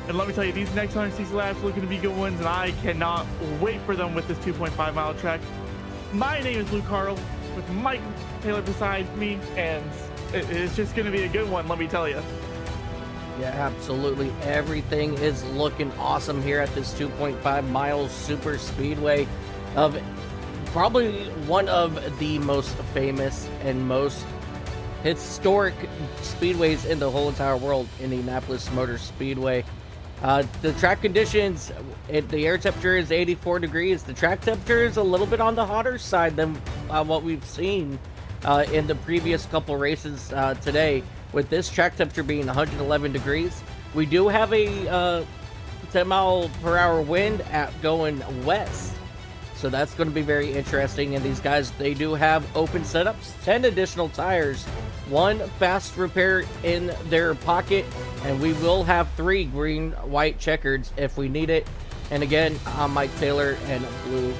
And let me tell you, these next 160 laps are looking to be good ones, and I cannot wait for them with this 2.5 mile track. My name is Luke Carl, with Mike Taylor beside me, and it's just going to be a good one, let me tell you. Yeah, absolutely. Everything is looking awesome here at this 2.5 mile super speedway of probably one of the most famous and most historic speedways in the whole entire world, Indianapolis Motor Speedway. The track conditions, the air temperature is 84 degrees. The track temperature is a little bit on the hotter side than what we've seen in the previous couple races today. With this track temperature being 111 degrees, we do have a 10 mile per hour wind going west. So that's going to be very interesting. And these guys, they do have open setups, 10 additional tires, 1 fast repair in their pocket, and we will have 3 green, white checkers if we need it. And again, I'm Mike Taylor, and Blue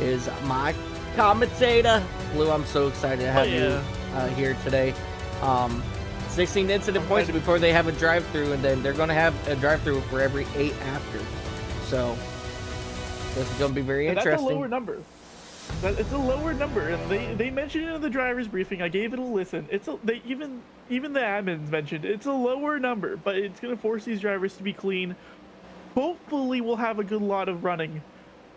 is my commentator. Blue, I'm so excited to have you here today. 16 incident points before they have a drive-through, and then they're going to have a drive-through for every 8 after. So this is going to be very interesting. That's a lower number. It's a lower number, and they mentioned it in the driver's briefing. I gave it a listen. Even the admins mentioned it's a lower number, but it's going to force these drivers to be clean. Hopefully, we'll have a good lot of running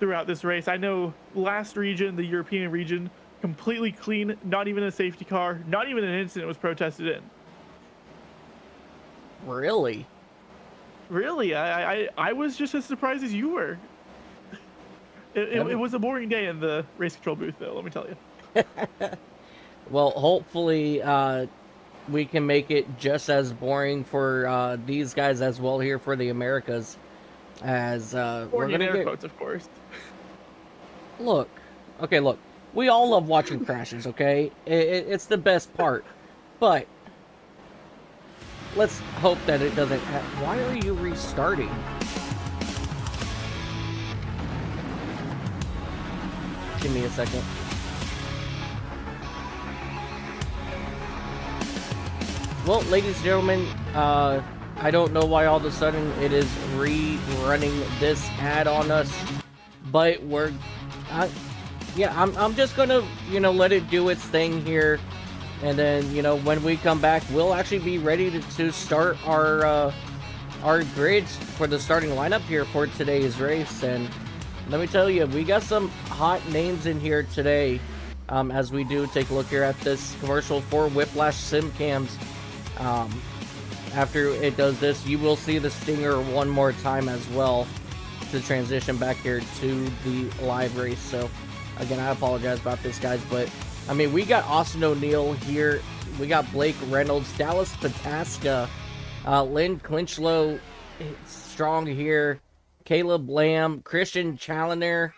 throughout this race. I know last region, the European region, completely clean. Not even a safety car. Not even an incident was protested in. Really? Really? I was just as surprised as you were. It was a boring day in the race control booth, though, let me tell you. Well, hopefully we can make it just as boring for these guys as well here for the Americas. As we're going to get... quotes, of course. Look. We all love watching crashes, okay? It's the best part. But let's hope that it doesn't... Why are you restarting? Give me a second. Well, ladies and gentlemen, I don't know why all of a sudden it is rerunning this ad on us, but I'm just gonna, let it do its thing here, and then, when we come back, we'll actually be ready to start our grids for the starting lineup here for today's race. And let me tell you, we got some hot names in here today as we do take a look here at this commercial for Whiplash Sim Cams. After it does this, you will see the stinger one more time as well to transition back here to the live race. So again, I apologize about this, guys, but I mean, we got Austin O'Neill here. We got Blake Reynolds, Dallas Pataska, Lynn Clinchlow, strong here. Caleb Lamb, Christian Challoner.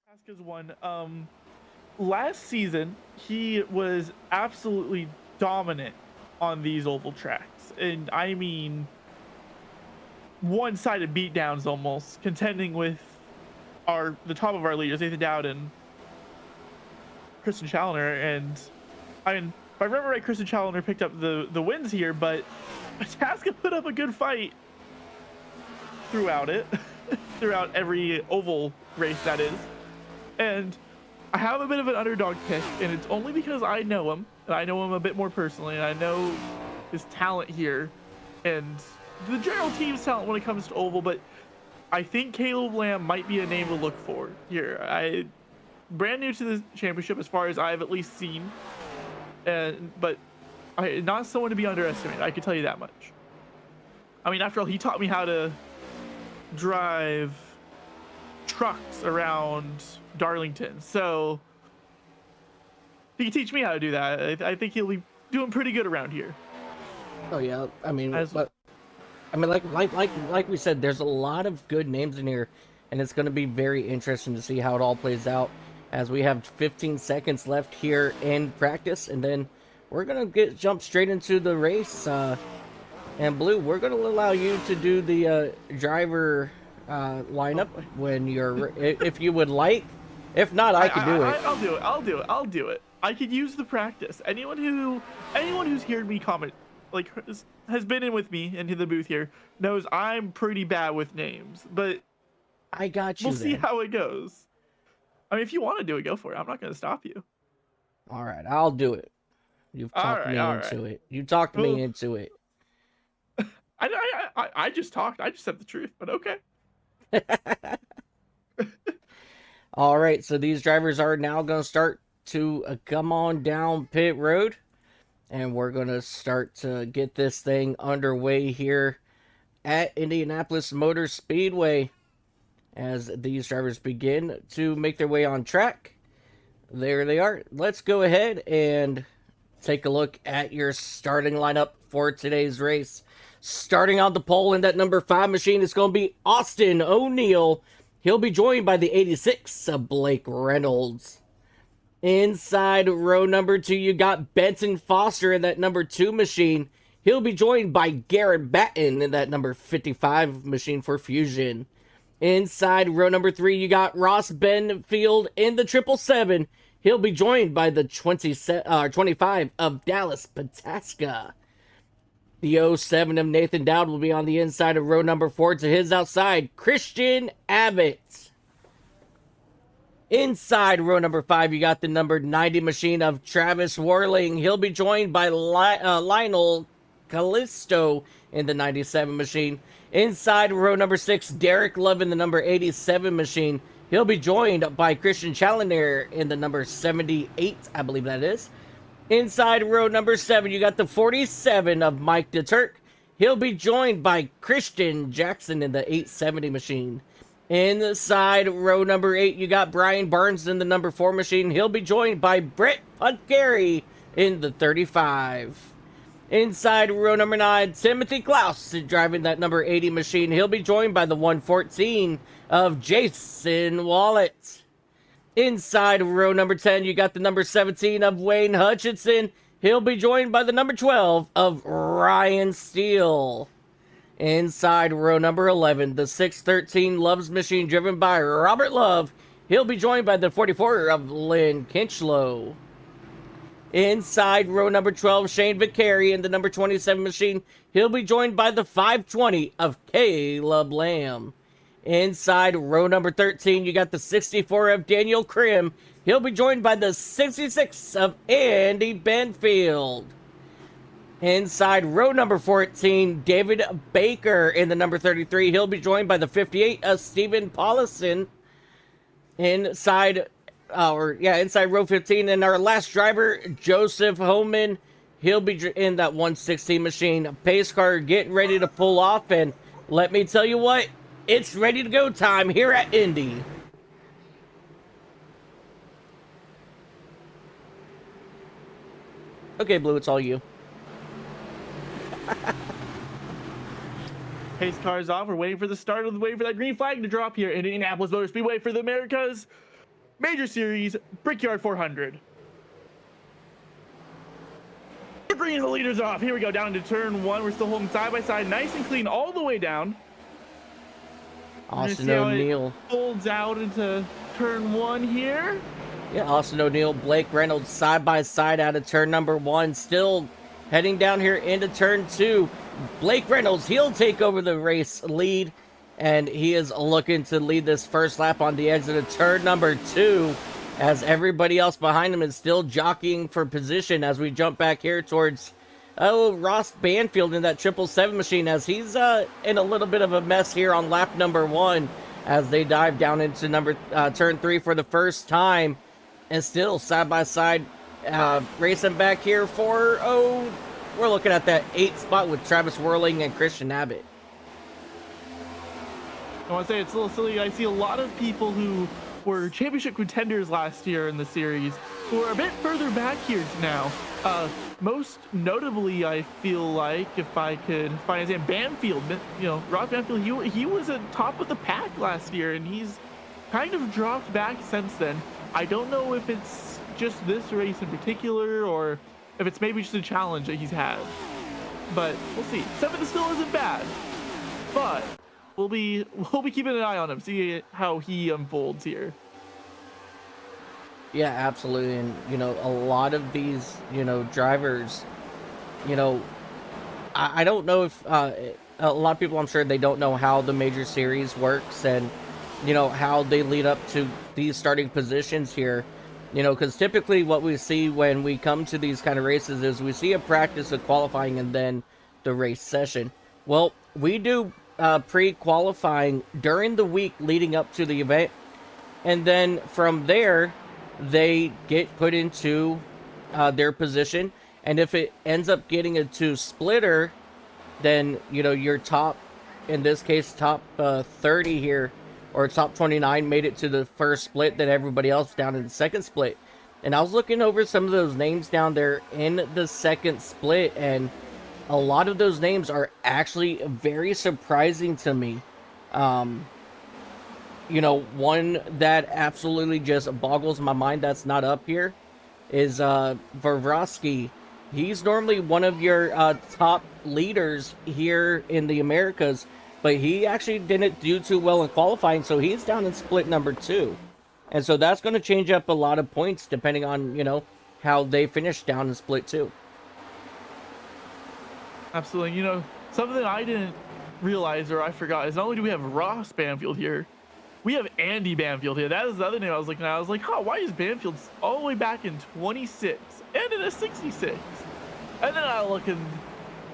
Pataska's one. Last season, he was absolutely dominant on these oval tracks. And I mean, one-sided beatdowns almost, contending with the top of our leaders, Nathan Dowd and Christian Challoner. And I mean, if I remember right, Christian Challoner picked up the wins here, but Pataska put up a good fight throughout it, throughout every oval race, that is. And I have a bit of an underdog pick, and it's only because I know him, and I know him a bit more personally, and I know his talent here, and the general team's talent when it comes to oval, but I think Caleb Lamb might be a name to look for here. Brand new to the championship as far as I've at least seen, but not someone to be underestimated, I can tell you that much. I mean, after all, he taught me how to drive trucks around Darlington, so he can teach me how to do that. I think he'll be doing pretty good around here. Oh yeah, I mean, like we said, there's a lot of good names in here, and it's going to be very interesting to see how it all plays out as we have 15 seconds left here in practice, and then we're going to jump straight into the race. And Blue, we're going to allow you to do the driver lineup when you're, if you would like. If not, I can do it. I'll do it. I'll do it. I could use the practice. Anyone who's heard me comment, like, has been in with me into the booth here, knows I'm pretty bad with names. But I got you. We'll see how it goes. I mean, if you want to do it, go for it. I'm not going to stop you. All right, I'll do it. You've talked me into it. You talked me into it. I just talked. I just said the truth, but okay. All right, so these drivers are now going to start to come on down pit road, and we're going to start to get this thing underway here at Indianapolis Motor Speedway as these drivers begin to make their way on track. There they are. Let's go ahead and take a look at your starting lineup for today's race. Starting on the pole in that number 5 machine is going to be Austin O'Neill. He'll be joined by the 86 of Blake Reynolds. Inside row number 2, you got Benson Foster in that number 2 machine. He'll be joined by Garrett Batten in that number 55 machine for Fusion. Inside row number 3, you got Ross Benfield in the 777. He'll be joined by the 25 of Dallas Pataska. The 07 of Nathan Dowd will be on the inside of row number 4. To his outside, Christian Abbott. Inside row number 5, you got the number 90 machine of Travis Worling. He'll be joined by Lionel Callisto in the 97 machine. Inside row number 6, Derek Love in the number 87 machine. He'll be joined by Christian Challenger in the number 78, I believe that is. Inside row number 7, you got the 47 of Mike DeTurk. He'll be joined by Christian Jackson in the 870 machine. Inside row number 8, you got Brian Barnes in the number 4 machine. He'll be joined by Brett Puntgary in the 35. Inside row number 9, Timothy Klaus driving that number 80 machine. He'll be joined by the 114 of Jason Wallet. Inside row number 10, you got the number 17 of Wayne Hutchinson. He'll be joined by the number 12 of Ryan Steele. Inside row number 11, the 613 Loves machine driven by Robert Love. He'll be joined by the 44 of Lynn Kinchlow. Inside row number 12, Shane Vicari in the number 27 machine. He'll be joined by the 520 of Caleb Lamb. Inside row number 13, you got the 64 of Daniel Krim. He'll be joined by the 66 of Andy Benfield. Inside row number 14, David Baker in the number 33. He'll be joined by the 58 of Stephen Paulison. Inside row 15, and our last driver, Joseph Homan. He'll be in that 116 machine. Pace car getting ready to pull off, and let me tell you what, it's ready to go time here at Indy. Okay, Blue, it's all you. Pace car's off. We're waiting for the start of the wait for that green flag to drop here in Indianapolis Motor Speedway for the America's Major Series Brickyard 400. We're bringing the leaders off. Here we go down to turn 1. We're still holding side by side, nice and clean all the way down. Austin O'Neill folds out into turn 1 here. Yeah, Austin O'Neill, Blake Reynolds side by side out of turn number 1. Still heading down here into turn 2. Blake Reynolds, he'll take over the race lead, and he is looking to lead this first lap on the exit of turn number 2, as everybody else behind him is still jockeying for position as we jump back here towards Ross Banfield in that 777 machine, as he's in a little bit of a mess here on lap number 1 as they dive down into turn 3 for the first time, and still side by side racing back here for we're looking at that 8th spot with Travis Worling and Christian Abbott. I want to say it's a little silly. I see a lot of people who were championship contenders last year in the series who are a bit further back here now. Most notably, I feel like, if I could find his name, Banfield. You know, Ross Banfield, he was at top of the pack last year, and he's kind of dropped back since then. I don't know if it's just this race in particular, or if it's maybe just a challenge that he's had. But we'll see. 7th still isn't bad. But we'll be keeping an eye on him, see how he unfolds here. Yeah, absolutely. And, a lot of these, drivers, you know, I don't know if a lot of people, I'm sure they don't know how the major series works and, how they lead up to these starting positions here. Because typically what we see when we come to these kind of races is we see a practice of qualifying and then the race session. Well, we do pre-qualifying during the week leading up to the event. And then from there, they get put into their position. And if it ends up getting into splitter, then, your top, in this case, top 30 here, or top 29 made it to the first split, then everybody else down in the second split. And I was looking over some of those names down there in the second split, and a lot of those names are actually very surprising to me. One that absolutely just boggles my mind that's not up here is Varvosky. He's normally one of your top leaders here in the Americas, but he actually didn't do too well in qualifying, so he's down in split number 2. And so that's going to change up a lot of points depending on, how they finish down in split 2. Absolutely. Something I didn't realize or I forgot is not only do we have Ross Banfield here, we have Andy Banfield here. That is the other name I was looking at. I was like, why is Banfield all the way back in 26 and in a 66? And then I look and,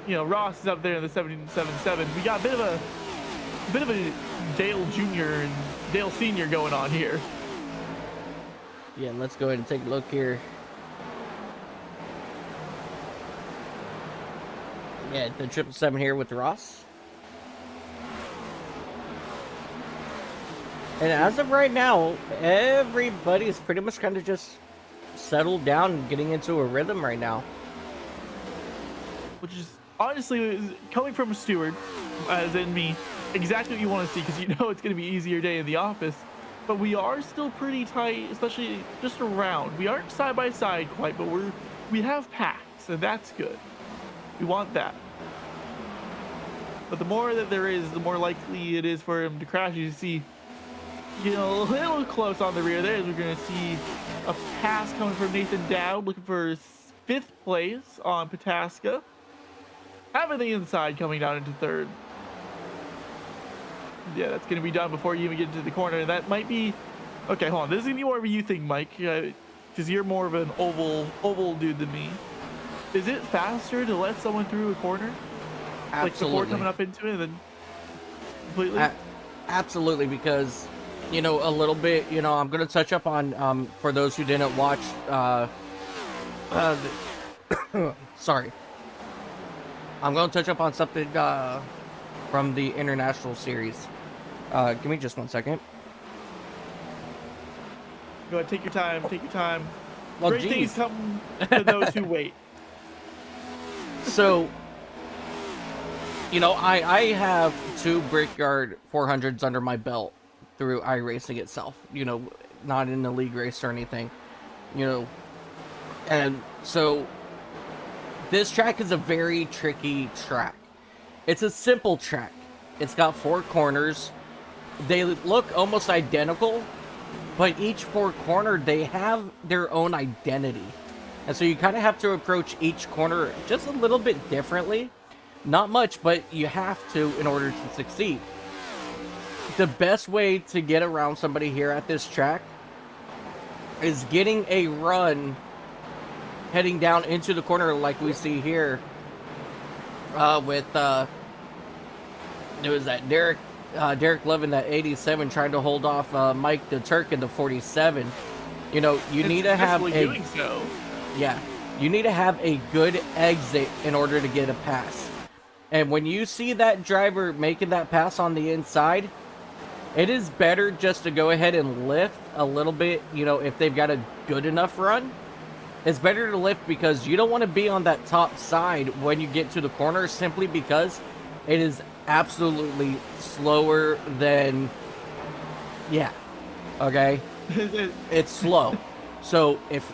Ross is up there in the 777. We got a bit of a Dale Jr. and Dale Sr. going on here. Yeah, let's go ahead and take a look here. Yeah, the 777 here with Ross. And as of right now, everybody's pretty much kind of just settled down and getting into a rhythm right now. Which is, honestly, coming from a steward, as in me, exactly what you want to see, because it's going to be an easier day in the office. But we are still pretty tight, especially just around. We aren't side by side quite, but we have packs, and that's good. We want that. But the more that there is, the more likely it is for him to crash. You see, a little close on the rear there. We're going to see a pass coming from Nathan Dowd, looking for 5th place on Pataska. Having the inside coming down into 3rd. Yeah, that's going to be done before you even get into the corner. That might be... Okay, hold on. This is going to be more of a you thing, Mike, because you're more of an oval dude than me. Is it faster to let someone through a corner? Absolutely. Like before coming up into it and then completely? Absolutely, because, a little bit, I'm going to touch up on, for those who didn't watch, sorry. I'm going to touch up on something from the International Series. Give me just 1 second. Go ahead, take your time, Well, Great things come to those who wait. So, I have 2 Brickyard 400s under my belt through iRacing itself. Not in the league race or anything. And so this track is a very tricky track. It's a simple track. It's got 4 corners. They look almost identical, but each 4 corner, they have their own identity. And so you kind of have to approach each corner just a little bit differently. Not much, but you have to in order to succeed. The best way to get around somebody here at this track is getting a run heading down into the corner like we see here with it was that Derek Love in that 87 trying to hold off Mike the Turk in the 47. You need to have a you need to have a good exit in order to get a pass. And when you see that driver making that pass on the inside, it is better just to go ahead and lift a little bit, if they've got a good enough run. It's better to lift because you don't want to be on that top side when you get to the corner, simply because it is absolutely slower than, okay? It's slow. So if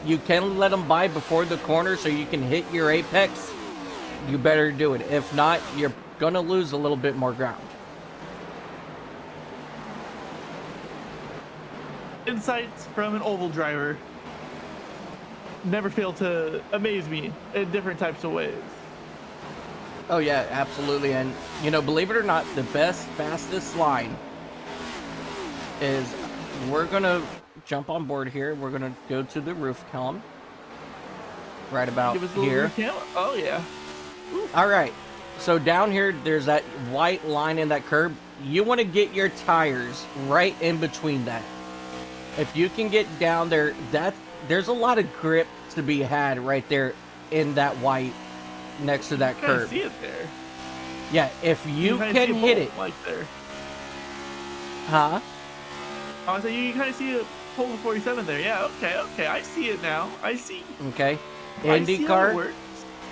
you can let them by before the corner so you can hit your apex, you better do it. If not, you're going to lose a little bit more ground. insights from an oval driver never fail to amaze me in different types of ways. Oh yeah, absolutely. And you know, believe it or not, the best, fastest line is, we're gonna jump on board here. We're gonna go to the roof column right about Give us a little here. recount. Oh yeah. Ooh. All right. So down here, there's that white line in that curb. You want to get your tires right in between that. If you can get down there, there's a lot of grip to be had right there in that white next to that curb. See it there. Yeah, if you can hit it like there. Huh? Oh, so you kind of see a pole of 47 there. Yeah, okay. I see it now. I see. Okay. IndyCar.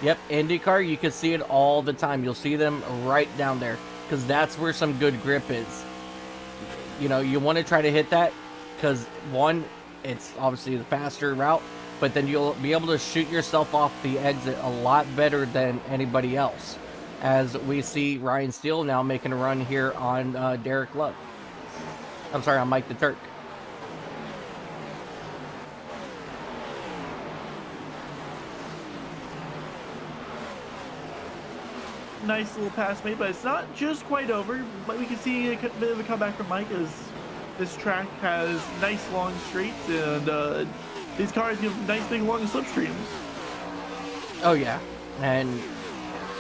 Yep, IndyCar, you can see it all the time. You'll see them right down there because that's where some good grip is. You know, you want to try to hit that because, one, it's obviously the faster route, but then you'll be able to shoot yourself off the exit a lot better than anybody else. As we see Ryan Steele now making a run here on Derek Love. I'm sorry, on Mike the Turk. Nice little pass made, but it's not just quite over. But we can see a bit of a comeback from Mike as this track has nice long straights, and these cars give nice big long slipstreams. Oh yeah, and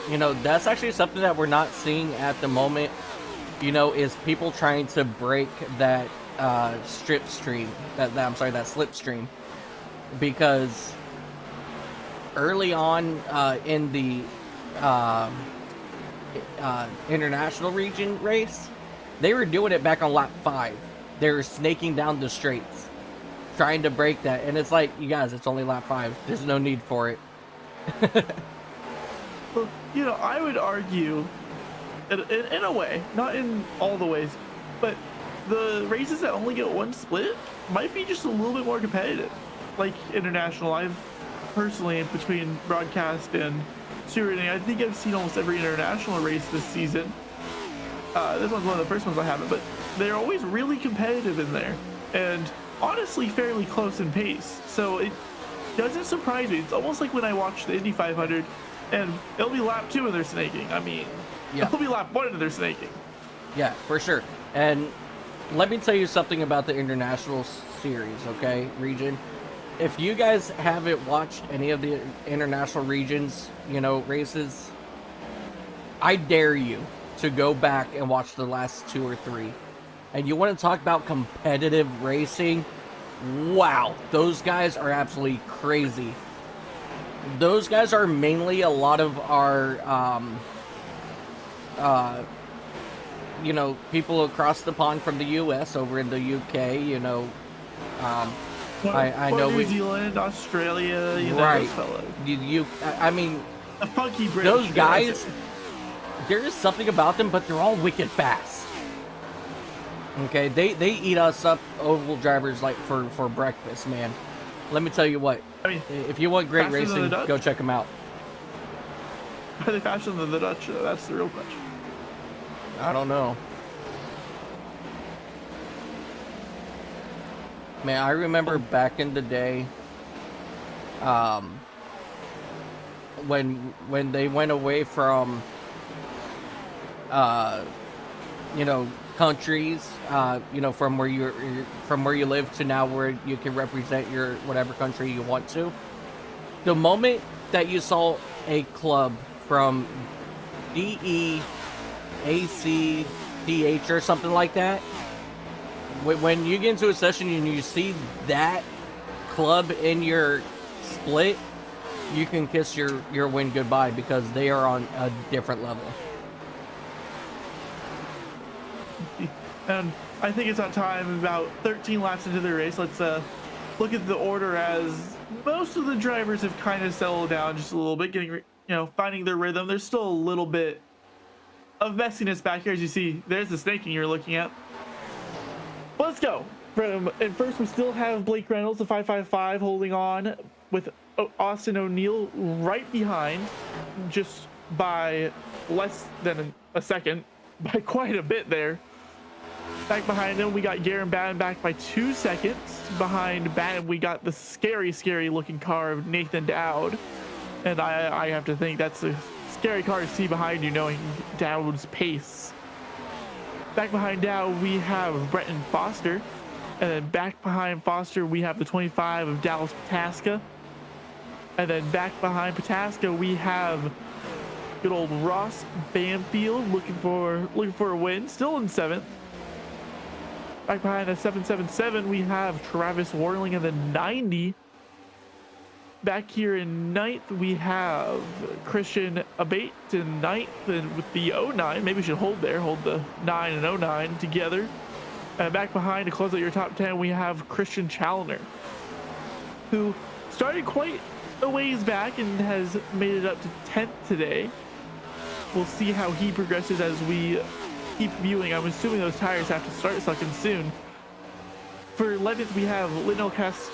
you know, that's actually something that we're not seeing at the moment. You know, is people trying to break that slipstream, that slipstream, because early on in the international region race, they were doing it back on lap 5. They were snaking down the straights, trying to break that, and it's like, you guys, it's only lap 5. There's no need for it. Well, you know, I would argue, in a way, not in all the ways, but the races that only get one split might be just a little bit more competitive. Like international, I've personally, between broadcast and stewarding, I think I've seen almost every international race this season. This one's one of the first ones I haven't, but they're always really competitive in there, and honestly fairly close in pace. So it doesn't surprise me. It's almost like when I watch the Indy 500, and it'll be lap 2 and they're snaking. I mean, yeah. It'll be lap 1 and they're snaking. Yeah, for sure. And let me tell you something about the international series, okay, region. If you guys haven't watched any of the international regions, you know, races, I dare you to go back and watch the last 2 or 3. And you want to talk about competitive racing? Wow, those guys are absolutely crazy. Those guys are mainly a lot of our, you know, people across the pond from the U.S. over in the U.K., you know, I know New Zealand, Australia, you know, right. those fellas. I mean, the funky British those guys, there is something about them, but they're all wicked fast. Okay, they eat us up, oval drivers, like for breakfast, man. Let me tell you what. I mean, if you want great racing, go check them out. Are they faster than the Dutch? That's the real question. I don't know. Man, I remember back in the day, when they went away from, you know, countries, you know, from where you live to now where you can represent your whatever country you want to. The moment that you saw a club from DEACTH or something like that, when you get into a session and you see that club in your split, you can kiss your win goodbye because they are on a different level. And I think it's on time, about 13 laps into the race. Let's look at the order, as most of the drivers have kind of settled down just a little bit, getting, you know, finding their rhythm. There's still a little bit of messiness back here, as you see. There's the snaking you're looking at. Well, let's go. And first, we still have Blake Reynolds, the 555, holding on with Austin O'Neill right behind, just by less than a second, by quite a bit there. Back behind him, we got Garen Batten back by 2 seconds. Behind Batten, we got the scary looking car of Nathan Dowd. And I have to think that's a scary car to see behind you, knowing Dowd's pace. Back behind Dowd, we have Brenton Foster. And then back behind Foster, we have the 25 of Dallas Pataska. And then back behind Pataska, we have good old Ross Banfield looking for a win, still in 7th. Back behind the 777, we have Travis Worling in the 90. Back here in 9th, we have Christian Abate in 9th, and with the 09, maybe we should hold the 9 and 09 together. And back behind to close out your top 10, we have Christian Challoner, who started quite a ways back and has made it up to 10th today. We'll see how he progresses as we keep viewing. I'm assuming those tires have to start sucking soon. For 11th, we have Lionel Cast.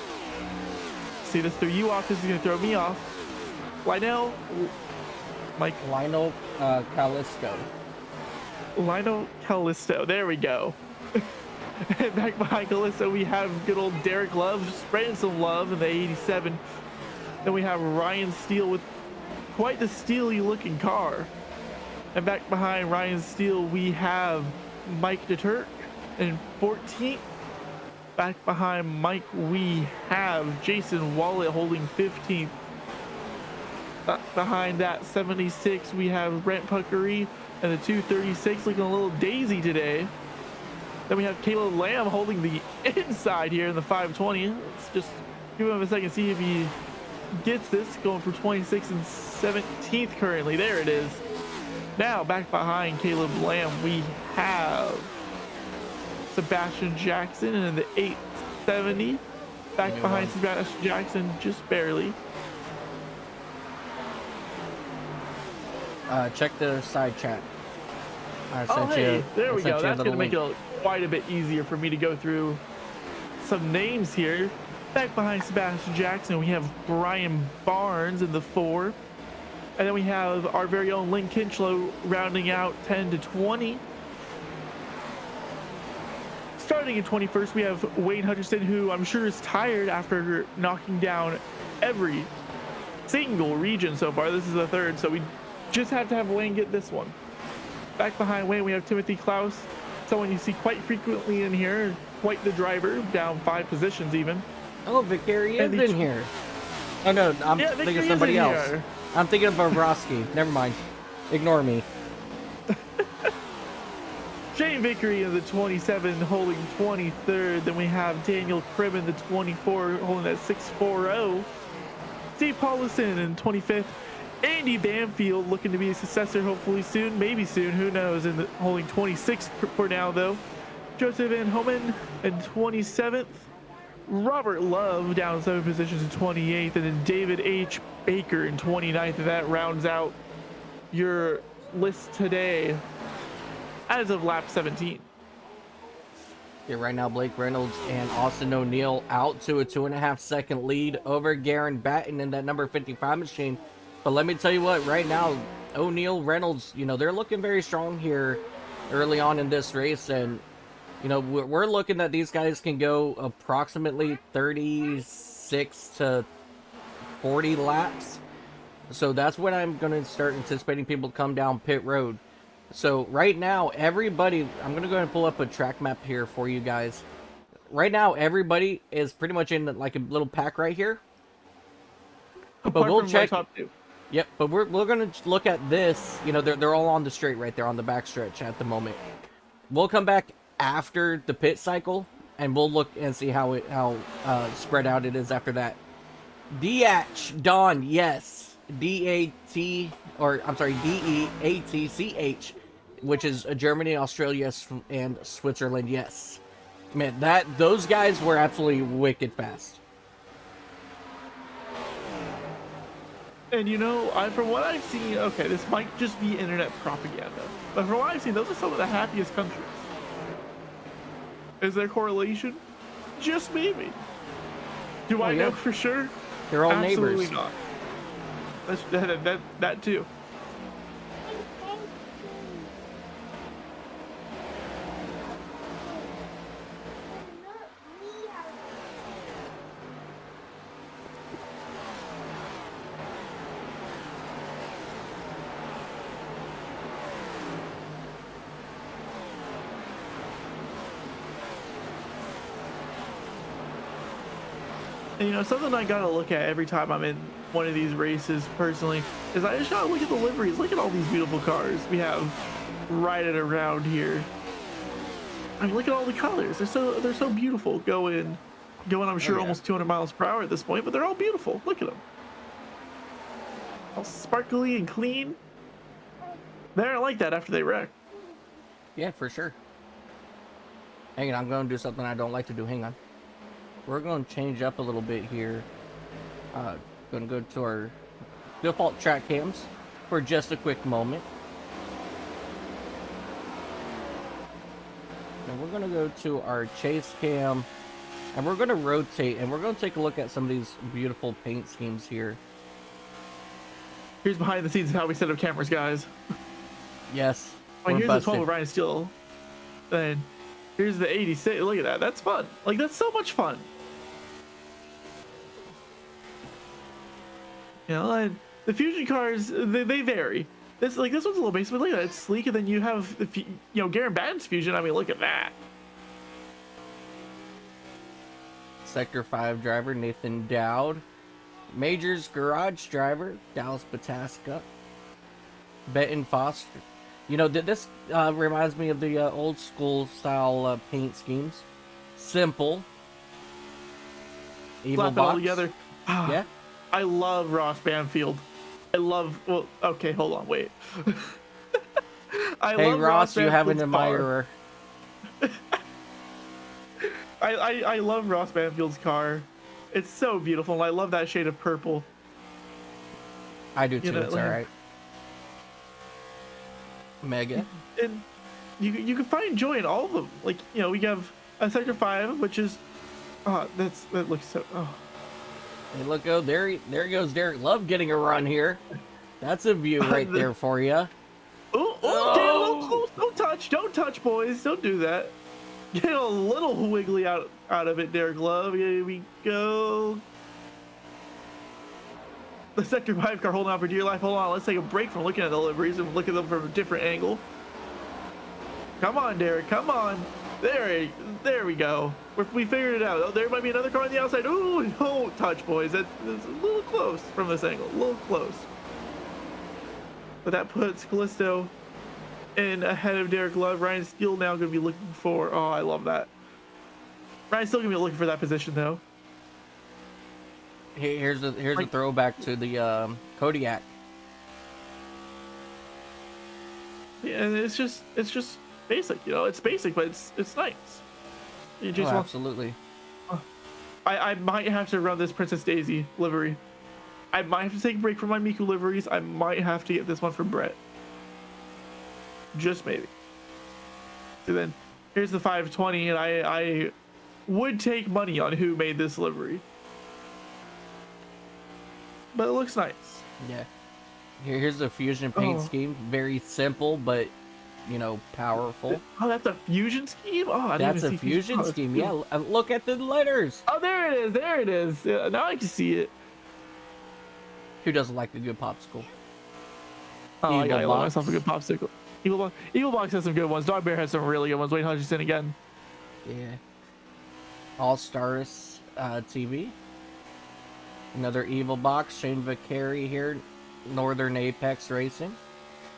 See, this threw you off. This is going to throw me off. Lionel Callisto. Lionel Callisto. There we go. And back behind Callisto, we have good old Derek Love spraying some love in the 87. Then we have Ryan Steele with quite the steely looking car. And back behind Ryan Steele, we have Mike DeTurk in 14th. Back behind Mike, we have Jason Wallet holding 15th. Back behind that 76, we have Brent Puckery and the 236 looking a little daisy today. Then we have Caleb Lamb holding the inside here in the 520. Let's just give him a second, see if he gets this, going for 26th and 17th currently. There it is. Now back behind Caleb Lamb, we have Sebastian Jackson in the 870. Back behind Sebastian Jackson, just barely. Check the side chat. There we go. That's going to make it quite a bit easier for me to go through some names here. Back behind Sebastian Jackson, we have Brian Barnes in the 4. And then we have our very own Lynn Kinchlow rounding out 10 to 20. Starting in 21st, we have Wayne Hutcherson, who I'm sure is tired after knocking down every single region so far. This is the 3rd, so we just have to have Wayne get this one. Back behind Wayne, we have Timothy Klaus, someone you see quite frequently in here, quite the driver, down 5 positions even. Oh, Vicari is in here. Oh no, I'm thinking of somebody else. Here. I'm thinking of Bobrovsky. Never mind. Ignore me. Shane Vickery in the 27 holding 23rd. Then we have Daniel Cribb in the 24 holding that 640. Steve Paulison in 25th. Andy Banfield looking to be a successor hopefully soon, maybe soon, who knows, in the holding 26th for now though. Joseph Van Homan in 27th. Robert Love down 7 positions in 28th, and then David H. Baker in 29th, and that rounds out your list today as of lap 17. Yeah, right now Blake Reynolds and Austin O'Neill out to a 2.5 second lead over Garen Batten in that number 55 machine. But let me tell you what, right now, O'Neill, Reynolds, you know, they're looking very strong here early on in this race, and you know, we're looking that these guys can go approximately 36 to 40 laps. So that's when I'm going to start anticipating people to come down pit road. So right now, everybody, I'm going to go ahead and pull up a track map here for you guys. Right now, everybody is pretty much in like a little pack right here. But we'll check. Top 2. Yep, but we're going to look at this. You know, they're all on the straight right there on the back stretch at the moment. We'll come back after the pit cycle, and we'll look and see how spread out it is after that. Don, yes, D-A-T, or I'm sorry, D-E-A-T-C-H, which is Germany, Australia, and Switzerland, yes. Man, those guys were absolutely wicked fast. And you know, from what I've seen, okay, this might just be internet propaganda, but from what I've seen, those are some of the happiest countries. Is there correlation? Just maybe. Do I know for sure? They're all Absolutely neighbors. Not. That too. And, you know, something I gotta look at every time I'm in one of these races personally is I just gotta look at the liveries. Look at all these beautiful cars we have riding around here. I mean, look at all the colors. They're so beautiful. Going, I'm sure almost 200 miles per hour at this point, but they're all beautiful. Look at them. All sparkly and clean. They aren't like that after they wreck. Yeah, for sure. Hang on, I'm going to do something I don't like to do. Hang on. We're going to change up a little bit here. Going to go to our default track cams for just a quick moment. And we're going to go to our chase cam, and we're going to rotate, and we're going to take a look at some of these beautiful paint schemes here. Here's behind the scenes of how we set up cameras, guys. Yes. Oh, here's busted. the 12 of Ryan Steele. Then here's the 86. Look at that. That's fun. Like, that's so much fun. You know, and the Fusion cars, they vary. This one's a little basic, but look at that. It's sleek, and then you have the, you know, Garen Batten's Fusion. I mean, look at that. Sector 5 driver Nathan Dowd. Majors Garage driver Dallas Bataska. Benton Foster. You know, this reminds me of the old school style paint schemes. Simple. Evil Slap it box. all together. Yeah. I love Ross Banfield. Well, okay, hold on, wait. Hey Ross, you have an admirer. I love Ross Banfield's car. It's so beautiful, and I love that shade of purple. I do too. You know, it's like, all right. Mega. And you can find joy in all of them. Like, you know, we have a Sector 5, which is that looks so. Oh. Hey, look, there goes Derek Love getting a run here. That's a view right there for you. Oh, get a little close. Don't touch, boys. Don't do that. Get a little wiggly out of it, Derek Love. Here we go. The Sector 5 car holding out for dear life. Hold on, let's take a break from looking at the liveries and look at them from a different angle. Come on, Derek, come on. There we go. We figured it out. Oh, there might be another car on the outside. Ooh, don't touch, boys. That's a little close from this angle. A little close. But that puts Callisto in ahead of Derek Love. Ryan Steele now going to be looking for... Oh, I love that. Ryan's still going to be looking for that position, though. Here's a throwback to the Kodiak. Yeah, and it's just basic, you know. It's basic, but it's nice. You just absolutely. I might have to run this Princess Daisy livery. I might have to take a break from my Miku liveries. I might have to get this one from Brett. Just maybe. So then, here's the 520, and I would take money on who made this livery. But it looks nice. Yeah. Here's the Fusion paint scheme. Very simple, but, you know, powerful. Oh, that's a Fusion scheme? Oh, I didn't That's even a see Fusion scheme. Yeah, look at the letters. Oh, there it is. There it is. Yeah, now I can see it. Who doesn't like a good popsicle? Oh, I love myself a good popsicle. Evil Box has some good ones. Dog Bear has some really good ones. Wayne Hutchinson again. Yeah. All Stars TV. Another Evil Box. Shane Vicari here. Northern Apex Racing.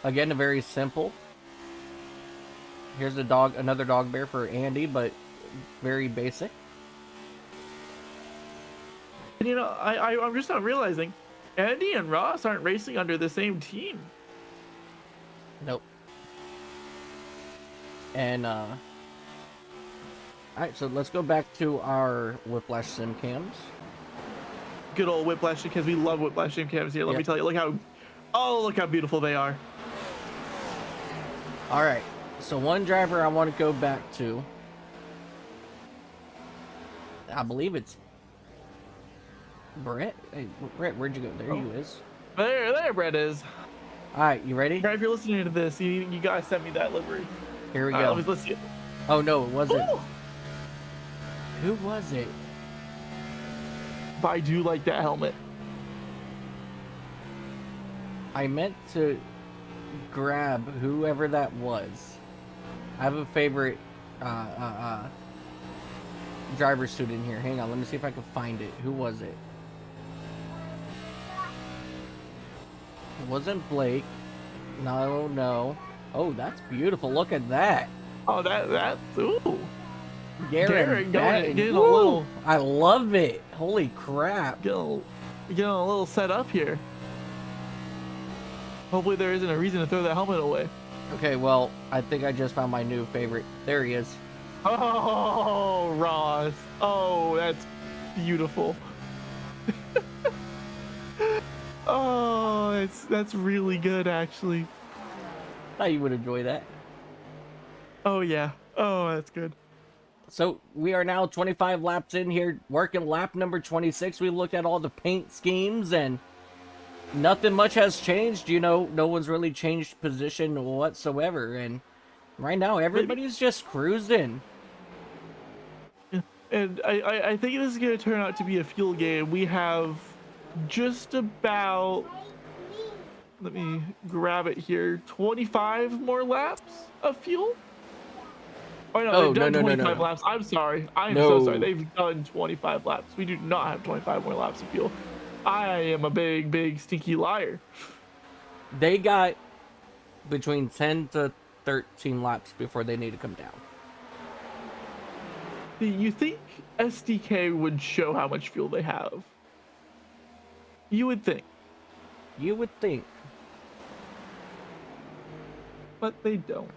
Again, a very simple. Here's another Dog Bear for Andy, but very basic. And you know, I'm just not realizing Andy and Ross aren't racing under the same team. Nope. And all right, so let's go back to our Whiplash sim cams. Good old Whiplash, because we love Whiplash sim cams here. Let me tell you, look how beautiful they are. All right, so one driver I want to go back to. I believe it's Brett. Hey, Brett, where'd you go? There you is. There Brett is. All right, you ready? If you're listening to this, you guys sent me that livery. Here we go. Let's see it. Oh no, it wasn't. Ooh! Who was it? But I do like that helmet. I meant to grab whoever that was. I have a favorite driver stood in here. Hang on, let me see if I can find it. Who was it? It wasn't Blake. No, no. Oh, that's beautiful. Look at that. Oh, that's ooh. Garrett getting a little. I love it. Holy crap. Getting a little set up here. Hopefully there isn't a reason to throw that helmet away. Okay, well, I think I just found my new favorite. There he is. Oh, Ross. Oh, that's beautiful. Oh, that's really good, actually. Thought you would enjoy that. Oh, yeah. Oh, that's good. So we are now 25 laps in here, working lap number 26. We looked at all the paint schemes and nothing much has changed. You know, no one's really changed position whatsoever. And right now, everybody's just cruising. And I think this is going to turn out to be a fuel game. We have just about, let me grab it here, 25 more laps of fuel. Oh, no, they've done 25 laps. I'm sorry. I'm so sorry. They've done 25 laps. We do not have 25 more laps of fuel. I am a big, big, stinky liar. They got between 10 to 13 laps before they need to come down. You think SDK would show how much fuel they have? You would think. You would think. But they don't.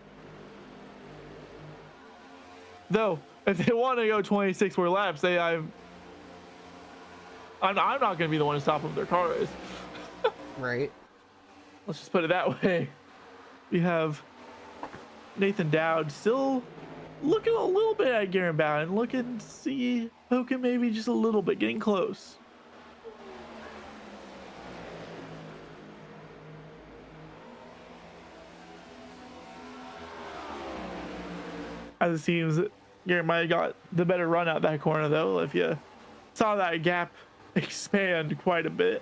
Though, if they want to go 26 more laps, I'm not going to be the one to stop them. Their car is. Right. Let's just put it that way. We have Nathan Dowd still looking a little bit at Garen Bowden, looking to see Hogan maybe just a little bit, getting close. As it seems, Garrett might have got the better run out that corner, though, if you saw that gap expand quite a bit.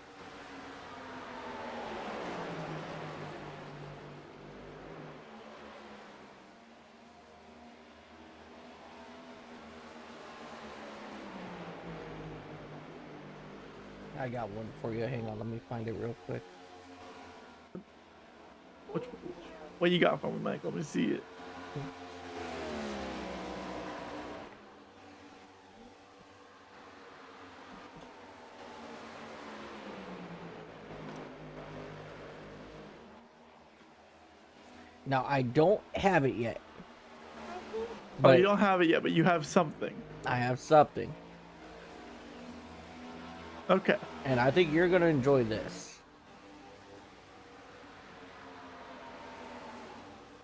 I got one for you. Hang on, let me find it real quick. What you got for me, Mike? Let me see it. Now, I don't have it yet. Oh, you don't have it yet, but you have something. I have something. Okay. And I think you're going to enjoy this.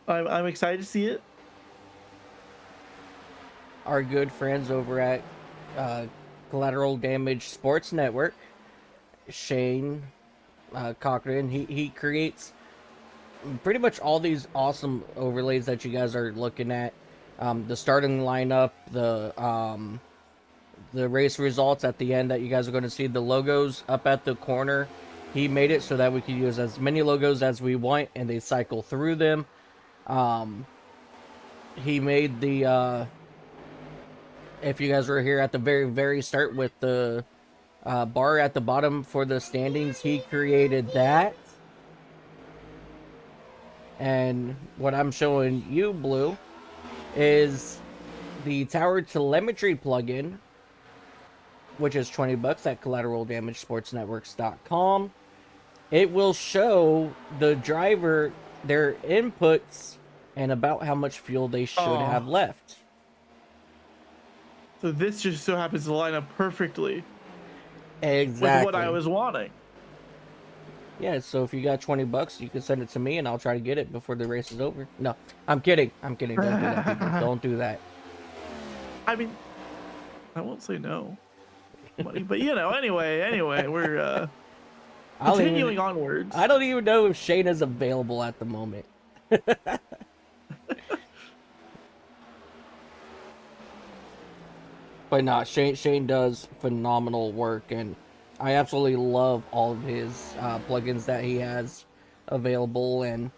I'm excited to see it. Our good friends over at Collateral Damage Sports Network, Shane Cochran, he creates pretty much all these awesome overlays that you guys are looking at. The starting lineup, the race results at the end that you guys are going to see, the logos up at the corner. He made it so that we can use as many logos as we want and they cycle through them. He made the if you guys were here at the very start with the bar at the bottom for the standings, he created that. And what I'm showing you, Blue, is the Tower Telemetry plugin, which is $20 at collateraldamagesportsnetworks.com. It will show the driver their inputs and about how much fuel they should have left. So this just so happens to line up perfectly. Exactly. With what I was wanting. Yeah, so if you got $20, you can send it to me and I'll try to get it before the race is over. No, I'm kidding. Don't do that, people. Don't do that. I mean, I won't say no. But you know, anyway, we're continuing onwards. I don't even know if Shane is available at the moment. But nah, Shane does phenomenal work, and I absolutely love all of his plugins that he has available, and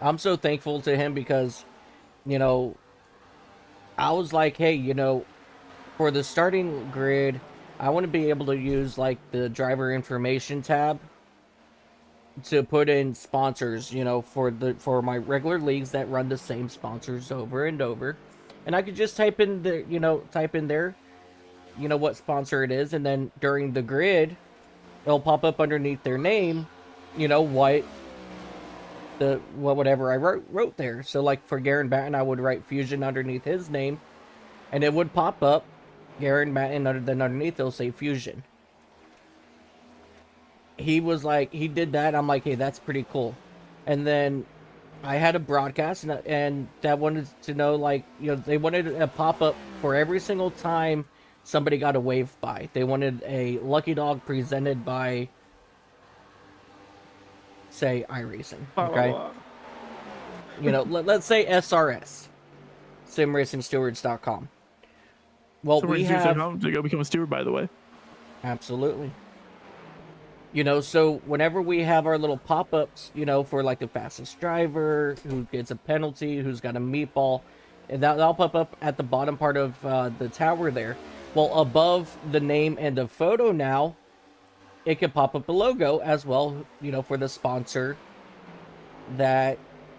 I'm so thankful to him because, you know, I was like, hey, you know, for the starting grid, I want to be able to use like the driver information tab to put in sponsors, you know, for my regular leagues that run the same sponsors over and over. And I could just type in there, you know, what sponsor it is, and then during the grid, it'll pop up underneath their name, you know, whatever I wrote there. So like for Garen Batten, I would write Fusion underneath his name, and it would pop up Garen Batten, then underneath it'll say Fusion. He was like, he did that. I'm like, hey, that's pretty cool. And then I had a broadcast, and that wanted to know, like, you know, they wanted a pop-up for every single time somebody got a wave by. They wanted a lucky dog presented by, say, iRacing. Okay? You know, let's say SRS, simracingstewards.com. Well, we have to go become a steward, by the way. Absolutely. You know, so whenever we have our little pop-ups, you know, for like the fastest driver, who gets a penalty, who's got a meatball, and that'll pop up at the bottom part of the tower there. Well, above the name and the photo now, it could pop up a logo as well, you know, for the sponsor that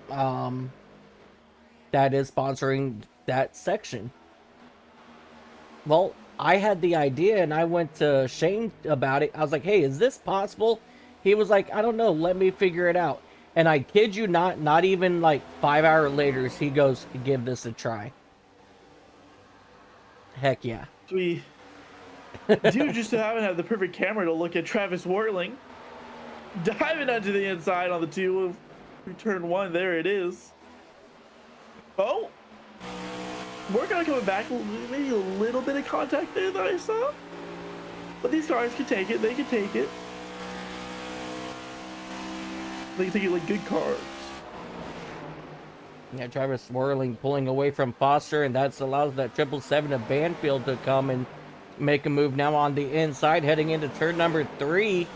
that is sponsoring that section. Well, I had the idea, and I went to Shane about it. I was like, hey, is this possible? He was like, I don't know, let me figure it out. And I kid you not even like 5 hours later, he goes, give this a try. Heck yeah. We do just haven't had the perfect camera to look at Travis Worling diving onto the inside on the two of turn one. There it is. Oh, we're gonna come back, maybe a little bit of contact there that I saw, but these cars can take it. They can take it. They can take it like good cars. Yeah, Travis Swirling pulling away from Foster, and that allows that 777 of Banfield to come and make a move now on the inside, heading into turn number 3.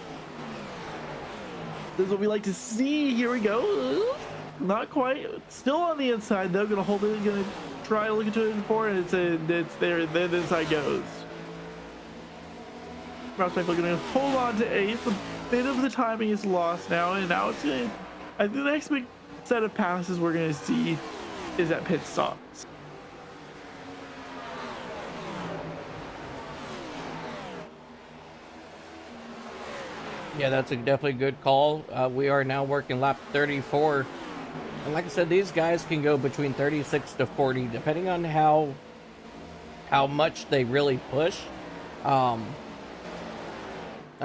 This is what we like to see. Here we go. Not quite. Still on the inside, though. Gonna hold it. Gonna try to look into it before, and it's there. There the inside goes. Ross Banfield gonna hold on to 8th. A bit of the timing is lost now, and now it's gonna. I think the next big set of passes we're gonna see is at pit stops. Yeah, that's a definitely good call. We are now working lap 34. And like I said, these guys can go between 36 to 40, depending on how much they really push. I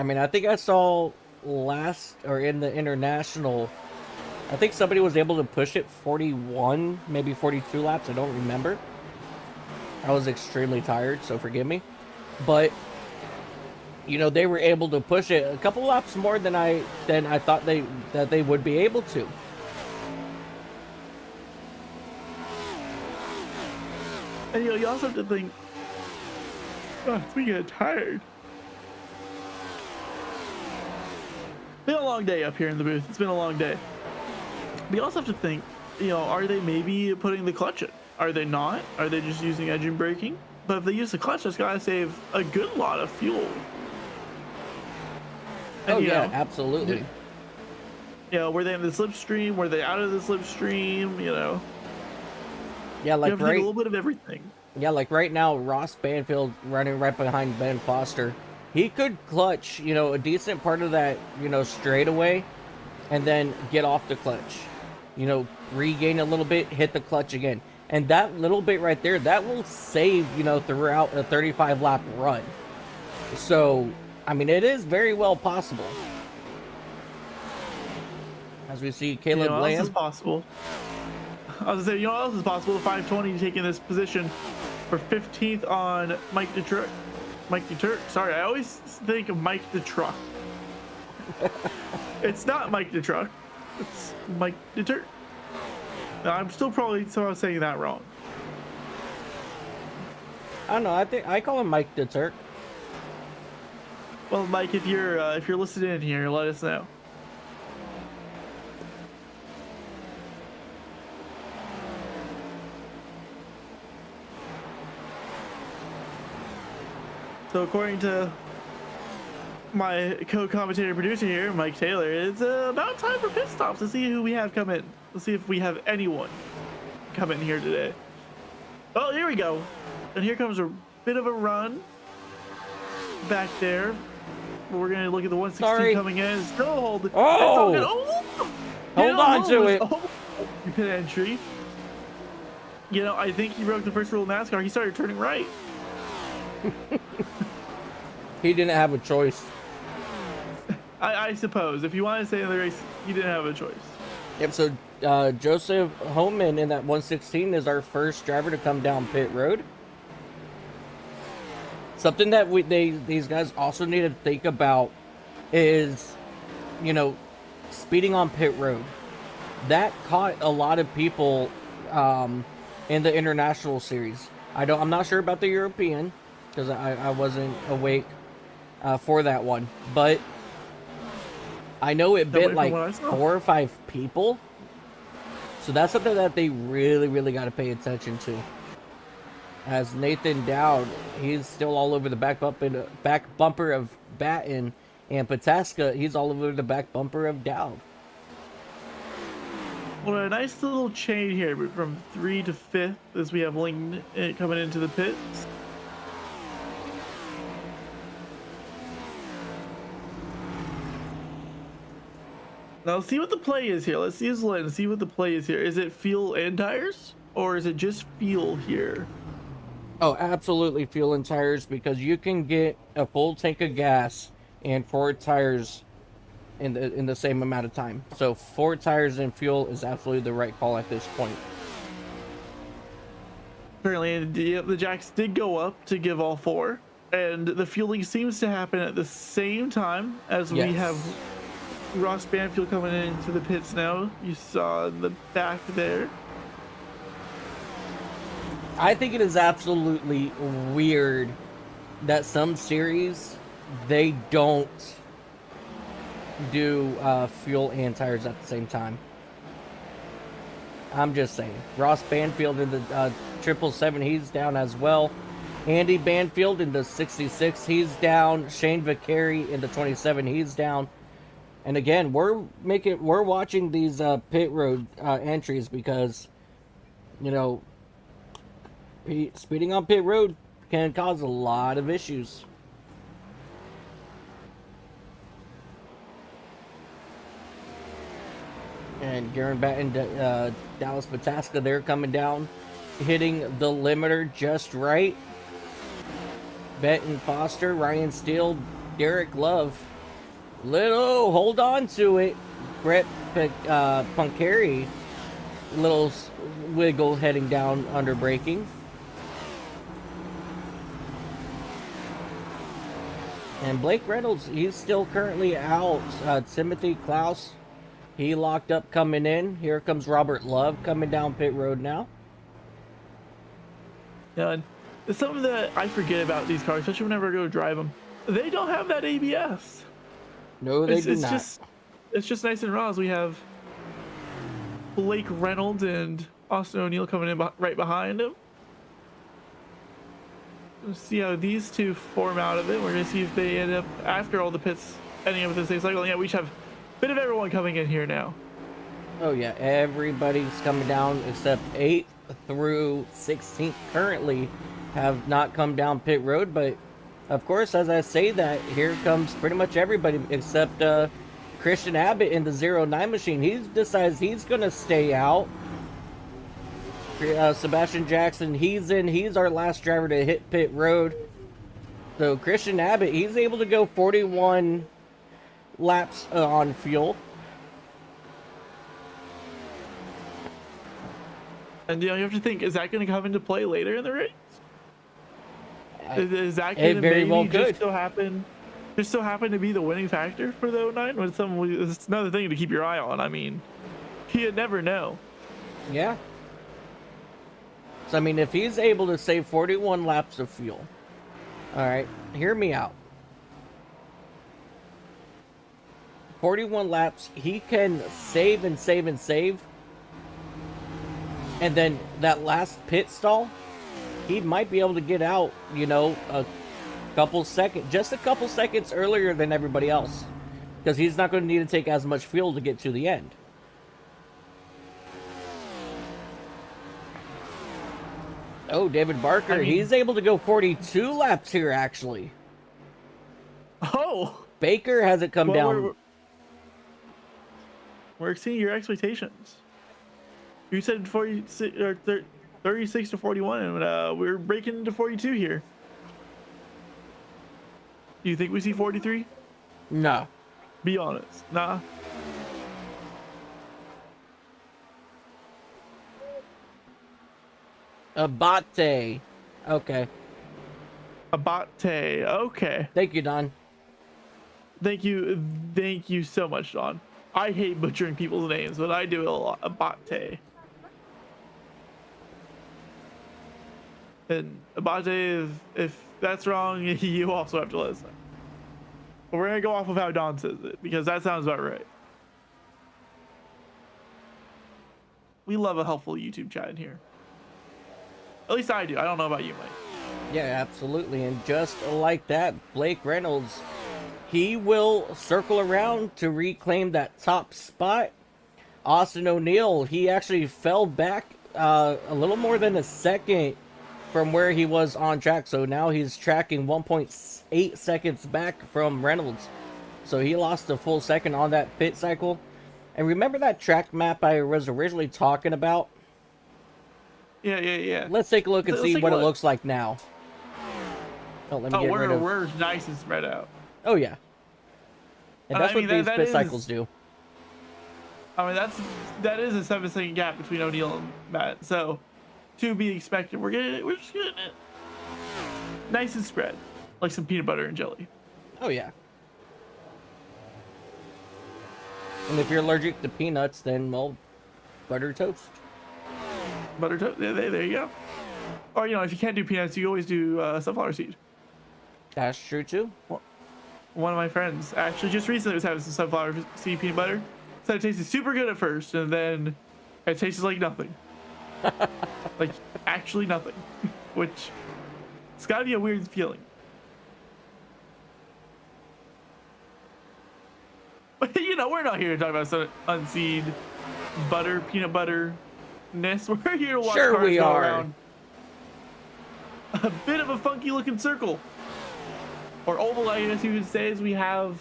mean, I think I saw in the international, I think somebody was able to push it 41, maybe 42 laps. I don't remember. I was extremely tired, so forgive me. But you know, they were able to push it a couple laps more than I thought that they would be able to. And you also have to think, we get tired. Been a long day up here in the booth. It's been a long day. But you also have to think, you know, are they maybe putting the clutch in? Are they not? Are they just using engine braking? But if they use the clutch, that's gotta save a good lot of fuel. And, oh yeah, absolutely. You know, were they in the slipstream? Were they out of the slipstream? You know. Yeah, like you have to do a little bit of everything. Yeah, like right now, Ross Banfield running right behind Ben Foster. He could clutch, you know, a decent part of that, you know, straightaway, and then get off the clutch. You know, regain a little bit, hit the clutch again. And that little bit right there, that will save, you know, throughout a 35-lap run. So, I mean, it is very well possible. As we see Caleb Lamb. What else is possible? I was gonna say, you know what else is possible? 520 taking this position for 15th on Mike DeTruck. Mike DeTurk. Sorry, I always think of Mike DeTruck. It's not Mike DeTruck. It's Mike DeTurk. I'm still probably saying that wrong. I don't know. I think I call him Mike DeTurk. Well, Mike, if you're listening in here, let us know. So according to my co-commentator producer here, Mike Taylor, it's about time for pit stops to see who we have come in. Let's see if we have anyone come in here today. Oh, here we go. And here comes a bit of a run back there. We're gonna look at the 116 coming in. It's still holding. Oh! Hold on to it. Pit entry. You know, I think he broke the first rule of NASCAR. He started turning right. He didn't have a choice. I suppose. If you want to stay in the race, you didn't have a choice. Yep, so Joseph Homan in that 116 is our first driver to come down pit road. Something that these guys also need to think about is, you know, speeding on pit road. That caught a lot of people in the International Series. I'm not sure about the European because I wasn't awake for that one, but I know it bit like 4 or 5 people. So that's something that they really got to pay attention to. As Nathan Dowd, he's still all over the back bumper of Batten, and Pataska, he's all over the back bumper of Dowd. Well, a nice little chain here from 3 to 5th as we have Ling coming into the pits. Now let's see what the play is here. Let's use Lynn and see what the play is here. Is it fuel and tires, or is it just fuel here? Oh, absolutely fuel and tires, because you can get a full tank of gas and 4 tires in the same amount of time. So 4 tires and fuel is absolutely the right call at this point. Apparently, the jacks did go up to give all 4, and the fueling seems to happen at the same time as we have Ross Banfield coming into the pits now. You saw in the back there. I think it is absolutely weird that some series, they don't do fuel and tires at the same time. I'm just saying. Ross Banfield in the 777, he's down as well. Andy Banfield in the 66, he's down. Shane Vicari in the 27, he's down. And again, we're watching these pit road entries because, you know, speeding on pit road can cause a lot of issues. And Garen Batten, Dallas Pataska, they're coming down, hitting the limiter just right. Benton Foster, Ryan Steele, Derek Love. Hold on to it. Brett Punkary, little wiggle heading down under braking. And Blake Reynolds, he's still currently out. Timothy Klaus, he locked up coming in. Here comes Robert Love coming down pit road now. Yeah, and it's something that I forget about these cars, especially whenever I go drive them. They don't have that ABS. No, they do not. It's just nice and raw as we have Blake Reynolds and Austin O'Neill coming in right behind him. Let's see how these two form out of it. We're going to see if they end up, after all the pits, ending up with the same cycle. Yeah, we have a bit of everyone coming in here now. Oh, yeah. Everybody's coming down except 8th through 16th currently have not come down pit road. But, of course, as I say that, here comes pretty much everybody except Christian Abbott in the 09 machine. He decides he's going to stay out. Sebastian Jackson, he's in. He's our last driver to hit pit road. So Christian Abbott, he's able to go 41 laps on fuel. And you have to think, is that going to come into play later in the race? Is that going to very well just so happen to be the winning factor for the 09? It's another thing to keep your eye on. I mean, you never know. Yeah. So, I mean, if he's able to save 41 laps of fuel, all right, hear me out. 41 laps, he can save and save and save. And then that last pit stall, he might be able to get out, you know, Just a couple seconds earlier than everybody else, because he's not going to need to take as much fuel to get to the end. Oh, David Barker, he's able to go 42 laps here, actually. Oh! Baker hasn't come down. We're exceeding your expectations. You said 46 or 36 to 41, and we're breaking into 42 here. Do you think we see 43? No. Be honest. Nah. Abate. Okay. Abate. Okay. Thank you, Don. Thank you so much, Don. I hate butchering people's names, but I do it a lot. Abate. And Abate, if that's wrong, you also have to let us know. But we're gonna go off of how Don says it, because that sounds about right. We love a helpful YouTube chat in here. At least I do. I don't know about you, Mike. Yeah, absolutely. And just like that, Blake Reynolds, he will circle around to reclaim that top spot. Austin O'Neill, he actually fell back a little more than a second from where he was on track. So now he's tracking 1.8 seconds back from Reynolds. So he lost a full second on that pit cycle. And remember that track map I was originally talking about? Yeah. Let's take a look and see what it looks like now. Oh, let me get rid of... we're nice and spread out. Oh, yeah. And that's what these pit cycles do. I mean, that is a 7-second gap between O'Neill and Matt. So, to be expected, we're just getting it nice and spread, like some peanut butter and jelly. Oh, yeah. And if you're allergic to peanuts, then, well, butter toast. Butter toast. There you go. Or, if you can't do peanuts, you always do sunflower seed. That's true, too. One of my friends actually just recently was having some sunflower seed peanut butter. Said it tasted super good at first, and then it tastes like nothing. Like, actually nothing. Which, it's gotta be a weird feeling. But, we're not here to talk about some unseed butter, peanut butter-ness. We're here to watch cars go around a bit of a funky looking circle. Or oval, I guess you would say, as we have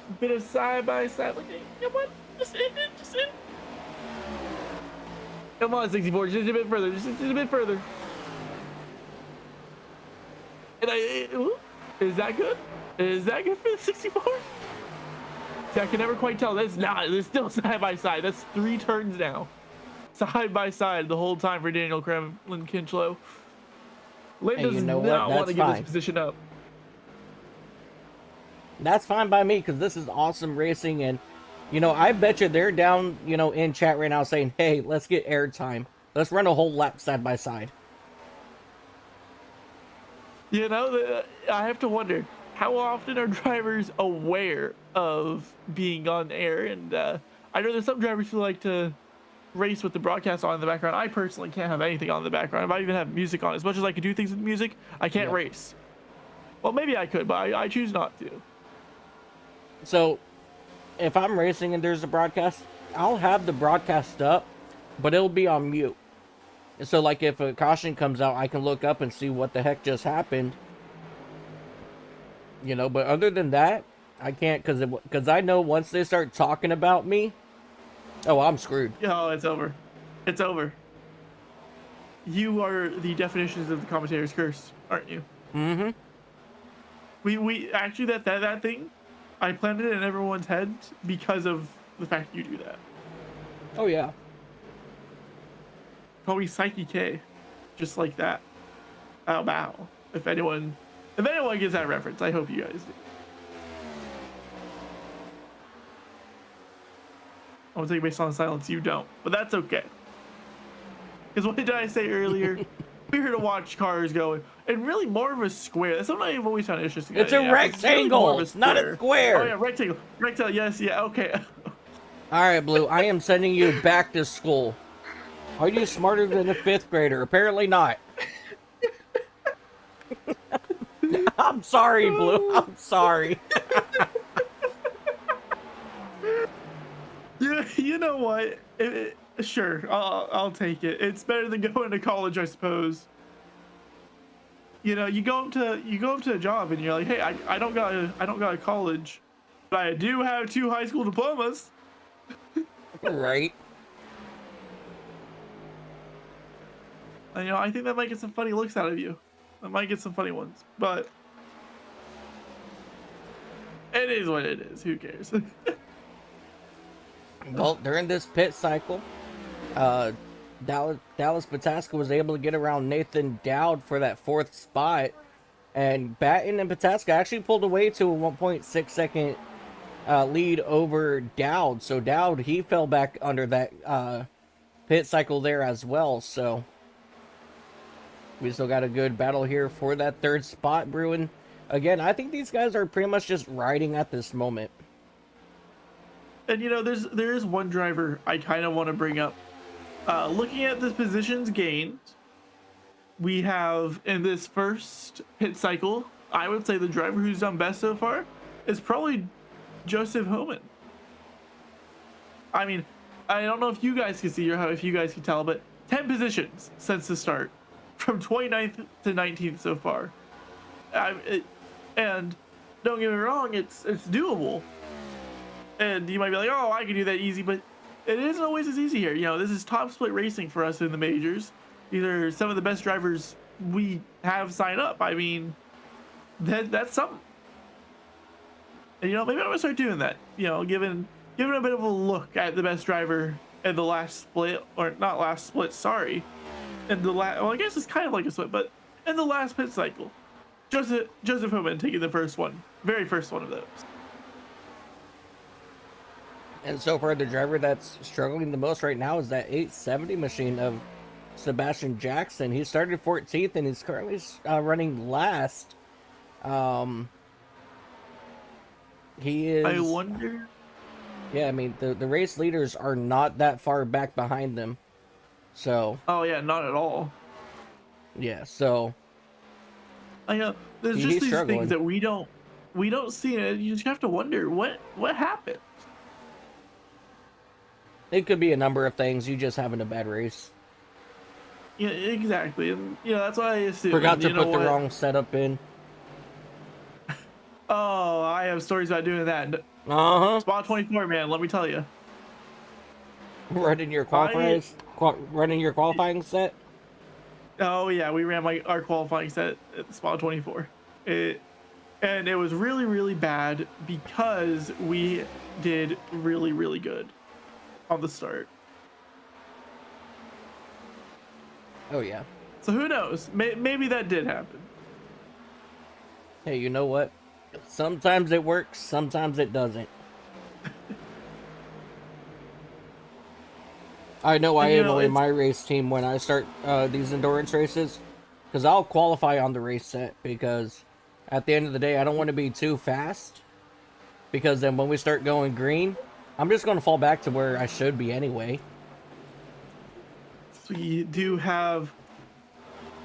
a bit of side-by-side. Like, you know what? Just in. Come on, 64, just a bit further. Just a bit further. And is that good? Is that good for the 64? See, I can never quite tell. That's not. It's still side-by-side. That's 3 turns now. Side-by-side the whole time for Daniel Kremlin Kinchlow. Lynn does not want to give this position up. That's fine by me, because this is awesome racing, and I bet you they're down in chat right now saying, hey, let's get airtime, let's run a whole lap side by side. I have to wonder, how often are drivers aware of being on air? And I know there's some drivers who like to race with the broadcast on in the background. I personally can't have anything on in the background. If I even have music on, as much as I could do things with music, I can't race. Well, maybe I could, but I choose not to. So, if I'm racing and there's a broadcast, I'll have the broadcast up, but it'll be on mute. So, like, if a caution comes out, I can look up and see what the heck just happened. But other than that, I can't, because I know once they start talking about me, oh, I'm screwed. Oh, it's over. It's over. You are the definitions of the commentator's curse, aren't you? Mm-hmm. We actually, that thing, I planted it in everyone's head because of the fact you do that. Oh, yeah. Call me Psyche K. Just like that. Oh, wow. If anyone gets that reference, I hope you guys do. I'm gonna take based on silence, you don't. But that's okay. Because what did I say earlier? We're here to watch cars go, and really more of a square. That's something I've always found interesting. It's a rectangle, it's not a square. Oh yeah, rectangle. Rectangle, yes, yeah, okay. Alright, Blue, I am sending you back to school. Are you smarter than a 5th grader? Apparently not. I'm sorry, Blue. I'm sorry. Yeah, you know what? Sure, I'll take it. It's better than going to college, I suppose. You know, you go up to a job and you're like, hey, I don't got a college, but I do have 2 high school diplomas. Right. And, you know, I think that might get some funny looks out of you. That might get some funny ones, but it is what it is. Who cares? Well, during this pit cycle, Dallas Pataska was able to get around Nathan Dowd for that 4th spot, and Batten and Pataska actually pulled away to a 1.6 second lead over Dowd. So Dowd, he fell back under that pit cycle there as well. So we still got a good battle here for that 3rd spot brewing. Again, I think these guys are pretty much just riding at this moment. And you know, there is one driver I kind of want to bring up. Looking at the positions gained, we have in this first pit cycle, I would say the driver who's done best so far is probably Joseph Homan. I mean, I don't know if you guys can see or if you guys can tell, but 10 positions since the start, from 29th to 19th so far. And don't get me wrong, it's doable. And you might be like, oh, I can do that easy, but it isn't always as easy here. You know, this is top split racing for us in the majors. These are some of the best drivers we have sign up. I mean, that's something. And, you know, maybe I'm going to start doing that. You know, giving a bit of a look at the best driver in the last split, or not last split, sorry. In the well, I guess it's kind of like a split, but in the last pit cycle, Joseph Homan taking the first one, very first one of those. And so far, the driver that's struggling the most right now is that 870 machine of Sebastian Jackson. He started 14th and he's currently running last. He is. I wonder. Yeah, I mean, the race leaders are not that far back behind them. So. Oh, yeah, not at all. Yeah, so. I know. There's just these things that we don't see, and you just have to wonder what happened. It could be a number of things. You just having a bad race. Yeah, exactly. And, you know, that's what I assume. Forgot to put the wrong setup in. Oh, I have stories about doing that. Uh-huh. Spot 24, man, let me tell you. Running your qualifying set? Oh, yeah, we ran our qualifying set at Spot 24. And it was really, really bad because we did really, really good on the start. Oh, yeah. So who knows? Maybe that did happen. Hey, you know what? Sometimes it works, sometimes it doesn't. I know I annoy my race team when I start these endurance races, because I'll qualify on the race set, because at the end of the day, I don't want to be too fast, because then when we start going green, I'm just going to fall back to where I should be anyway. So we do have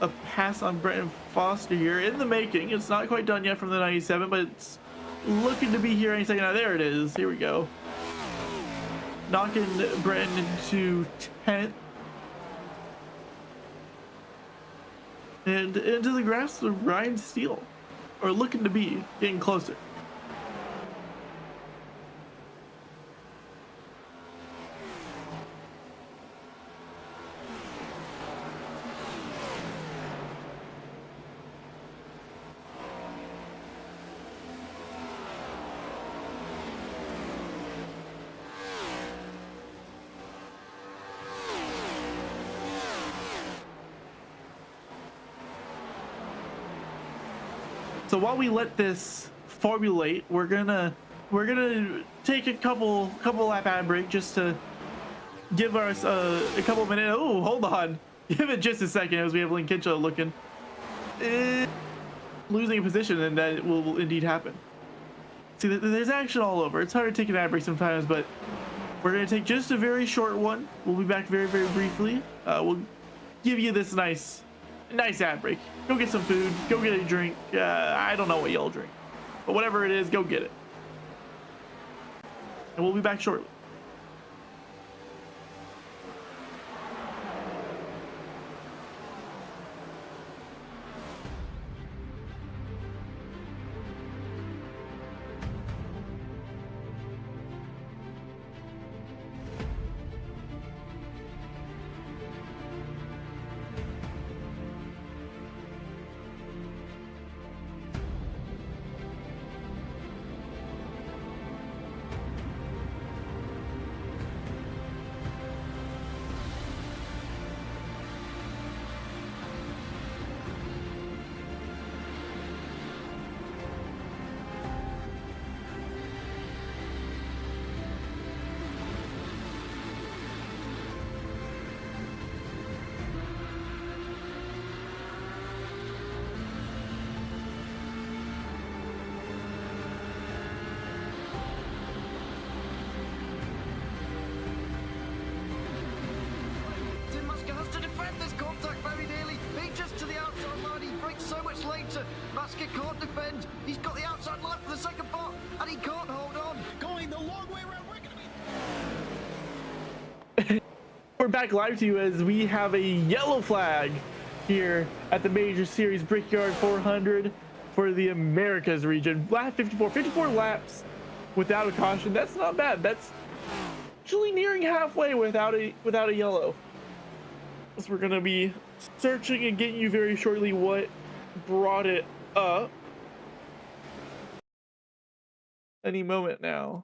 a pass on Brenton Foster here in the making. It's not quite done yet from the 97, but it's looking to be here any second now. There it is. Here we go. Knocking Brenton into 10th. And into the grasp of Ryan Steele. Or looking to be getting closer. So while we let this formulate, we're gonna take a couple lap ad break just to give us a couple minutes. Oh, hold on, give it just a second as we have Link Kitchell looking, losing a position, and that will indeed happen. See, there's action all over. It's hard to take an ad break sometimes, but we're gonna take just a very short one. We'll be back very, very briefly. We'll give you this nice nice ad break. Go get some food. Go get a drink. I don't know what y'all drink, but whatever it is, go get it. And we'll be back shortly. Masker can't defend. He's got the outside line for the second part, and he can't hold on. Going the long way around. We're back live to you as we have a yellow flag here at the Major Series Brickyard 400 for the Americas region. Lap 54 laps without a caution. That's not bad. That's actually nearing halfway without a yellow. So we're gonna be searching and getting you very shortly what brought it up any moment now.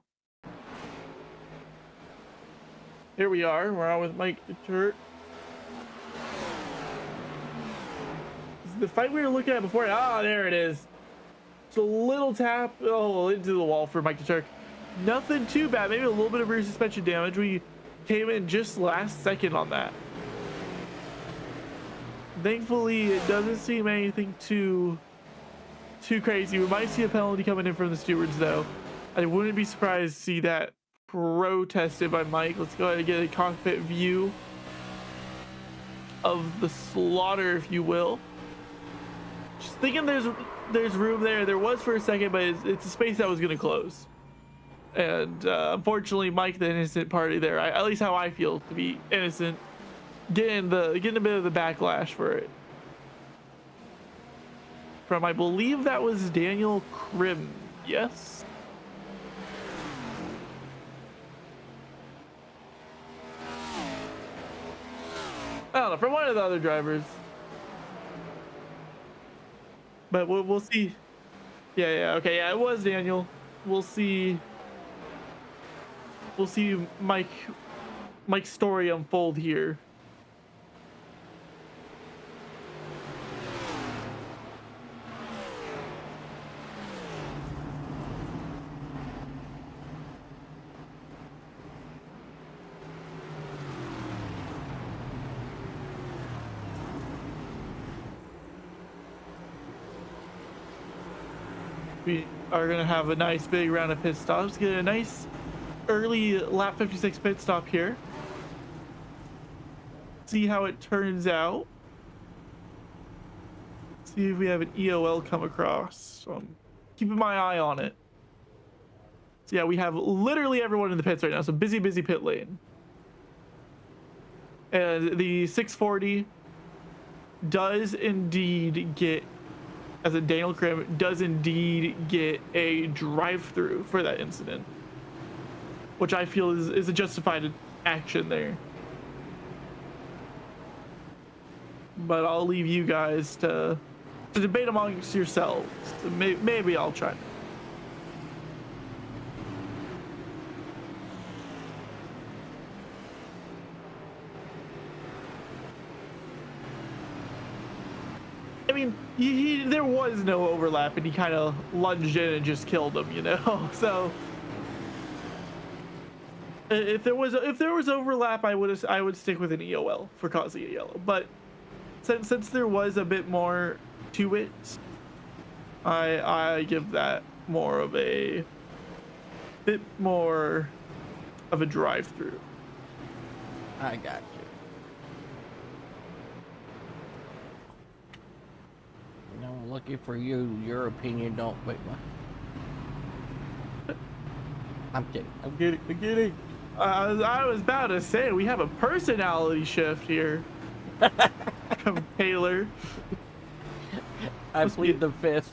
Here we are. We're on with Mike DeTurt. The fight we were looking at before. Ah, there it is. It's a little tap into the wall for Mike DeTurt. Nothing too bad. Maybe a little bit of rear suspension damage. We came in just last second on that. Thankfully, it doesn't seem anything too crazy. We might see a penalty coming in from the stewards, though. I wouldn't be surprised to see that protested by Mike. Let's go ahead and get a cockpit view of the slaughter, if you will. Just thinking there's room there. There was for a second, but it's a space that was going to close. And unfortunately, Mike, the innocent party there, at least how I feel to be innocent, getting a bit of the backlash for it. From, I believe that was Daniel Krim. Yes. I don't know, from one of the other drivers. But we'll see. Yeah, okay, yeah, it was Daniel. We'll see Mike's story unfold here. We are going to have a nice big round of pit stops. Get a nice early lap 56 pit stop here. See how it turns out. See if we have an EOL come across. So I'm keeping my eye on it. So yeah, we have literally everyone in the pits right now. So busy pit lane. And the 640 does indeed get, as a Daniel Krim, does indeed get a drive-through for that incident, which I feel is a justified action there. But I'll leave you guys to debate amongst yourselves. So maybe I'll try. I mean, there was no overlap, and he kind of lunged in and just killed him, you know. So if there was overlap, I would stick with an EOL for causing a yellow. But since there was a bit more to it, I give that more of a bit more of a drive-through. I got you. Lucky for you, your opinion don't... Wait, what? I'm kidding. I was about to say, we have a personality shift here. Taylor. I plead the fifth.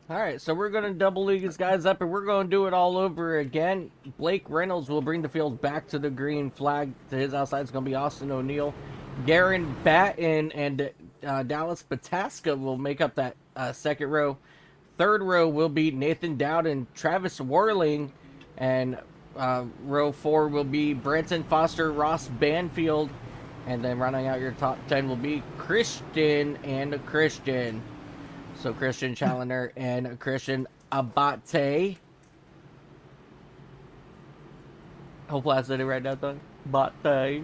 Alright, so we're going to double these guys up and we're going to do it all over again. Blake Reynolds will bring the field back to the green flag. To his outside is going to be Austin O'Neill. Garen Batten and Dallas Pataska will make up that second row. Third row will be Nathan Dowd and Travis Worling. And row 4 will be Branson Foster, Ross Banfield. And then rounding out your top 10 will be Christian and Christian. So Christian Challoner and Christian Abate. Hopefully I said it right now, Doug. Abate.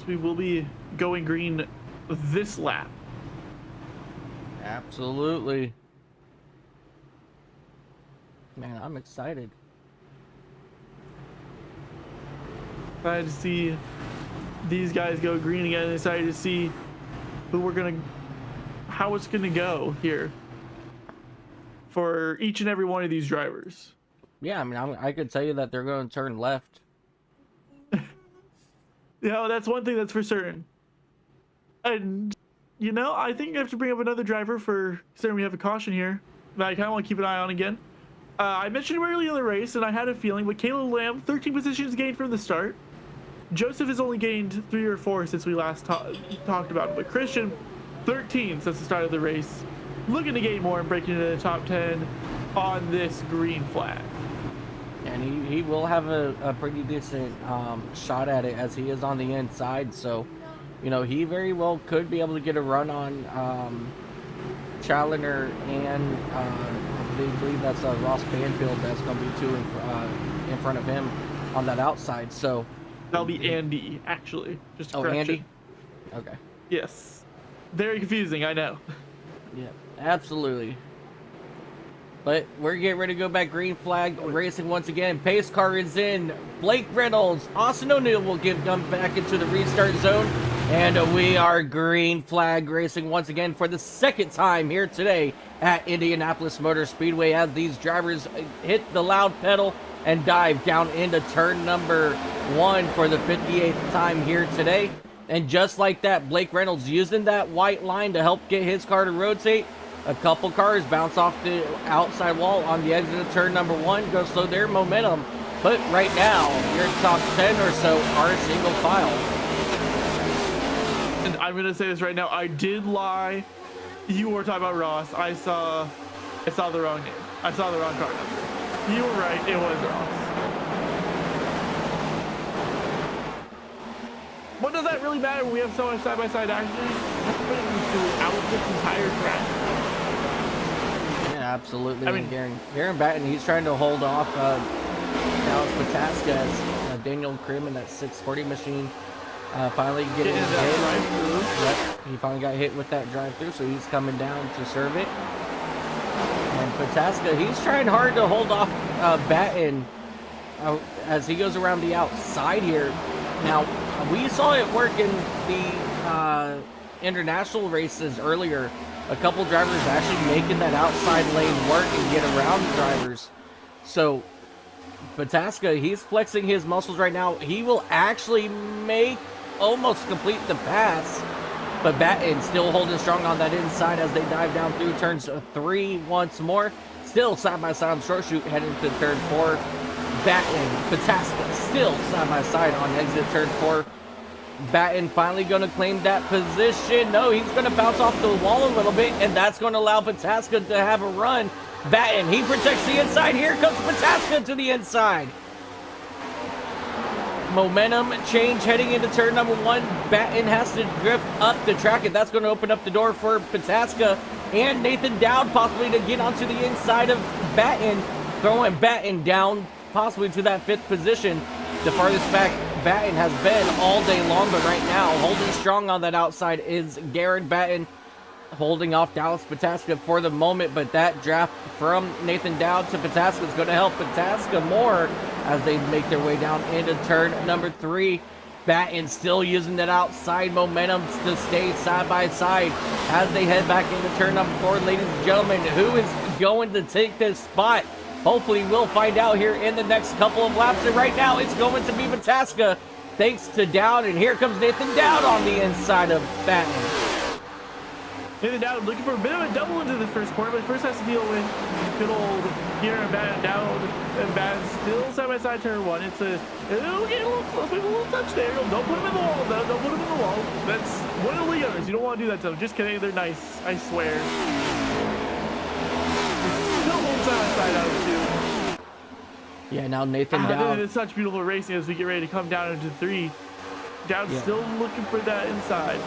We will be going green this lap. Absolutely. Man, I'm excited. Excited to see these guys go green again. Excited to see how it's gonna go here for each and every one of these drivers. Yeah, I mean, I could tell you that they're going to turn left. That's one thing that's for certain. And I think I have to bring up another driver for considering we have a caution here that I kind of want to keep an eye on again. I mentioned him early in the race, and I had a feeling, but Caleb Lamb, 13 positions gained from the start. Joseph has only gained 3 or 4 since we last talked about him, but Christian, 13 since the start of the race. Looking to gain more and breaking into the top 10 on this green flag. And he will have a pretty decent shot at it as he is on the inside. So, he very well could be able to get a run on Challoner and I believe that's Ross Banfield that's going to be 2 in front of him on that outside. So that'll be Andy, actually. Just to correction. Andy? Okay. Yes. Very confusing, I know. Yeah, absolutely. But we're getting ready to go back green flag racing once again. Pace car is in. Blake Reynolds, Austin O'Neill will come back into the restart zone. And we are green flag racing once again for the second time here today at Indianapolis Motor Speedway as these drivers hit the loud pedal and dive down into turn number 1 for the 58th time here today. And just like that, Blake Reynolds using that white line to help get his car to rotate. A couple cars bounce off the outside wall on the exit of turn number 1, go slow their momentum. But right now, your top 10 or so are single file. And I'm going to say this right now, I did lie. You were talking about Ross. I saw the wrong name. I saw the wrong car number. You were right, it was Ross. What does that really matter when we have so much side-by-side action? Throughout this entire track. Yeah, absolutely. I mean, Garen Batten, he's trying to hold off Dallas Pataska as Daniel Krim in that 640 machine finally getting hit. Yep, he finally got hit with that drive-through, so he's coming down to serve it. And Pataska, he's trying hard to hold off Batten as he goes around the outside here. Now, we saw it work in the international races earlier. A couple drivers actually making that outside lane work and get around drivers. So, Pataska, he's flexing his muscles right now. He will actually almost complete the pass. But Batten still holding strong on that inside as they dive down through turns 3 once more. Still side-by-side on short shoot heading to turn 4. Batten, Pataska still side-by-side on exit turn 4. Batten finally going to claim that position. No, he's going to bounce off the wall a little bit, and that's going to allow Pataska to have a run. Batten, he protects the inside. Here comes Pataska to the inside. Momentum change heading into turn number 1. Batten has to drift up the track, and that's going to open up the door for Pataska and Nathan Dowd possibly to get onto the inside of Batten, throwing Batten down possibly to that 5th position. The farthest back Batten has been all day long, but right now holding strong on that outside is Garen Batten. holding off Dallas Pataska for the moment, but that draft from Nathan Dowd to Pataska is going to help Pataska more as they make their way down into turn number 3. Batten still using that outside momentum to stay side by side as they head back into turn number 4. Ladies and gentlemen, who is going to take this spot? Hopefully we'll find out here in the next couple of laps, and right now it's going to be Pataska thanks to Dowd, and here comes Nathan Dowd on the inside of Batten. Nathan Dowd looking for a bit of a double into the first corner, but first has to deal with good old here and Dowd, and Batten still side by side turn 1. It'll get a little close, maybe a little touch there. Don't put him in the wall, though. Don't put him in the wall. That's one of the league owners. You don't want to do that to them. Just kidding. They're nice. I swear. Still hold side by side out of 2. Yeah, now Nathan Dowd. It's such beautiful racing as we get ready to come down into 3. Dowd's still looking for that inside.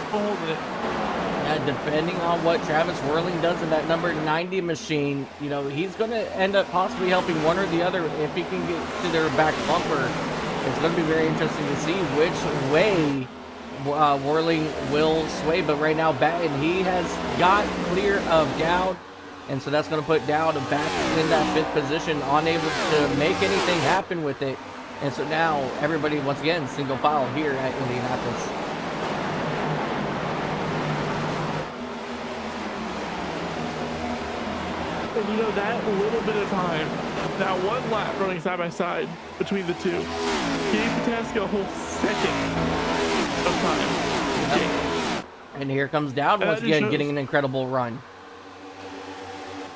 Holding it. Yeah, depending on what Travis Whirling does in that number 90 machine, you know, he's going to end up possibly helping one or the other if he can get to their back bumper. It's going to be very interesting to see which way Whirling will sway. But right now, Batten, he has got clear of Dowd. And so that's going to put Dowd back in that 5th position, unable to make anything happen with it. And so now everybody, once again, single file here at Indianapolis. And you know, that little bit of time, that one lap running side by side between the 2, gave Pataska a whole second of time. Yep. And here comes Dowd once again, getting an incredible run.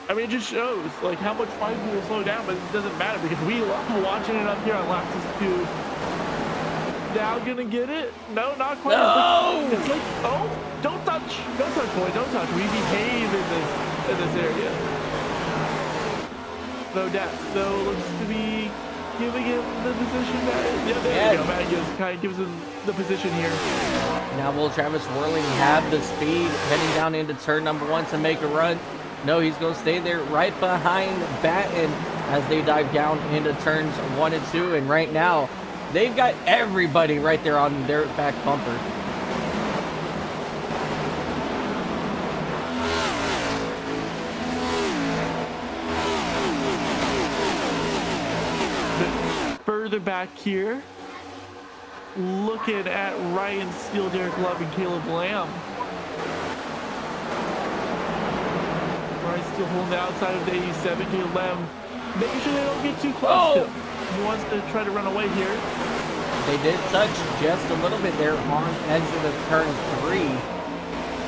I mean, it just shows like how much fight people slow down, but it doesn't matter because we love watching it up here on lap 2. Dowd gonna get it? No, not quite. No! It's like, oh, don't touch, boy, don't touch. We behave in this area. Though looks to be giving him the position that, yeah, there you go. Matt kind of gives him the position here. Now will Travis Whirling have the speed heading down into turn number 1 to make a run? No, he's going to stay there right behind Batten as they dive down into turns 1 and 2. And right now, they've got everybody right there on their back bumper. Further back here, looking at Ryan Steele, Derek Love, and Caleb Lamb. Ryan Steele holding the outside of the 87. Caleb Lamb making sure they don't get too close to him. He wants to try to run away here. They did touch just a little bit there on exit of turn 3,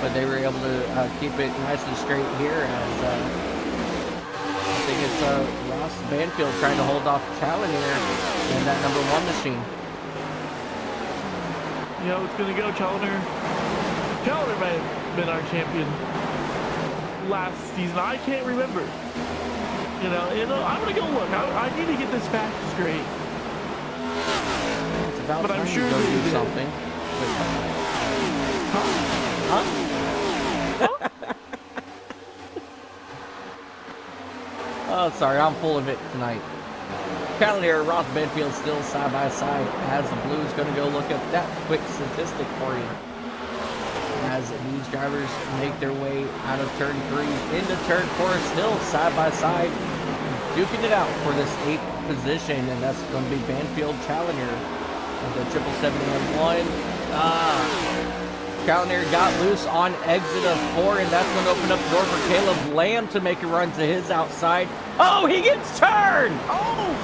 but they were able to keep it nice and straight here as I think it's Ross Banfield trying to hold off Challenger in that number 1 machine. You know, it's going to go Challenger. Challenger might have been our champion last season. I can't remember. You know, I'm going to go look. I need to get this fact straight. It's about but time I'm sure you go do something. Huh? Oh, sorry, I'm full of it tonight. Cavalier, Ross Benfield still side by side as the Blues going to go look up that quick statistic for you. As these drivers make their way out of turn 3 into turn 4, still side by side, duking it out for this 8th position, and that's going to be Banfield Challenger of the 777-1. Challenger got loose on exit of 4, and that's going to open up the door for Caleb Lamb to make a run to his outside. Oh, he gets turned! Oh!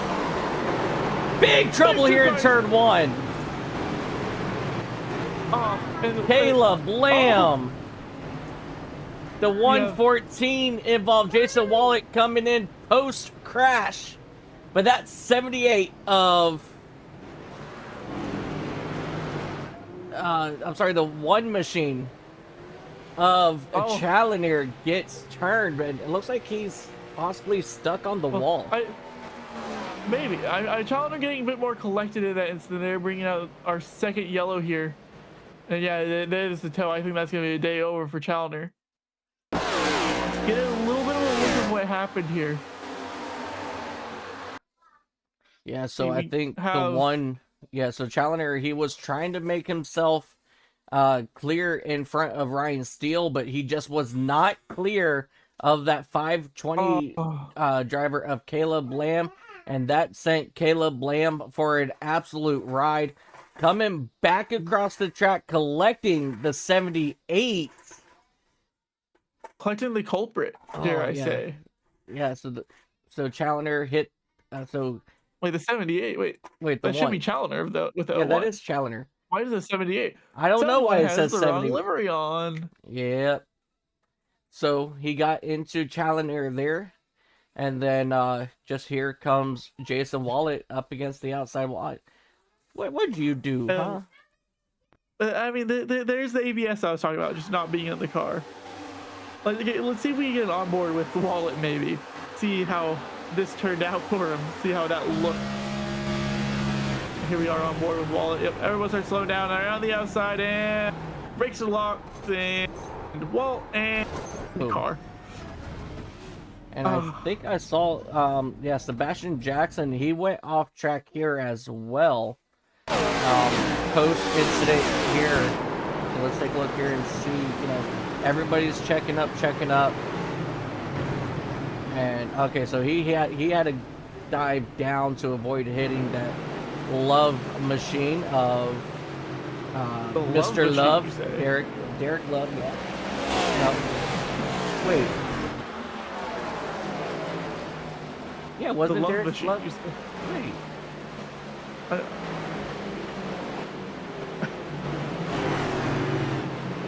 Big trouble here in turn 1. Caleb Lamb. The 114 involved Jason Wallach coming in post-crash. But that's 78 of... I'm sorry, the 1 machine of Challenger gets turned, but it looks like he's possibly stuck on the wall. Maybe. Challenger getting a bit more collected in that instant. They're bringing out our second yellow here. And yeah, that is the toe. I think that's going to be a day over for Challenger. Let's get a little bit of a look at what happened here. Yeah, so I think the one... Yeah, so Challenger, he was trying to make himself clear in front of Ryan Steele, but he just was not clear of that 520 driver of Caleb Lamb, and that sent Caleb Lamb for an absolute ride, coming back across the track, collecting the 78. Collecting the culprit, dare I say. Yeah, so Challenger hit, Wait, the 78, wait, that should be Challenger with the yeah, 01. that is Challenger. Why is it 78? I don't know why it says the 70. wrong livery on. Yeah. So he got into Challenger there, and then just here comes Jason Wallet up against the outside wall. What'd you do, huh? I mean, there's the ABS I was talking about, just not being in the car. Like, okay, let's see if we can get on board with Wallet, maybe. See how this turned out for him. See how that looked. Here we are on board with Wallet. Yep, everyone starts slowing down around the outside, and brakes are locked, and Walt and the car. And I think I saw, yeah, Sebastian Jackson, he went off track here as well. Post incident here. So let's take a look here and see, you know, everybody's checking up. And okay, so he had to dive down to avoid hitting that love machine of Mr. Love, Derek Love. Yeah. No. Wait. Yeah, wasn't Derek Love? Wait.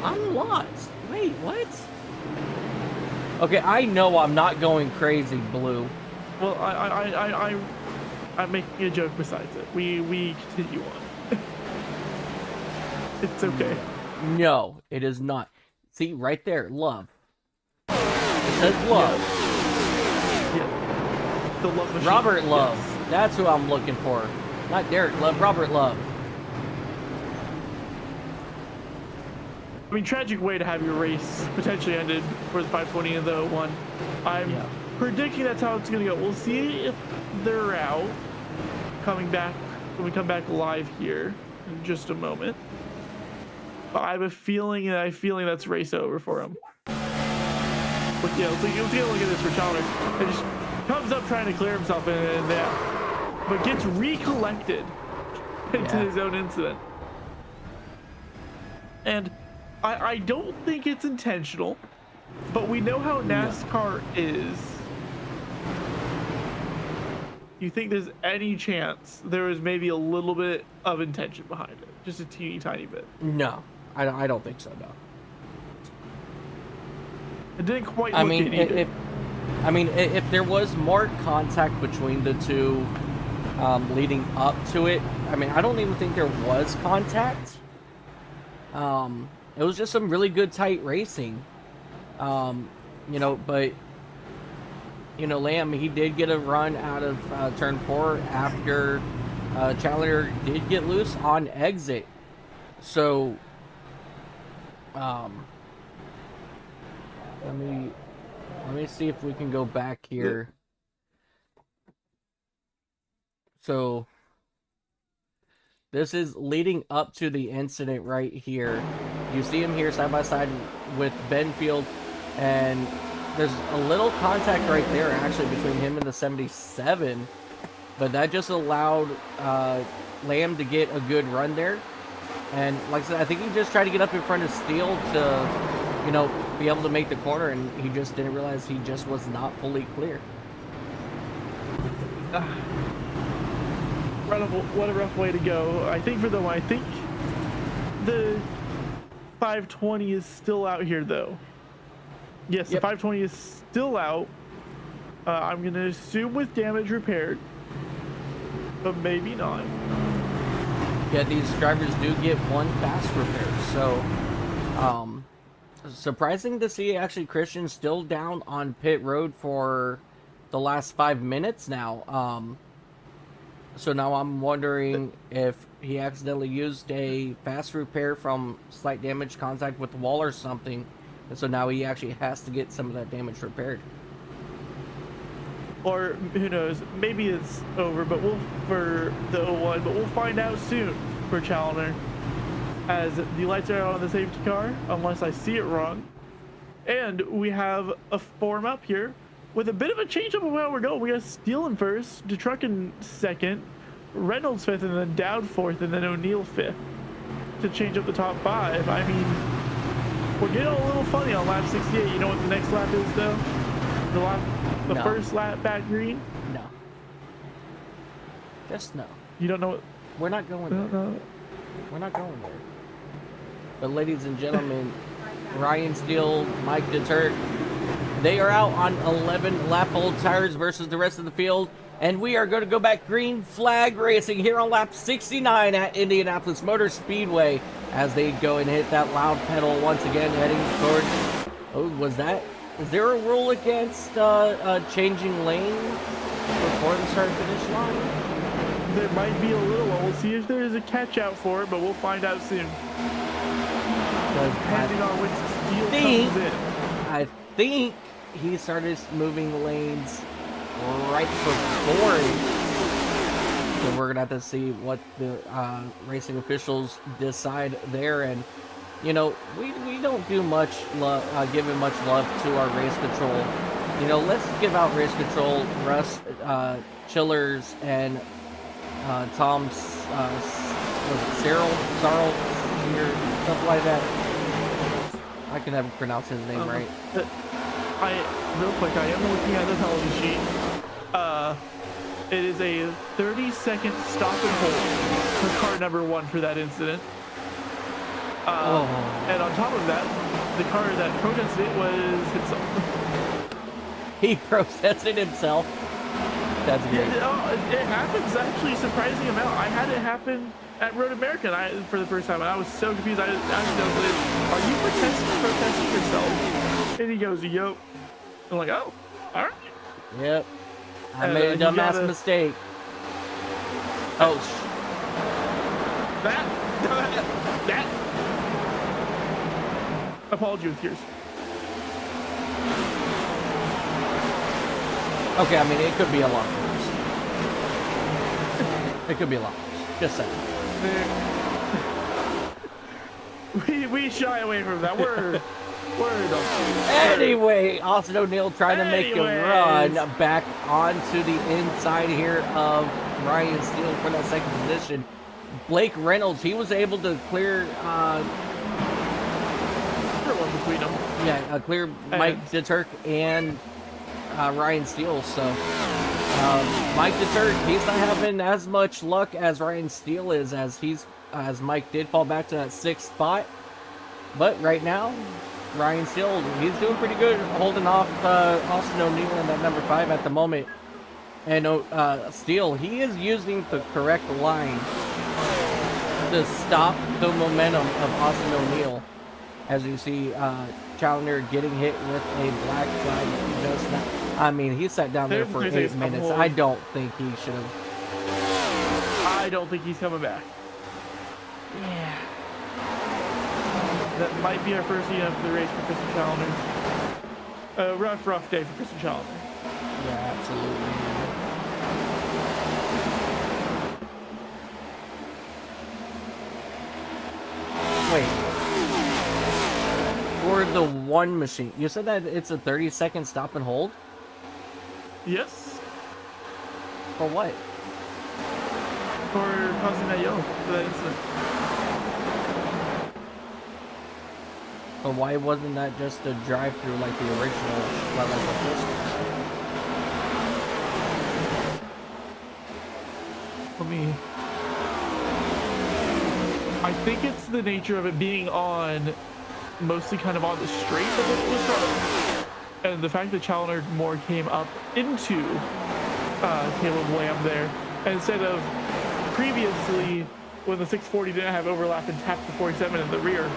I'm lost. Wait, what? Okay, I know I'm not going crazy, Blue. Well, I'm making a joke besides it. We continue on. It's okay. No, it is not. See, right there, Love. It says Love. Yeah. The Love machine. Robert Love. Yes. That's who I'm looking for. Not Derek Love, Robert Love. I mean, tragic way to have your race potentially ended for the 520 and the 01. I'm predicting that's how it's going to go. We'll see if they're out coming back when we come back live here in just a moment. But I have a feeling that's race over for him. But yeah, let's get a look at this for Challenger. It just comes up trying to clear himself and but gets recollected into his own incident. And I don't think it's intentional, but we know how NASCAR is. You think there's any chance there was maybe a little bit of intention behind it? Just a teeny tiny bit? No, I don't think so, no. It didn't quite look it either. If there was more contact between the two leading up to it, I mean, I don't even think there was contact. It was just some really good tight racing. You know, but you know, Lamb, he did get a run out of turn 4 after Challenger did get loose on exit. So let me see if we can go back here. So this is leading up to the incident right here. You see him here side by side with Benfield, and there's a little contact right there actually between him and the 77, but that just allowed Lamb to get a good run there. And like I said, I think he just tried to get up in front of Steele to, you know, be able to make the corner, and he just didn't realize he just was not fully clear. What a rough way to go. I think the 520 is still out here though. Yes, the 520 is still out. I'm going to assume with damage repaired, but maybe not. Yeah, these drivers do get one fast repair, so surprising to see actually Christian still down on pit road for the last 5 minutes now. So now I'm wondering if he accidentally used a fast repair from slight damage contact with the wall or something, and so now he actually has to get some of that damage repaired. Or who knows? Maybe it's over, but for the 01, but we'll find out soon for Challenger. as the lights are out on the safety car, unless I see it wrong. And we have a form up here with a bit of a change up of how we're going. We got Steele in first, DeTruck in second, Reynolds fifth, and then Dowd fourth, and then O'Neill fifth to change up the top five. I mean, we're getting a little funny on lap 68. You know what the next lap is, though? The first lap back green? No. Just no. You don't know what? We're not going there. No. We're not going there. But ladies and gentlemen, Ryan Steele, Mike DeTurk, they are out on 11 lap old tires versus the rest of the field. And we are going to go back green flag racing here on lap 69 at Indianapolis Motor Speedway as they go and hit that loud pedal once again, heading towards... Oh, was that... Is there a rule against changing lane before the start-finish line? There might be a little one. We'll see if there's a catch out for it, but we'll find out soon. Depending on which Steele comes in. I think he started moving lanes right before it. So we're gonna have to see what the racing officials decide there. And you know, we don't do much love, giving much love to our race control. You know, let's give out race control. Russ Chillers and Tom Cyril, something like that. I can never pronounce his name right. Real quick, I am looking at the penalty sheet. It is a 30-second stop and hold for car number 1 for that incident. And on top of that, the car that protested it was himself. He protested himself. That's great. It happens actually a surprising amount. I had it happen at Road American for the first time, and I was so confused. I asked him, "Are you protesting yourself?" And he goes, "Yup." I'm like, "Oh, all right." Yep. I made a dumbass mistake. Oh. That. Apology with yours. Okay, I mean, it could be a lot worse. It could be a lot worse. Just saying. We shy away from that. We're Anyway, Austin O'Neill trying to make a run back onto the inside here of Ryan Steele for that second position. Blake Reynolds, he was able to clear between them. Yeah, clear Mike DeTurk and Ryan Steele. So Mike DeTurk, he's not having as much luck as Ryan Steele is, as Mike did fall back to that 6th spot. But right now, Ryan Steele, he's doing pretty good, holding off Austin O'Neill in that number 5 at the moment. And Steele, he is using the correct line to stop the momentum of Austin O'Neill. As you see, Challenger getting hit with a black flag just now. I mean, he sat down there for 8 minutes. I don't think he should have. I don't think he's coming back. Yeah. That might be our first EF for the race for Kristen Challenger. Rough day for Kristen Challenger. Yeah, absolutely. Wait. For the one machine, you said that it's a 30-second stop and hold? Yes. For what? For causing that yellow for that incident. But why wasn't that just a drive-through like the original, like the first one? I think it's the nature of it being on, mostly kind of on the straight of it was started. And the fact that Challenger more came up into Caleb Lamb there, instead of previously when the 640 didn't have overlap and tapped the 47 in the rear.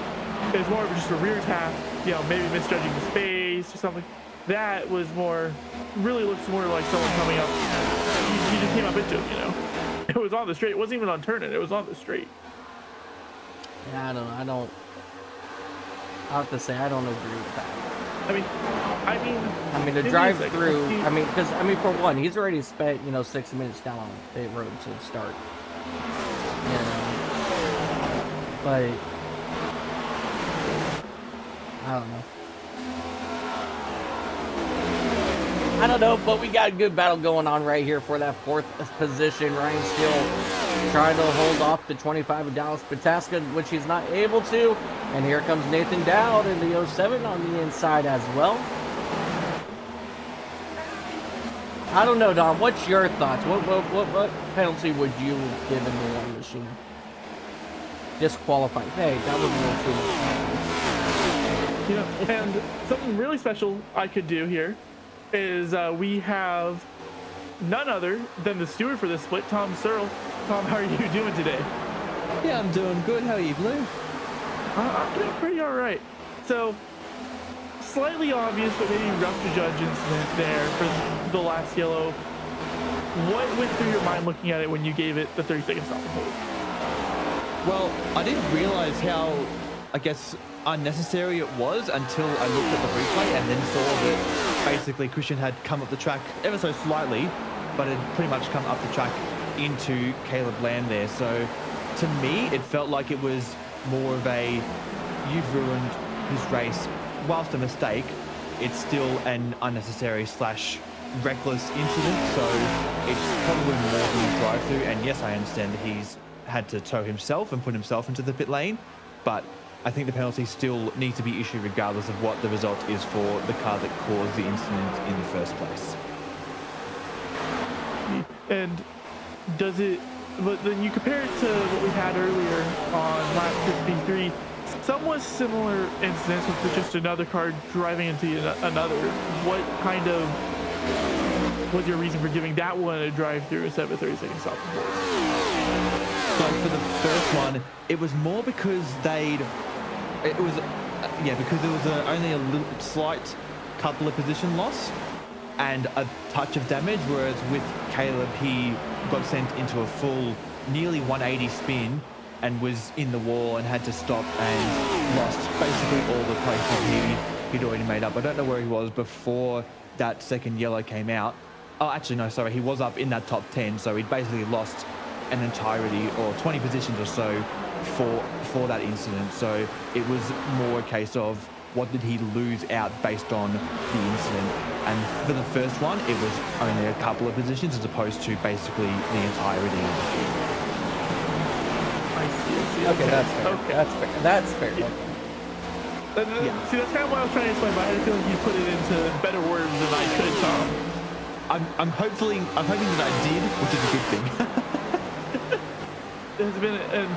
It was more of just a rear tap, you know, maybe misjudging the space or something. That was more, really looks more like someone coming up. You just came up into him, you know. It was on the straight. It wasn't even on turning. It was on the straight. Yeah, I have to say, I don't agree with that. I mean, the drive-through, for one, he's already spent, 6 minutes down on the road to start. But I don't know, but we got a good battle going on right here for that 4th position. Ryan still trying to hold off the 25 of Dallas Pataska, which he's not able to. And here comes Nathan Dowd in the 07 on the inside as well. I don't know, Dom. What's your thoughts? What penalty would you give in the one machine? Disqualified. Hey, that was a little too much. You know, and something really special I could do here is we have none other than the steward for this split, Tom Searle. Tom, how are you doing today? Yeah, I'm doing good. How are you, Blue? I'm doing pretty all right. So, slightly obvious, but maybe rough to judge incident there for the last yellow. What went through your mind looking at it when you gave it the 30-second stop and hold? Well, I didn't realize how, I guess, unnecessary it was until I looked at the replay and then saw that basically Christian had come up the track ever so slightly, but had pretty much come up the track into Caleb Lamb there. So to me, it felt like it was more of a, you've ruined his race. Whilst a mistake, it's still an unnecessary / reckless incident. So it's probably more than a drive through. And yes, I understand that he's had to tow himself and put himself into the pit lane, but I think the penalty still needs to be issued regardless of what the result is for the car that caused the incident in the first place. And does it, but then you compare it to what we had earlier on lap 53, somewhat similar incidents with just another car driving into another. What kind of was your reason for giving that one a drive-through instead of a 30-second stop and hold? So for the first one, it was more because because there was only a slight couple of position loss and a touch of damage, whereas with Caleb, he got sent into a full nearly 180 spin and was in the wall and had to stop and lost basically all the places he'd already made up. I don't know where he was before that second yellow came out. Oh, actually, no, sorry. He was up in that top 10, so he'd basically lost an entirety or 20 positions or so for that incident. So it was more a case of what did he lose out based on the incident. And for the first one, it was only a couple of positions as opposed to basically the entirety of the field. I see. Okay, that's fair. Okay. That's fair. Yeah. Okay. Yeah. See, that's kind of what I was trying to explain, but I feel like you put it into better words than I could, Tom. I'm hoping that I did, which is a good thing. There's been, and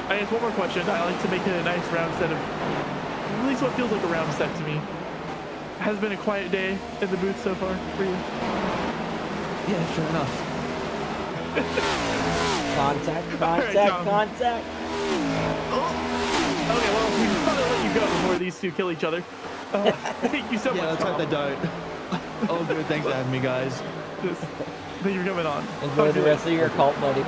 I guess one more question. I like to make it a nice round set of, at least what feels like a round set to me. Has been a quiet day in the booth so far for you? Yeah, sure enough. Contact. Contact. Oh. Okay, well, we probably let you go before these two kill each other. Thank you so much. Yeah, let's hope they don't. Oh, good. Thanks for having me, guys. Thank you for coming on. Enjoy the rest of your cult, buddy.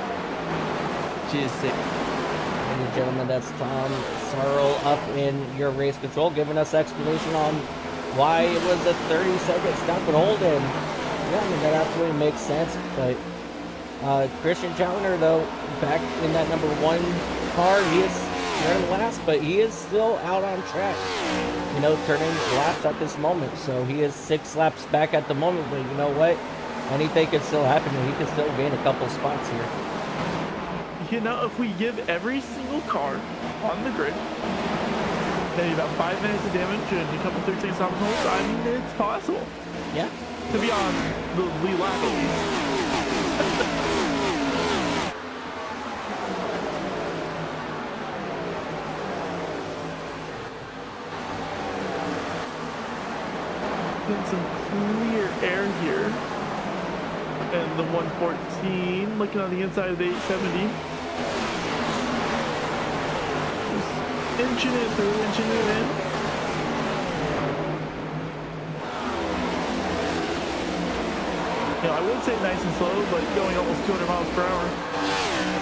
Cheers, sick. Ladies and gentlemen, that's Tom Searle up in your race control, giving us explanation on why it was a 30-second stop and hold. And yeah, I mean, that absolutely makes sense. But Christian Challenger, though, back in that number 1 car, he is running last, but he is still out on track, you know, turning laps at this moment. So he is 6 laps back at the moment, but you know what? Anything could still happen, and he can still gain a couple spots here. You know, if we give every single car on the grid maybe about 5 minutes of damage and a couple 13 stop and holds, I mean, it's possible. Yeah. To be on the lead lap at least. Getting some clear air here. And the 114, looking on the inside of the 870. Just inching it through, inching it in. You know, I would say nice and slow, but going almost 200 miles per hour,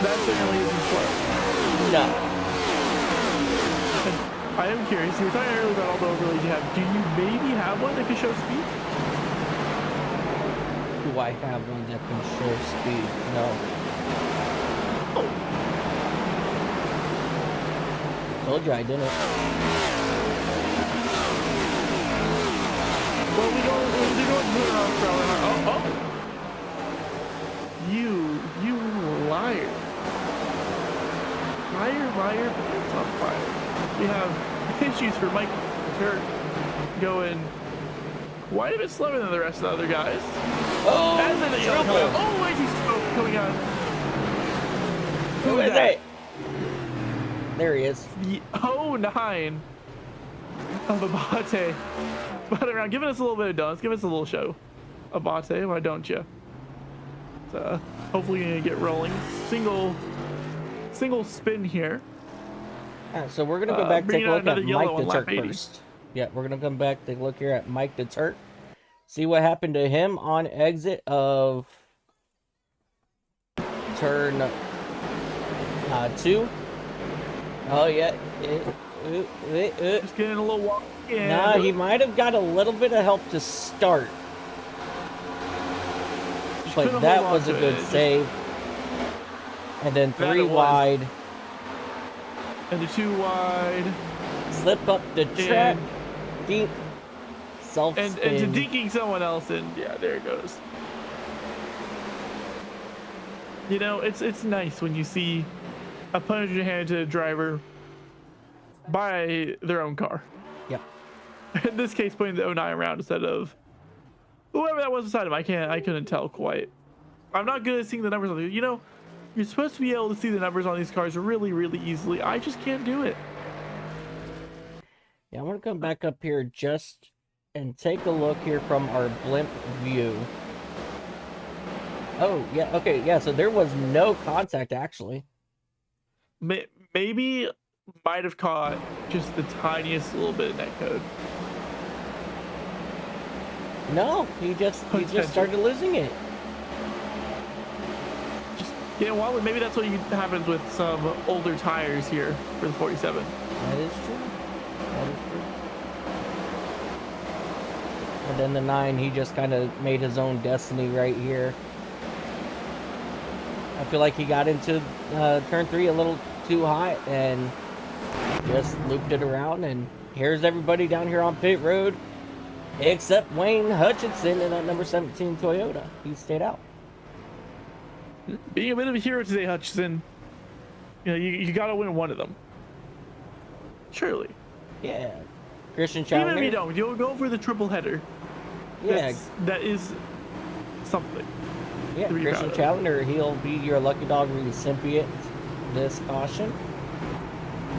that certainly isn't slow. No. And I am curious, you were talking earlier about all the overlays you have. Do you maybe have one that can show speed? Do I have one that can show speed? No. Oh. So Told you I didn't. Well, we go oh. You liar. Liar, it's on fire. We have issues for Mike Turk going quite a bit slower than the rest of the other guys. Oh, wait, he's smoke coming out. Who is it? There he is. The 09 of Abate. Spun around, giving us a little bit of dance, give us a little show. Abate, why don't you? So, hopefully you're gonna get rolling. Single spin here. All right, so we're gonna go back take a look at Mike the Turk 80. first. Yeah, we're gonna come back take a look here at Mike the Turk. See what happened to him on exit of turn 2. Oh yeah. Just getting a little walk in. Nah, he might have got a little bit of help to start. But that was a good save. And then 3 wide. And the 2 wide. Slip up the track. Deep. Self-spin. And to dinking someone else in. Yeah, there it goes. You know, it's nice when you see a punch hand to a driver by their own car. Yep. In this case, putting the 09 around instead of whoever that was beside him. I couldn't tell quite. I'm not good at seeing the numbers on these. You know, you're supposed to be able to see the numbers on these cars really, really easily. I just can't do it. Yeah, I want to come back up here just and take a look here from our blimp view. Oh, yeah, okay, yeah, so there was no contact, actually. Maybe might have caught just the tiniest little bit of net code. No, he just started losing it. Just getting wild. Maybe that's what happens with some older tires here for the 47. That is true. That is true. And then the 9, he just kind of made his own destiny right here. I feel like he got into turn 3 a little too hot and just looped it around. And here's everybody down here on pit road, except Wayne Hutchinson in that number 17 Toyota. He stayed out. Being a bit of a hero today, Hutchinson. You know, you got to win one of them. Surely. Yeah. Christian Challenger. Even if you don't, you'll go for the triple header. Yeah. That is something. Yeah, Christian Challenger, he'll be your lucky dog recipient this caution.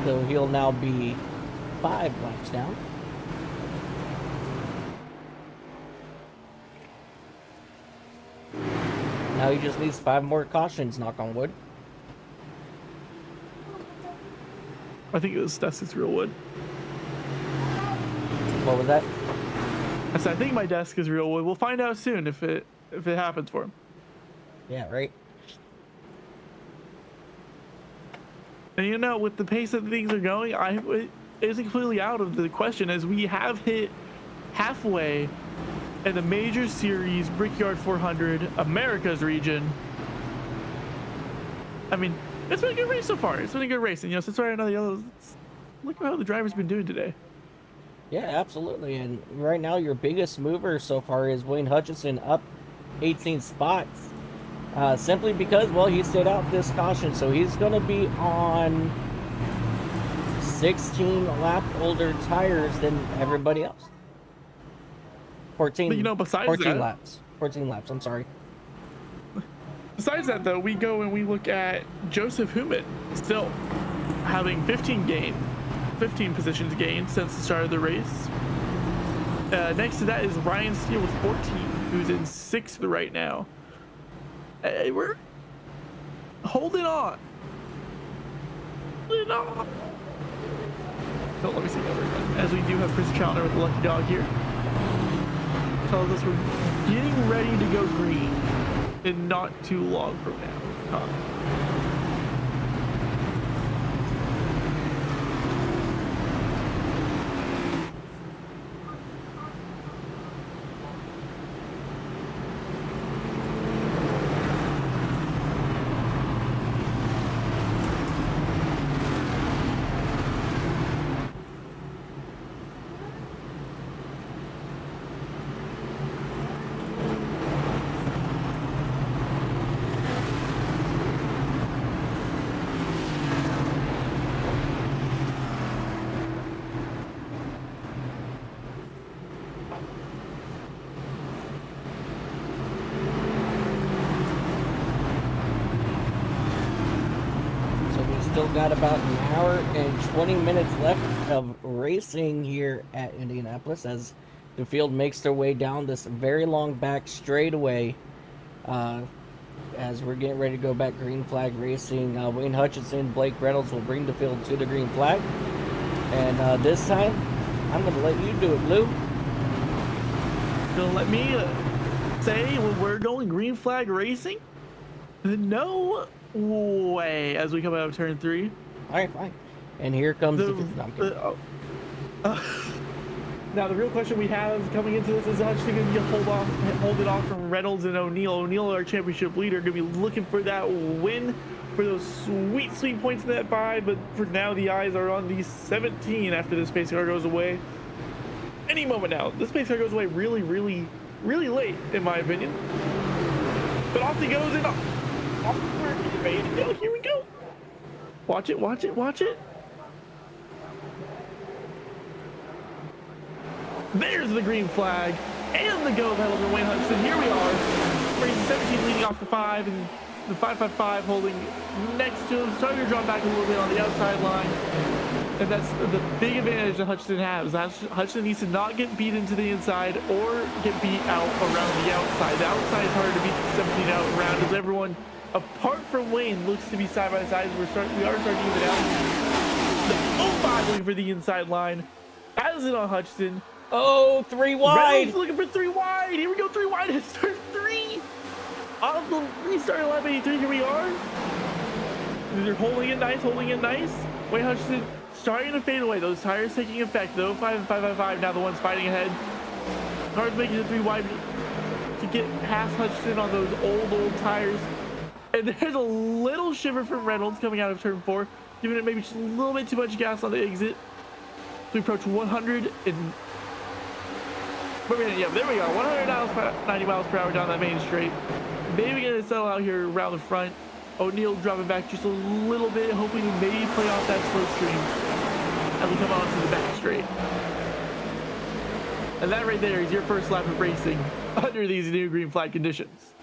So he'll now be 5 laps down. Now he just needs 5 more cautions, knock on wood. I think it was Dustin's real wood. What was that? I said I think my desk is real wood. We'll find out soon if it happens for him. Yeah, right. And you know, with the pace that things are going, it isn't completely out of the question as we have hit halfway in the Major Series Brickyard 400 America's region. I mean, it's been a good race so far. It's been a good race, and you know, since we're at another yellow, look at how the driver's been doing today. Yeah, absolutely. And right now, your biggest mover so far is Wayne Hutchinson, up 18 spots. Simply because, well, he stayed out this caution, so he's going to be on 16 lap older tires than everybody else. 14. But you know, besides 14 that, laps. 14 laps. I'm sorry. Besides that, though, we go and we look at Joseph Human still having 15 positions gained since the start of the race. Next to that is Ryan Steele with 14, who's in 6th right now. Hey, we're holding on. Holding on. So let me see over again. As we do have Chris Challenger with the lucky dog here. Tells us we're getting ready to go green in not too long from now. still got about an hour and 20 minutes left of racing here at Indianapolis as the field makes their way down this very long back straightaway. As we're getting ready to go back green flag racing, Wayne Hutchinson, Blake Reynolds will bring the field to the green flag. And this time, I'm going to let you do it, Lou. Gonna let me say when we're going green flag racing? No way, as we come out of turn 3. All right, fine. And here comes Now the real question we have coming into this is Hutchinson going to hold it off from Reynolds and O'Neal. O'Neal, our championship leader, going to be looking for that win, for those sweet points in that 5. But for now, the eyes are on the 17 after this pace car goes away. Any moment now, this pace car goes away really late, in my opinion. But off he goes, and off where he's ready to go. Here we go. Watch it. There's the green flag and the go pedal from Wayne Hutchinson. Here we are. Race 17 leading off the 5, and the 555 holding next to him, starting to draw back a little bit on the outside line. And that's the big advantage that Hutchinson has. Hutchinson needs to not get beat into the inside or get beat out around the outside. The outside is harder to beat the 17 out around, as everyone, apart from Wayne, looks to be side by side. We are starting to even out. The 05 looking for the inside line. Has it on Hutchinson. Oh, 3 wide. Reynolds looking for 3 wide. Here we go, 3 wide. It's turn 3. On the restart lap 83, here we are. They're holding it nice. Wayne Hutchinson starting to fade away. Those tires taking effect. The 05 and 555, now the one's fighting ahead. Car's making the 3 wide to get past Hutchinson on those old tires. And there's a little shiver from Reynolds coming out of turn 4, giving it maybe just a little bit too much gas on the exit. So we approach 100 and... Yeah, there we go. 90 miles per hour down that main straight. Maybe gonna settle out here around the front. O'Neal dropping back just a little bit, hoping to maybe play off that slow stream as we come onto the back straight. And that right there is your first lap of racing under these new green flag conditions.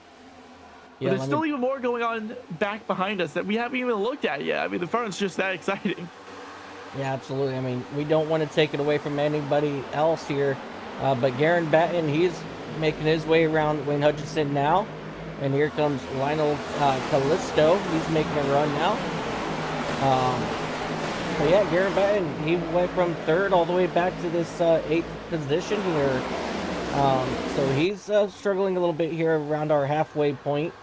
Yeah, but there's still even more going on back behind us that we haven't even looked at yet. I mean, the front's just that exciting. Yeah, absolutely. I mean, we don't want to take it away from anybody else here. But Garen Batten, he's making his way around Wayne Hutchinson now. And here comes Lionel Callisto. He's making a run now. But yeah, Garen Batten, he went from 3rd all the way back to this 8th position here. So he's struggling a little bit here around our halfway point.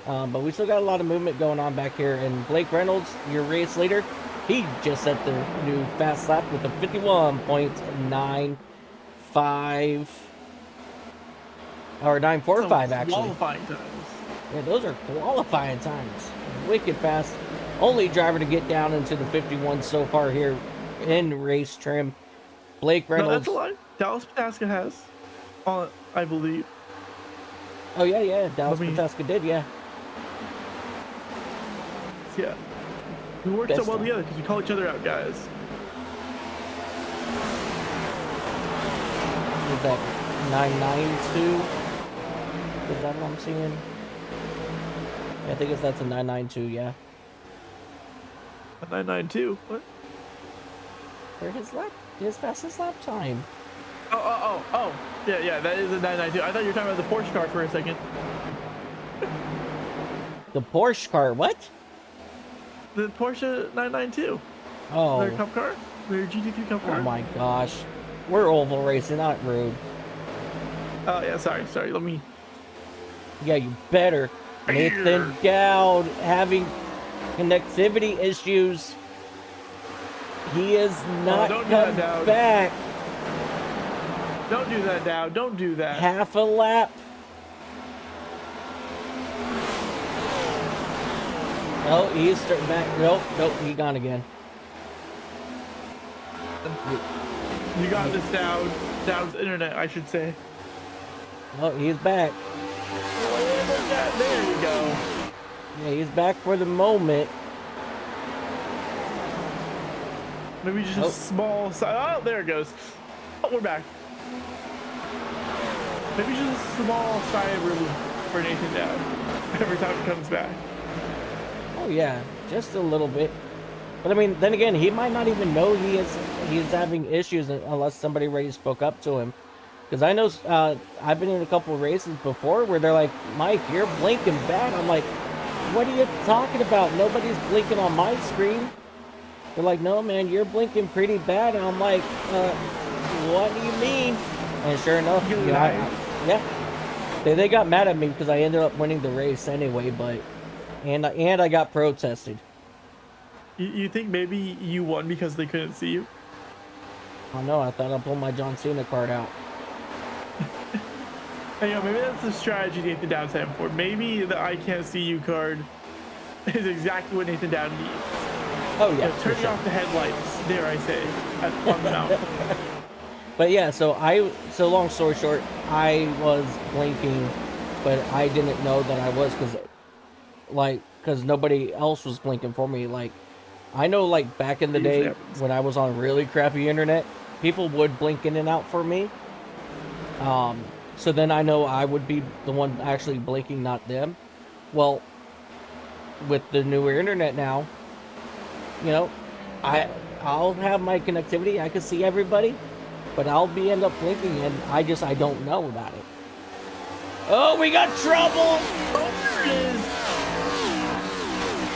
But we still got a lot of movement going on back here. And Blake Reynolds, your race leader, he just set the new fast lap with a 51.95 or 945 actually. Qualifying times. Yeah, those are qualifying times. Wicked fast. Only driver to get down into the 51 so far here in race trim. Blake Reynolds. No, that's a lie. Dallas Pataska has, I believe. Oh yeah. Dallas Pataska did, yeah. Yeah. We work so well together because we call each other out, guys. Is that 992? Is that what I'm seeing? Yeah, I think that's a 992, yeah. A 992? What? Where's his fastest lap time? Oh. Yeah, that is a 992. I thought you were talking about the Porsche car for a second. The Porsche car, what? The Porsche 992. Oh. Their cup car? Their GT3 cup car? Oh my gosh. We're oval racing, not rude. Oh, yeah, sorry. Let me... Yeah, you better. Nathan Dowd having connectivity issues. He is not coming back. Don't do that, Dowd. Don't do that. Half a lap. Oh, he's starting back. Nope, he gone again. You got this, Dowd. Dowd's internet, I should say. Oh, he's back. There you go. Yeah, he's back for the moment. Maybe just a small side. Oh, there it goes. Oh, we're back. Maybe just a small sigh of relief for Nathan Dowd every time he comes back. Oh yeah, just a little bit. But I mean, then again, he might not even know he's having issues unless somebody already spoke up to him. Because I know I've been in a couple of races before where they're like, Mike, you're blinking bad. I'm like, what are you talking about? Nobody's blinking on my screen. They're like, no, man, you're blinking pretty bad. And I'm like, what do you mean? And sure enough, they got mad at me because I ended up winning the race anyway. But and I got protested. You think maybe you won because they couldn't see you? Oh no, I thought I pulled my John Cena card out. Maybe that's the strategy Nathan Dowd's having for. Maybe the I can't see you card is exactly what Nathan Dowd needs. Oh yeah, turning off the headlights, dare I say, on the mountain. But yeah, so long story short, I was blinking, but I didn't know that I was because nobody else was blinking for me. Like, I know, like, back in the day when I was on really crappy internet, people would blink in and out for me. So then I know I would be the one actually blinking, not them. Well, with the newer internet now, you know, I'll have my connectivity. I can see everybody, but I'll end up blinking, and I don't know about it. Oh, we got trouble! Oh, there it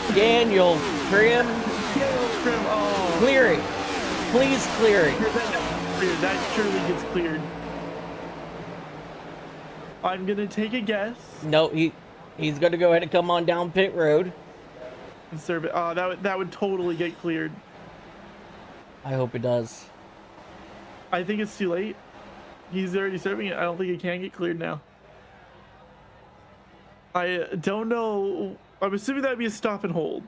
is! Daniel Krim. Oh. Clear it. Please clear it. That surely gets cleared. I'm gonna take a guess. No, he's gonna go ahead and come on down pit road. And serve it. Oh, that would totally get cleared. I hope it does. I think it's too late. He's already serving it. I don't think it can get cleared now. I don't know. I'm assuming that'd be a stop and hold.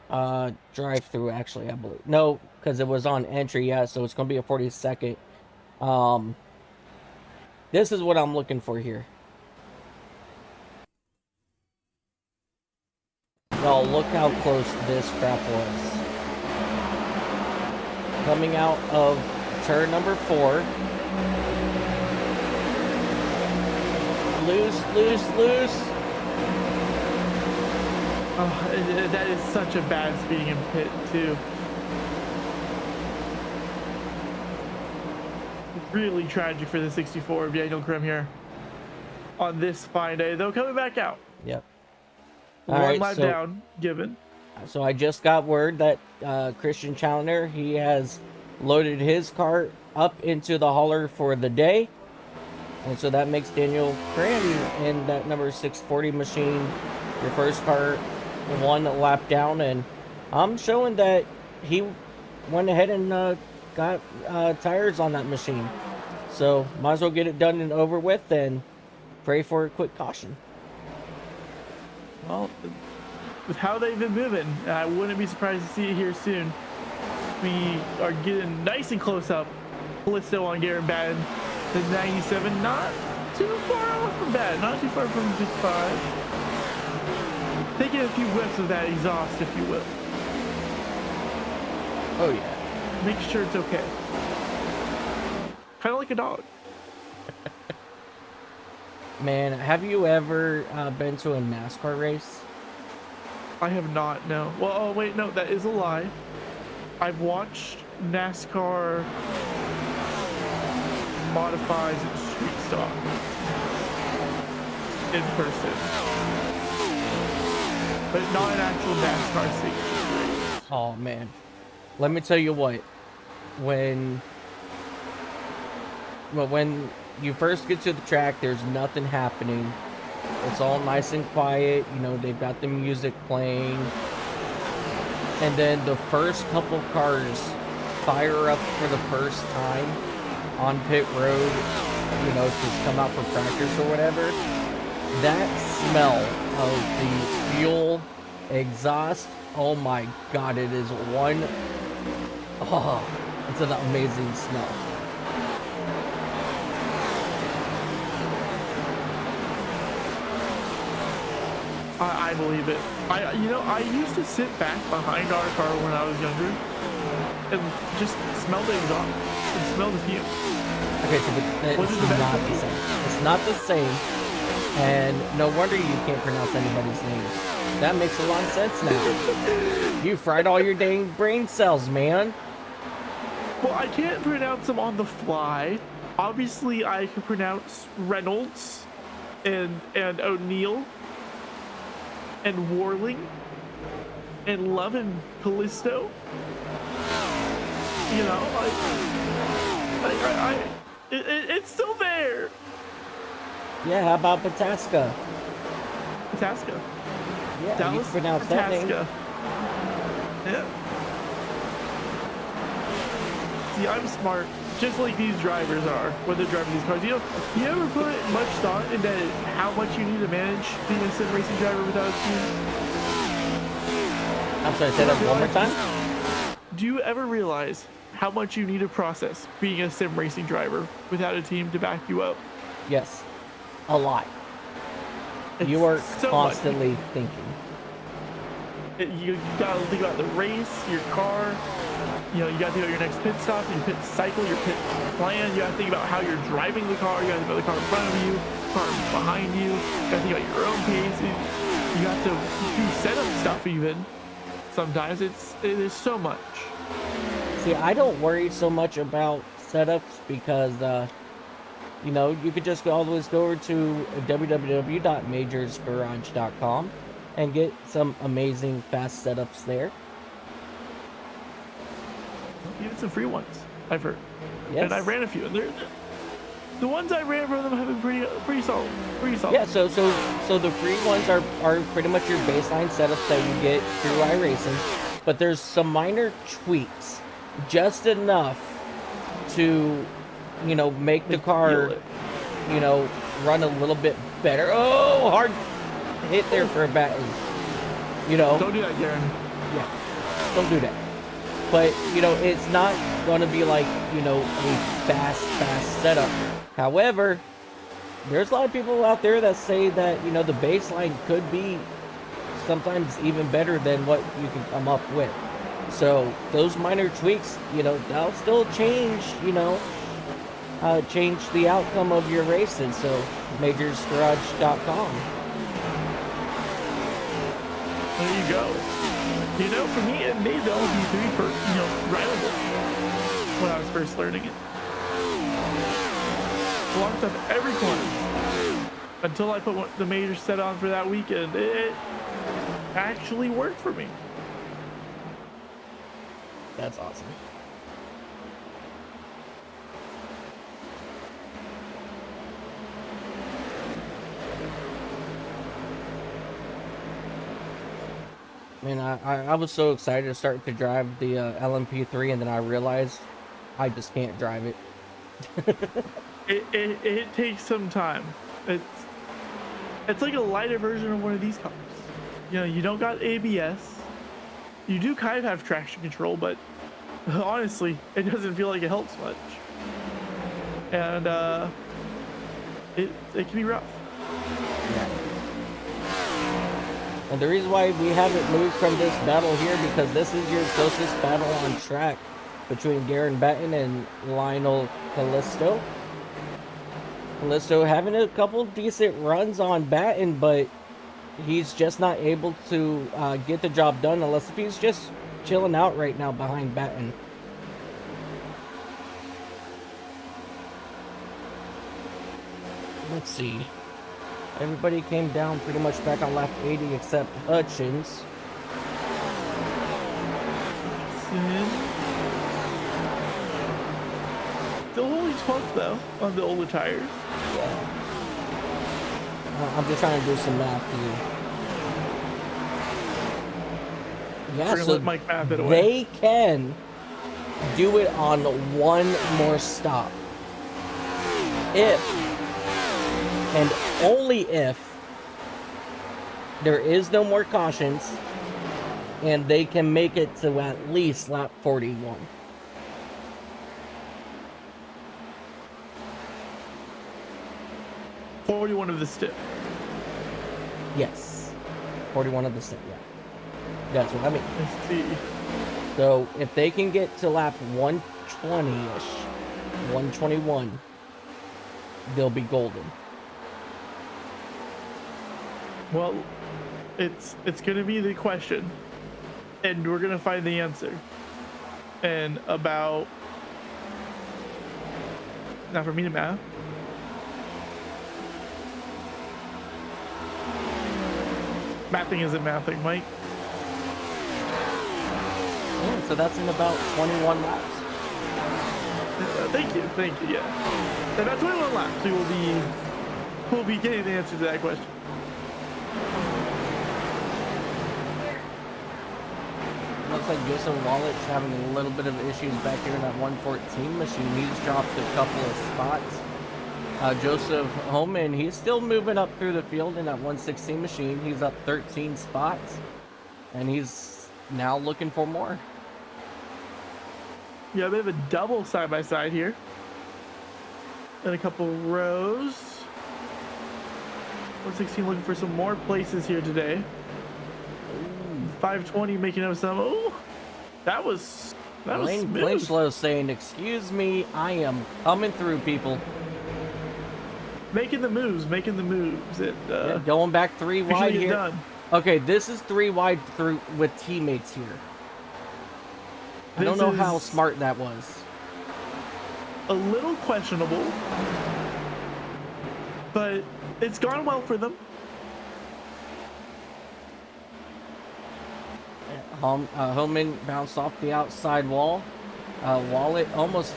Drive through, actually, I believe. No, because it was on entry, yeah, so it's gonna be a 40-second. This is what I'm looking for here. Y'all, look how close this crap was. Coming out of turn number 4. Loose. Oh, that is such a bad speeding in pit, too. Really tragic for the 64 of Daniel Krim here on this fine day, though coming back out. Yep. One lap down, given. So I just got word that Christian Challenger, he has loaded his car up into the hauler for the day. And so that makes Daniel Krim in that number 640 machine your first car one lap down. And I'm showing that he went ahead and got tires on that machine. So might as well get it done and over with and pray for a quick caution. Well, with how they've been moving, I wouldn't be surprised to see it here soon. We are getting nice and close up. Callisto on Garen Batten. The 97, not too far off from Batten, not too far from 65. Taking a few whiffs of that exhaust, if you will. Oh yeah. Make sure it's okay. Kind of like a dog. Man, have you ever been to a NASCAR race? I have not, no. Well, oh wait, no, that is a lie. I've watched NASCAR modifies and street stock in person, but not an actual NASCAR safety race. Oh man, let me tell you what. When you first get to the track, there's nothing happening. It's all nice and quiet. You know, they've got the music playing. And then the first couple cars fire up for the first time on pit road, you know, to come out for practice or whatever. That smell of the fuel exhaust, oh my God, it is one, oh, it's an amazing smell. I believe it. I used to sit back behind our car when I was younger and just smell the exhaust and smell the fumes. Okay, so it's not the same. It's not the same, and no wonder you can't pronounce anybody's names. That makes a lot of sense now. You fried all your dang brain cells, man. Well, I can't pronounce them on the fly. Obviously, I can pronounce Reynolds and O'Neill and Warling and Love and Callisto. You know, it's still there. Yeah, how about Pataska? Pataska. Yeah, Dallas, you can pronounce that name. Yeah. See, I'm smart, just like these drivers are when they're driving these cars. You know, you ever put much thought into how much you need to manage being a sim racing driver without a team? I'm sorry, say that one more time? Do you ever realize how much you need to process being a sim racing driver without a team to back you up? Yes, a lot. It's You are so constantly thinking. You gotta think about the race, your car. You know, you gotta think about your next pit stop, your pit cycle, your pit plan. You gotta think about how you're driving the car. You gotta think about the car in front of you, car behind you. You gotta think about your own pace. You have to do setup stuff even. Sometimes it is so much. See, I don't worry so much about setups because, you know, you could just always go over to www.majorsgarage.com and get some amazing fast setups there. Even some free ones, I've heard. Yes. And I ran a few, and the ones I ran from them have been pretty solid. Pretty solid. Yeah, so the free ones are pretty much your baseline setups that you get through iRacing, but there's some minor tweaks, just enough to, you know, make the car, you know, run a little bit better. Oh, hard hit there for a baton. You know. Don't do that, Garen. Yeah, don't do that. But, you know, it's not going to be like, you know, a fast setup. However, there's a lot of people out there that say that, you know, the baseline could be sometimes even better than what you can come up with. So those minor tweaks, you know, they'll still change, you know, change the outcome of your races. So majorsgarage.com. There you go. You know, for me, it made the LMP3 drivable when I was first learning it. Blocked up every corner until I put the major set on for that weekend. It actually worked for me. That's awesome. Man, I was so excited to start to drive the LMP3, and then I realized I just can't drive it. It takes some time. It's like a lighter version of one of these cars. You know, you don't got ABS. You do kind of have traction control, but honestly, it doesn't feel like it helps much. And it can be rough. Yeah. And the reason why we haven't moved from this battle here, because this is your closest battle on track between Garen Batten and Lionel Callisto. Callisto having a couple decent runs on Batten, but he's just not able to get the job done unless if he's just chilling out right now behind Batten. Let's see. Everybody came down pretty much back on lap 80 except Hutchins. Still only 12th though on the older tires. Yeah. I'm just trying to do some math here. Yeah, so Mike map it away. they can do it on one more stop. If, and only if, there is no more cautions, and they can make it to at least lap 41. One of the stick. Yes. 41 of the set, yeah. That's what I mean. Let's see. So, if they can get to lap 120-ish, 121, they'll be golden. Well, It's gonna be the question, and we're gonna find the answer. And about, not for me to math. Mathing isn't mathing, Mike. Yeah, so that's in about 21 laps. Thank you, yeah. And that's 21 laps. We'll be getting the answer to that question. Looks like Joseph Wallet's having a little bit of issues back here in that 114 machine. He's dropped a couple of spots. Joseph Holman, he's still moving up through the field in that 116 machine. He's up 13 spots, and he's now looking for more. Yeah, a bit of a double side-by-side here. And a couple rows. 116 looking for some more places here today. 520 making up some. Oh, that was Lane smooth. Clinchlow saying, "Excuse me, I am coming through, people." Making the moves. It, Yeah, going back 3 wide usually get here. done. Okay, this is 3 wide through with teammates here. I don't know how smart that was. A little questionable, but it's gone well for them. Holman bounced off the outside wall. Wallet almost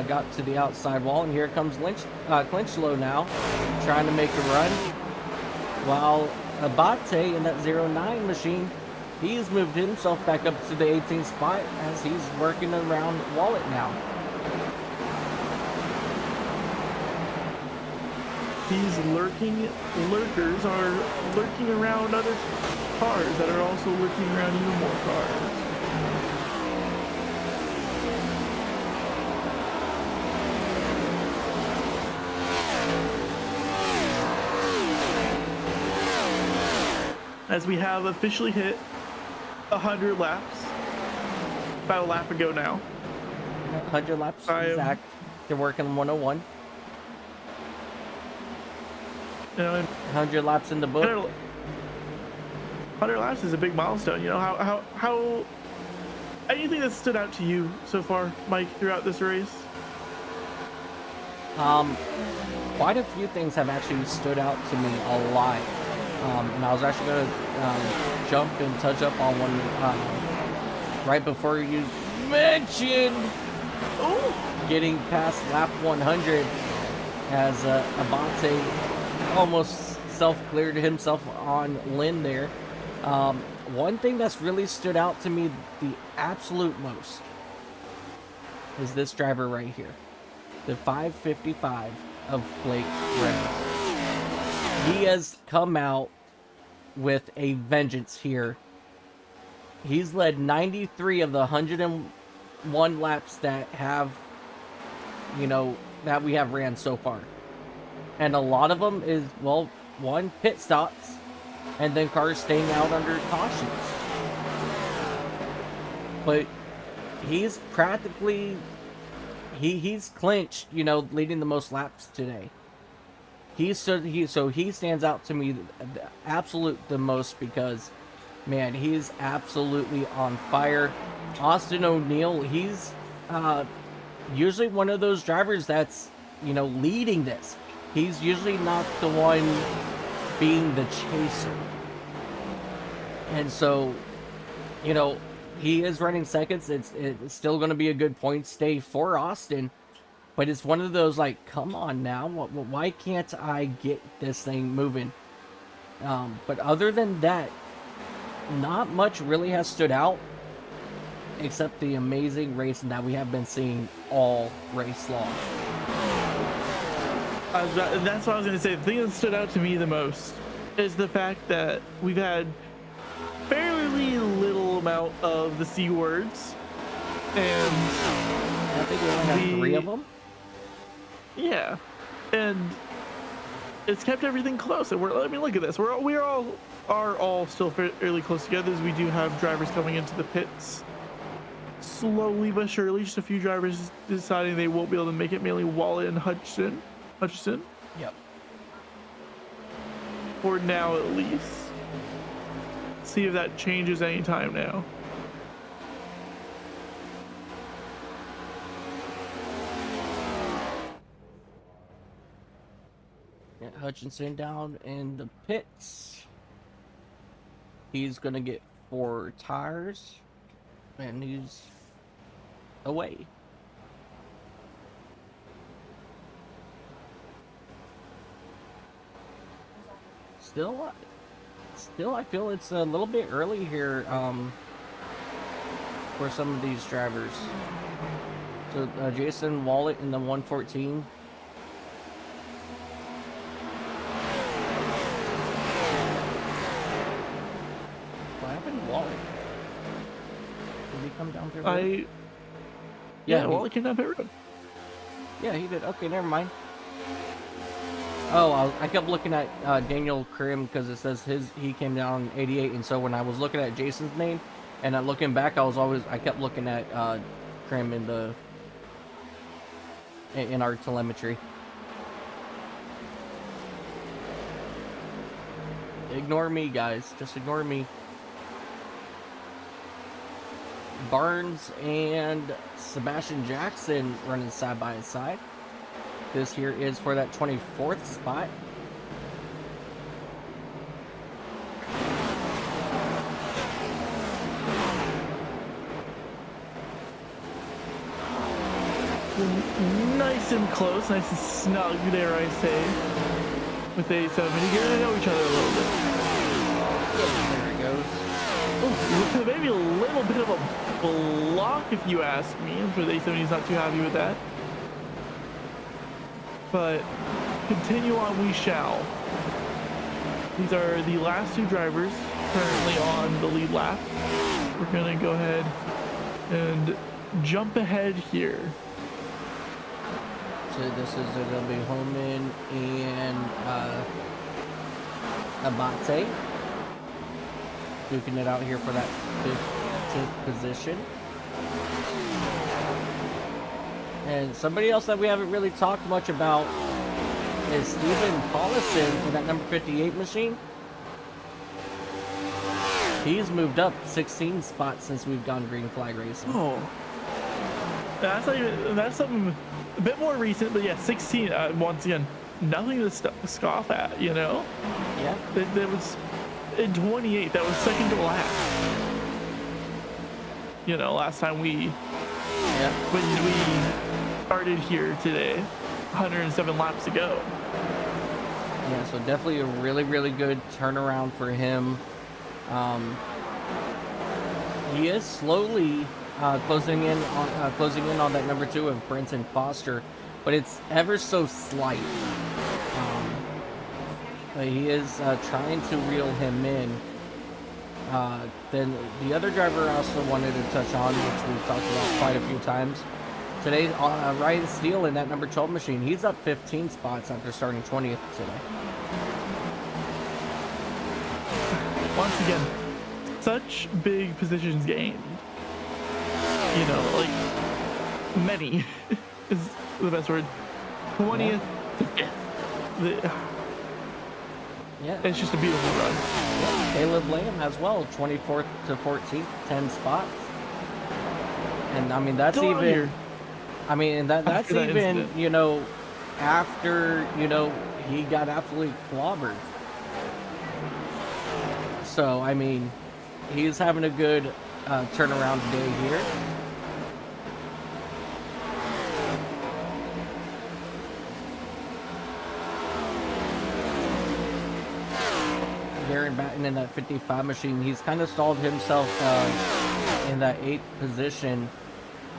got to the outside wall, and here comes Clinchlow now, trying to make a run. While Abate in that 09 machine, he's moved himself back up to the 18th spot as he's working around Wallet now. These lurkers are lurking around other cars that are also lurking around even more cars. As we have officially hit 100 laps. About a lap ago now. 100 laps, Zach. They're working on 101. You know, 100 laps in the book. 100 laps is a big milestone. You know, how anything that stood out to you so far, Mike, throughout this race? Quite a few things have actually stood out to me a lot. And I was actually going to jump and touch up on one right before you mentioned getting past lap 100 as Abate almost self-cleared himself on Lynn there. One thing that's really stood out to me the absolute most is this driver right here, the 555 of Blake Reynolds. He has come out with a vengeance here. He's led 93 of the 101 laps that have, that we have ran so far. And a lot of them is, well, one, pit stops, and then cars staying out under cautions. But he's practically, he's clinched, leading the most laps today. He stands out to me the most because, man, he's absolutely on fire. Austin O'Neill, he's usually one of those drivers that's, leading this. He's usually not the one being the chaser. And so, he is running seconds. It's still going to be a good point stay for Austin. But it's one of those, like, come on now. Why can't I get this thing moving? But other than that, not much really has stood out. Except the amazing racing that we have been seeing all race long. That's what I was going to say. The thing that stood out to me the most is the fact that we've had fairly little amount of the C words. And I think we only have 3 of them. Yeah, and it's kept everything close. And look at this. We are all still fairly close together, as we do have drivers coming into the pits slowly but surely. Just a few drivers deciding they won't be able to make it, mainly Wallet and Hutchison. Yep. For now, at least. see if that changes anytime now. Yeah, Hutchinson down in the pits. He's gonna get 4 tires, and he's away. Still, I feel it's a little bit early here for some of these drivers. So Jason Wallet in the 114. What happened to Wallet? Did he come down here? Yeah, Wallet came down pit road. Yeah, he did. Okay, never mind. Oh, I kept looking at Daniel Krim because it says he came down 88, and so when I was looking at Jason's name and looking back, I kept looking at Krim in our telemetry. Ignore me, guys. Just ignore me. Barnes and Sebastian Jackson running side by side. This here is for that 24th spot. Nice and close, nice and snug, dare I say. With the 870, getting to know each other a little bit. There it goes. Ooh, maybe a little bit of a block, if you ask me. I'm sure the 870's not too happy with that. But continue on we shall. These are the last 2 drivers currently on the lead lap. We're gonna go ahead and jump ahead here. So this is going to be Holman and Abate duking it out here for that 15th position. And somebody else that we haven't really talked much about is Stephen Paulison in that number 58 machine. He's moved up 16 spots since we've gone green flag racing. Oh, that's something a bit more recent, but yeah, 16. Once again, nothing to scoff at, you know. Yeah. That was in 28. That was second to last. You know, last time when we started here today, 107 laps ago. Yeah, so definitely a really, really good turnaround for him. He is slowly closing in on that number 2 of Brenton Foster, but it's ever so slight. But he is trying to reel him in. Then the other driver I also wanted to touch on, which we've talked about quite a few times today, Ryan Steele in that number 12 machine. He's up 15 spots after starting 20th today. Once again, such big positions gained. You know, like many is the best word. 20th to 5th. Yeah. It's just a beautiful run. Yeah. Caleb Lamb as well, 24th to 14th, 10 spots. And I mean that's Still even that's even incident. you know, after, you know, he got absolutely clobbered. So I mean, he's having a good turnaround day here. Darren Batten in that 55 machine, he's kind of stalled himself in that 8th position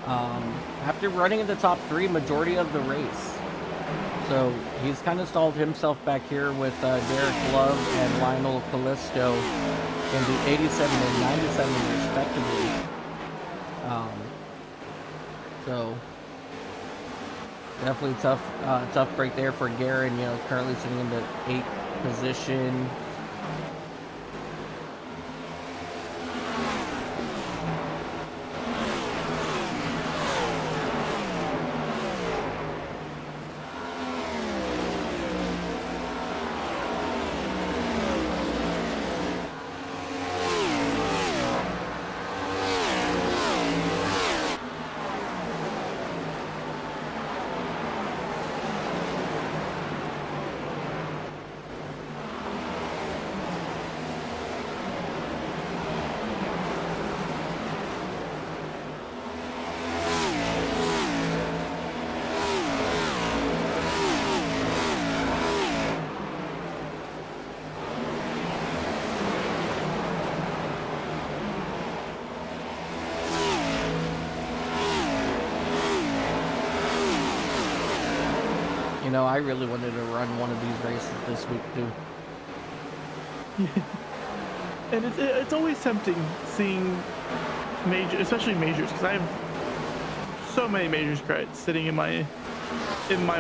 after running in the top 3 majority of the race. So he's kind of stalled himself back here with Derek Love and Lionel Callisto in the 87 and 97 respectively. So definitely tough break there for Garen, you know, currently sitting in the 8th position. know, I really wanted to run one of these races this week too. And it's always tempting seeing especially majors, because I have so many majors credits sitting in my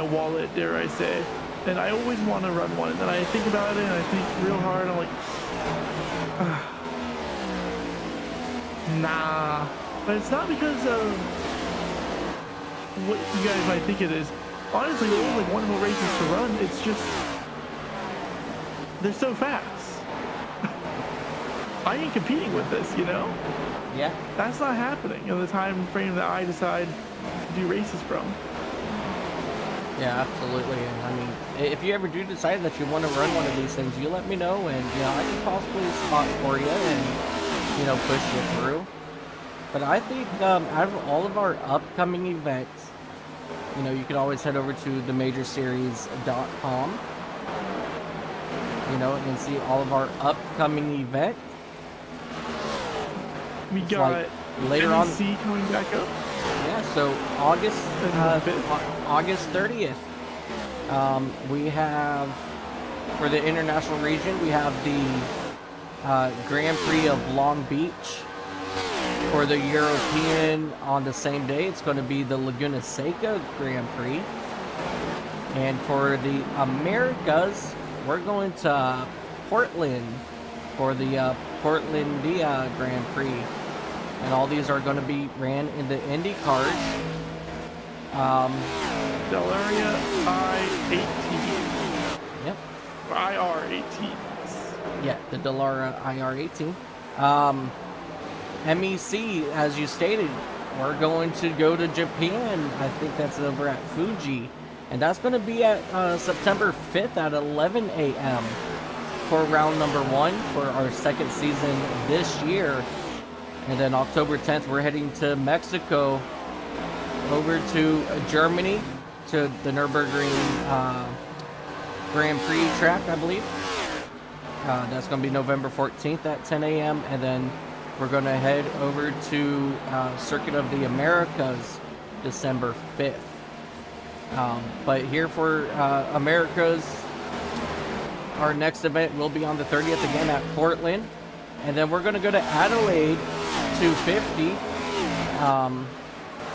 wallet, dare I say, and I always want to run one. And then I think about it and I think real hard. I'm like, nah. But it's not because of what you guys might think it is. Honestly, they're only like wonderful races to run. It's just they're so fast. I ain't competing with this, you know? Yeah. That's not happening in the time frame that I decide to do races from. Yeah, absolutely. And I mean, if you ever do decide that you want to run one of these things, you let me know, and you know, I can possibly spot for you and, you know, push you through. But I think out of all of our upcoming events, you know, you can always head over to themajorseries.com, you know, and see all of our upcoming events. We got later on coming back up. Yeah, so August 30th, we have, for the international region, we have the Grand Prix of Long Beach. For the European, on the same day, it's going to be the Laguna Seca Grand Prix. And for the Americas, we're going to Portland for the Portlandia Grand Prix. And all these are going to be ran in the Indy cars. Delaria I-18. Yep. Or IR-18. Yeah, the Dallara IR-18. MEC, as you stated, we're going to go to Japan. I think that's over at Fuji. And that's going to be at September 5th at 11 a.m. for round number 1 for our second season this year. And then October 10th, we're heading to Mexico, over to Germany, to the Nürburgring Grand Prix track, I believe. That's going to be November 14th at 10 a.m. And then we're going to head over to Circuit of the Americas, December 5th. But here for Americas, our next event will be on the 30th again at Portland. And then we're going to go to Adelaide 250.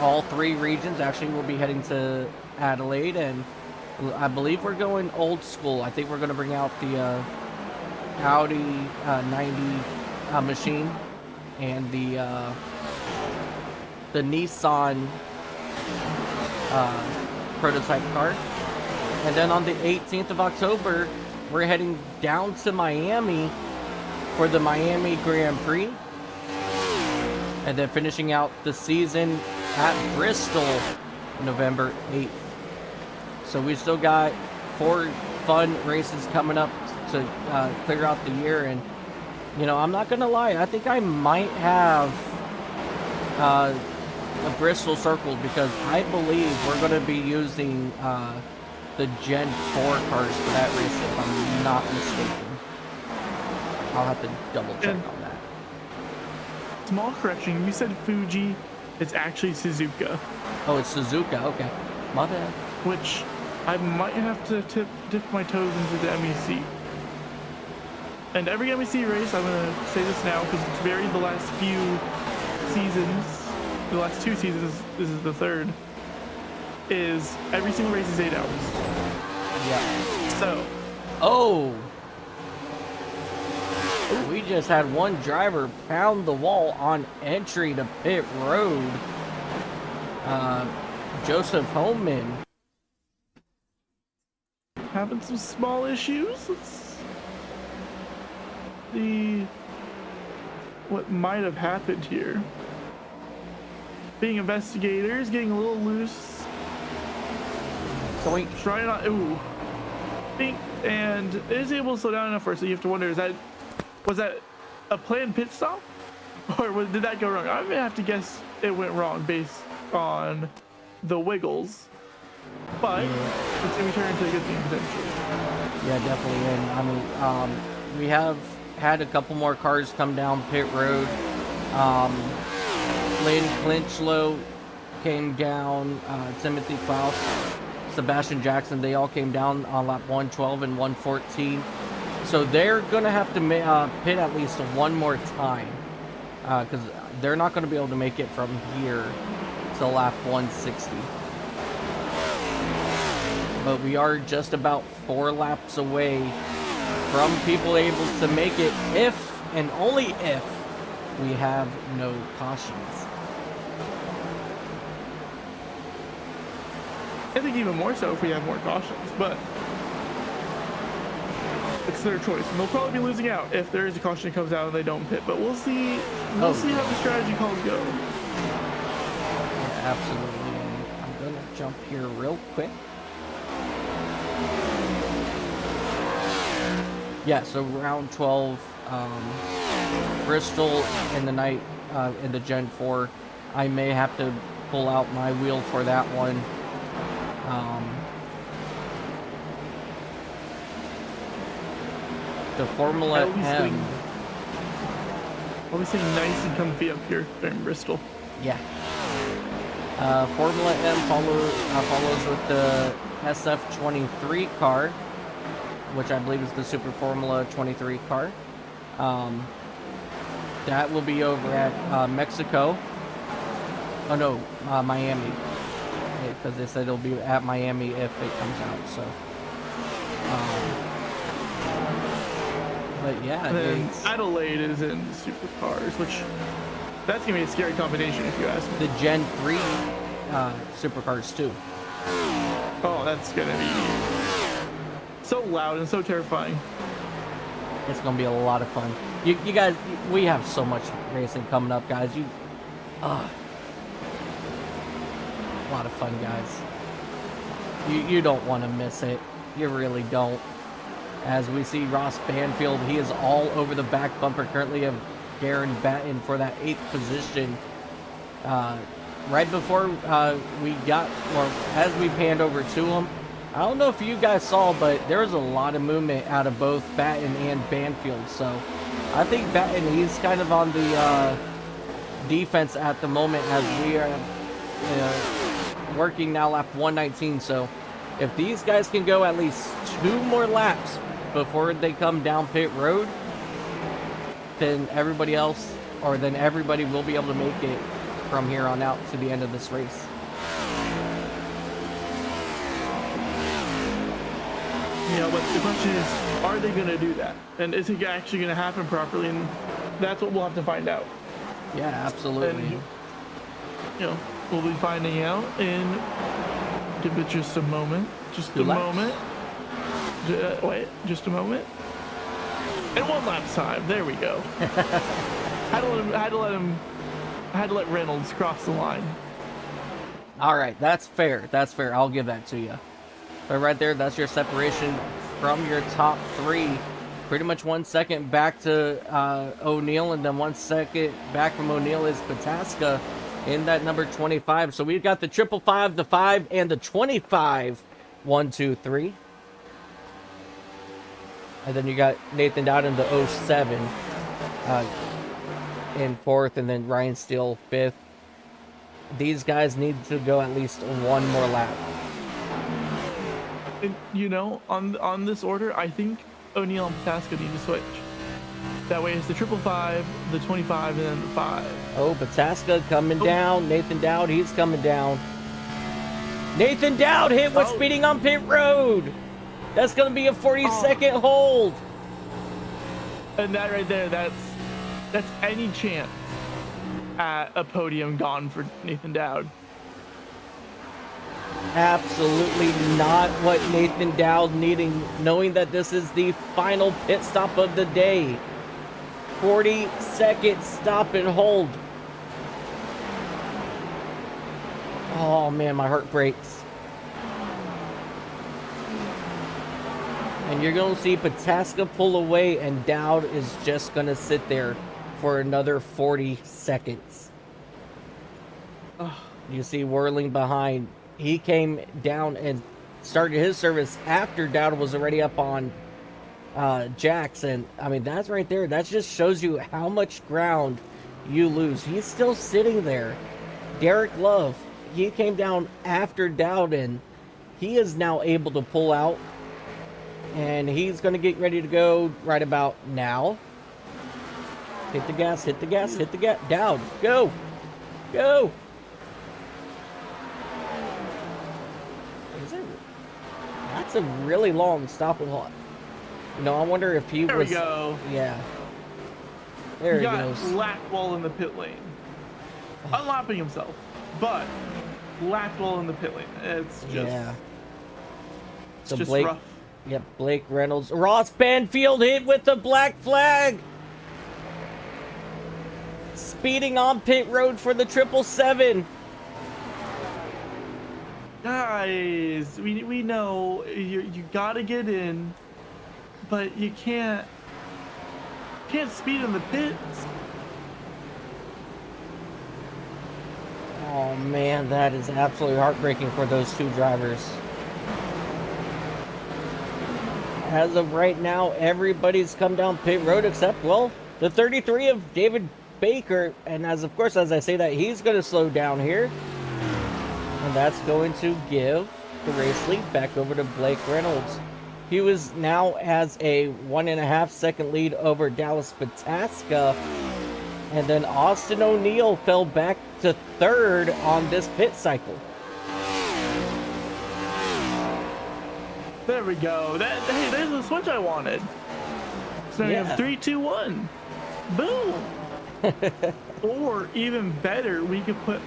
All 3 regions actually will be heading to Adelaide, and I believe we're going old school. I think we're going to bring out the Audi 90 machine and the Nissan prototype car. And then on the 18th of October, we're heading down to Miami for the Miami Grand Prix, and then finishing out the season at Bristol, November 8th. So we still got 4 fun races coming up to clear out the year. And you know, I'm not gonna lie, I think I might have a Bristol circled, because I believe we're gonna be using the Gen 4 cars for that race, if I'm not mistaken. I'll have to double check on that. Small correction, you said Fuji, it's actually Suzuka. Oh, it's Suzuka, okay. My bad. Which I might have to dip my toes into the MEC. And every MEC race, I'm going to say this now because it's varied the last few seasons, the last 2 seasons, this is the 3rd, is every single race is 8 hours. Yeah. So. Oh! We just had one driver pound the wall on entry to pit road. Joseph Homan. Having some small issues. Let's see what might have happened here. Being investigators, getting a little loose. Doink. Trying not. Ooh. And it is able to slow down enough for us, so you have to wonder, was that a planned pit stop? Or did that go wrong? I'm gonna have to guess it went wrong based on the wiggles. But it's gonna turn into a good thing potentially. Yeah, definitely. And I mean, we have had a couple more cars come down pit road. Lynn Clinchlow came down, Timothy Klaus Sebastian Jackson, they all came down on lap 112 and 114. So they're going to have to pit at least one more time, because they're not going to be able to make it from here to lap 160. But we are just about 4 laps away from people able to make it if and only if we have no cautions. I think even more so if we have more cautions, but it's their choice. And they'll probably be losing out if there is a caution that comes out and they don't pit. But we'll see. We'll see how the strategy calls go. Yeah, absolutely. I'm gonna jump here real quick. Yeah, so round 12, Bristol in the night in the Gen 4. I may have to pull out my wheel for that one. The Formula M. I'll be sitting nice and comfy up here in Bristol. Yeah. Formula M follows with the SF23 car, which I believe is the Super Formula 23 car. That will be over at Mexico. Oh no, Miami. Because they said it'll be at Miami if it comes out. So, but yeah, And then Adelaide is in supercars, which that's gonna be a scary combination if you ask me. the Gen 3 supercars too. Oh, that's gonna be so loud and so terrifying. It's gonna be a lot of fun. You guys, we have so much racing coming up, guys. A lot of fun, guys. You don't want to miss it. You really don't. As we see Ross Banfield, he is all over the back bumper currently of Garen Batten for that 8th position. Right before we got, or as we panned over to him, I don't know if you guys saw, but there was a lot of movement out of both Batten and Banfield. So I think Batten, he's kind of on the defense at the moment as we are working now lap 119. So if these guys can go at least 2 more laps before they come down pit road, then everybody else, or then everybody will be able to make it from here on out to the end of this race. Yeah, but the question is, are they going to do that? And is it actually going to happen properly? And that's what we'll have to find out. Yeah, absolutely. And, we'll be finding out in, give it just a moment. Just a moment. Wait, just a moment. And 1 lap time. There we go. Had to let Reynolds cross the line. All right, that's fair. That's fair. I'll give that to you. But right there, that's your separation from your top 3. Pretty much 1 second back to O'Neal, and then 1 second back from O'Neal is Pataska in that number 25. So we've got the 555, the 5, and the 25. 1, 2, 3. And then you got Nathan Dowd in the 07 in 4th, and then Ryan Steele 5th. These guys need to go at least 1 more lap. And, on this order, I think O'Neal and Pataska need to switch. That way it's the 555, the 25, and then the 5. Oh, Pataska coming down. Nathan Dowd, he's coming down. Nathan Dowd hit with speeding on pit road. That's going to be a 40-second hold. And that right there, that's any chance at a podium gone for Nathan Dowd. Absolutely not what Nathan Dowd needing, knowing that this is the final pit stop of the day. 40-second stop and hold. Oh man, my heart breaks. And you're going to see Pataska pull away, and Dowd is just going to sit there for another 40 seconds. You see whirling behind. He came down and started his service after Dowd was already up on Jackson. I mean, that's right there. That just shows you how much ground you lose. He's still sitting there. Derek Love, he came down after Dowd, and he is now able to pull out, and he's going to get ready to go right about now. Hit the gas, hit the gas, hit the gas. Down. Go. Go. Is it? That's a really long stop and hold. You know, I wonder if he There was. we go. Yeah. There he got goes. lapped while in the pit lane. Unlapping himself, but lapped while in the pit lane. It's just, Yeah. it's So just Blake, rough. yep, Blake Reynolds. Ross Banfield hit with the black flag. Speeding on pit road for the 777. Guys, we know you gotta get in, but you can't speed in the pits. Oh man, that is absolutely heartbreaking for those two drivers. As of right now, everybody's come down pit road except, well, the 33 of David Baker. And of course, as I say that, he's going to slow down here. And that's going to give the race lead back over to Blake Reynolds. He was now has a 1.5 second lead over Dallas Pataska. And then Austin O'Neill fell back to third on this pit cycle. There we go. Hey, there's the switch I wanted. So now you Yeah. have 3, 2, 1. Boom. Or even better, we could put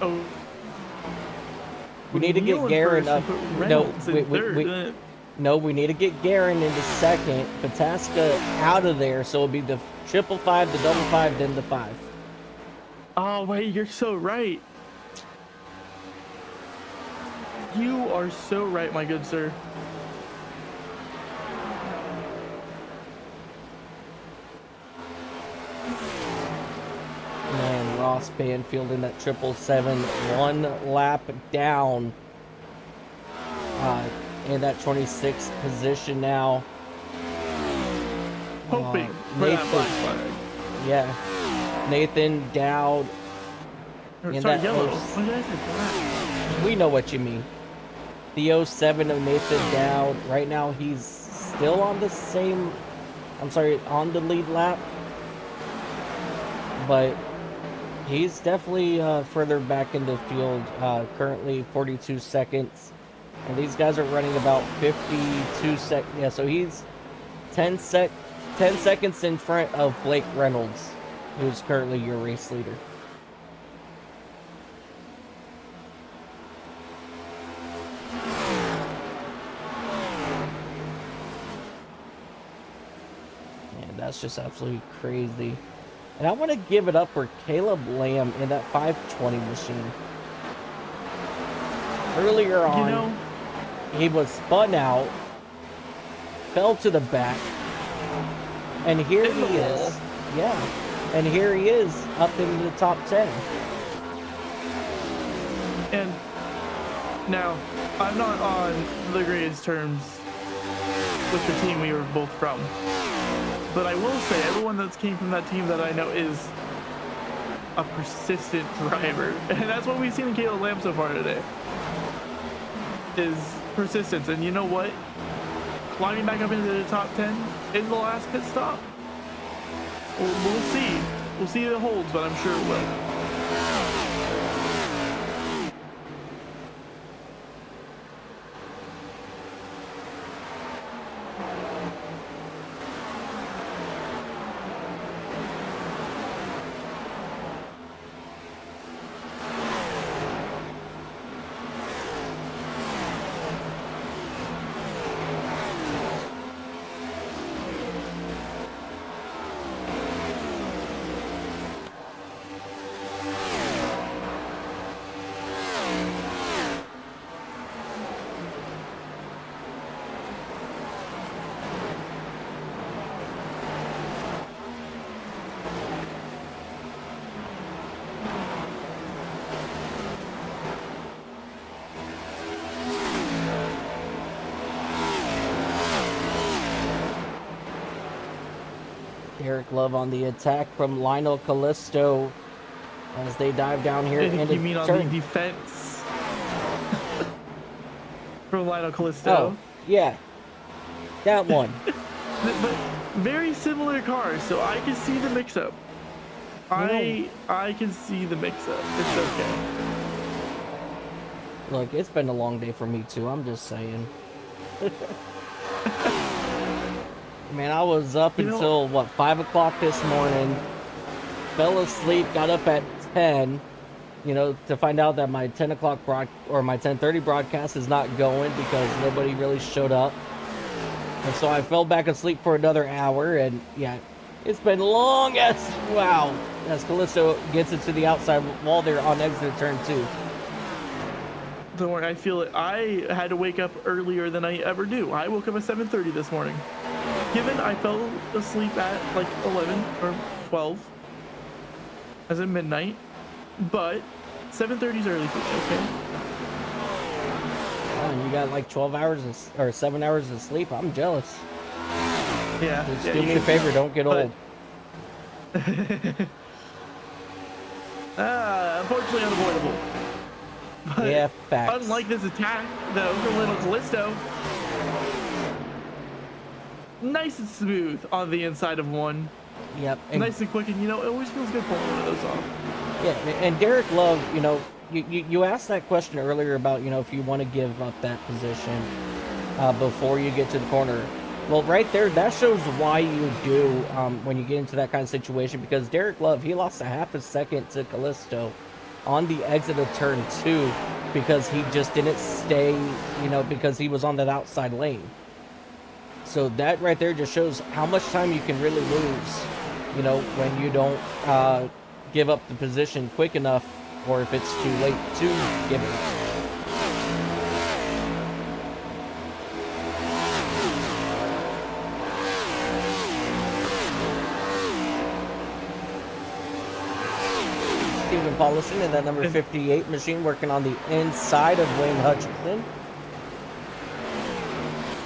We need to get O'Neill in Garen first up. and put No, Reynolds in third. no, we need to get Garen into second. Pataska out of there, so it'll be the 555, the 555, then the 5. Oh wait, you're so right. You are so right, my good sir. Man, Ross Banfield in that 777, 1 lap down. In that 26th position now. Hoping for that black flag. Yeah. Nathan Dowd. Or, in sorry, that yellow. oh- Why did I say black? We know what you mean. The 07 of Nathan Dowd. Right now he's still on the same, on the lead lap. But he's definitely further back in the field. Currently 42 seconds. And these guys are running about 52 seconds. Yeah, so he's 10 seconds in front of Blake Reynolds, who's currently your race leader. Man, that's just absolutely crazy. And I want to give it up for Caleb Lamb in that 520 machine. Earlier on, You know, he was spun out, fell to the back, and here In the he wall. is. Yeah, and here he is up in the top 10. and now I'm not on the greatest terms with the team we were both from, but I will say everyone that's came from that team that I know is a persistent driver, and that's what we've seen in Caleb Lamb so far today. Is persistence, and you know what? Climbing back up into the top 10 in the last pit stop. We'll see. We'll see if it holds, but I'm sure it will. Eric Love on the attack from Lionel Callisto as they dive down here I think into you mean on turn. the defense. from Lionel Callisto. Oh, yeah. That one. But very similar cars, so I can see the mix-up. I can see the mix-up. It's okay. Look, it's been a long day for me too. I'm just saying. Man, I was up until what, 5 o'clock this morning. Fell asleep, got up at 10. You know, to find out that my 10 o'clock my 10:30 broadcast is not going because nobody really showed up. And so I fell back asleep for another hour, and yeah, it's been long as wow. As Callisto gets into the outside wall there on exit turn 2. Don't worry, I feel it. I had to wake up earlier than I ever do. I woke up at 7:30 this morning. Given I fell asleep at like 11 or 12, as in midnight, but 7:30 is early for me, okay? Oh, you got like 12 hours or 7 hours of sleep. I'm jealous. Yeah. Just do me a favor, don't get old. Unfortunately unavoidable. But yeah, facts. unlike this attack, though, from Lionel Callisto, nice and smooth on the inside of one. Yep. Nice and quick, and you know, it always feels good pulling one of those off. Yeah, and Derek Love, you know, you asked that question earlier about, you know, if you want to give up that position before you get to the corner. Well, right there, that shows why you do when you get into that kind of situation, because Derek Love, he lost a half a second to Callisto on the exit of turn 2 because he just didn't stay, you know, because he was on that outside lane. So that right there just shows how much time you can really lose, you know, when you don't give up the position quick enough, or if it's too late to give it up. Stephen Paulison in that number 58 machine working on the inside of Wayne Hutchinson.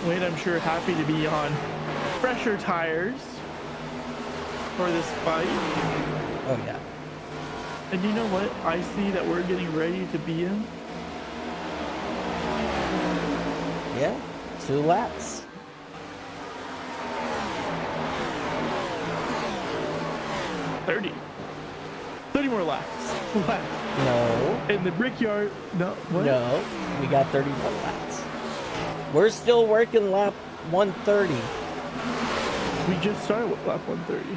Wayne, I'm sure, happy to be on fresher tires for this fight. Oh, yeah. And you know what? I see that we're getting ready to beat him. Yeah, 2 laps. $30 more laps. No. In the Brickyard. No. What? No, we got 31 laps. We're still working lap 130. We just started with lap 130.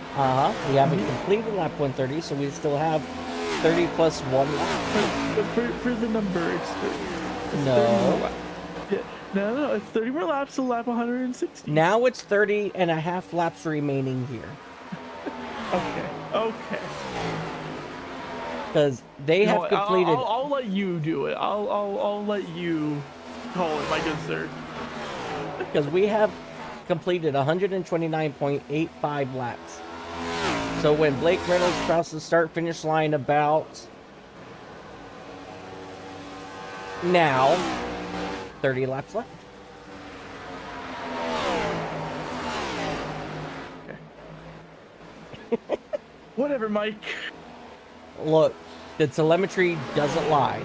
We haven't completed lap 130, so we still have 30 plus 1 lap. For the number, it's 30. It's No. 30 more laps. Yeah. No, it's 30 more laps to lap 160. Now it's 30 and a half laps remaining here. Okay. Because they have completed. I'll let you do it. I'll let you call it, my good sir. Because we have completed 129.85 laps. So when Blake Reynolds crosses the start-finish line about now, 30 laps left. Okay. Whatever, Mike. Look, the telemetry doesn't lie.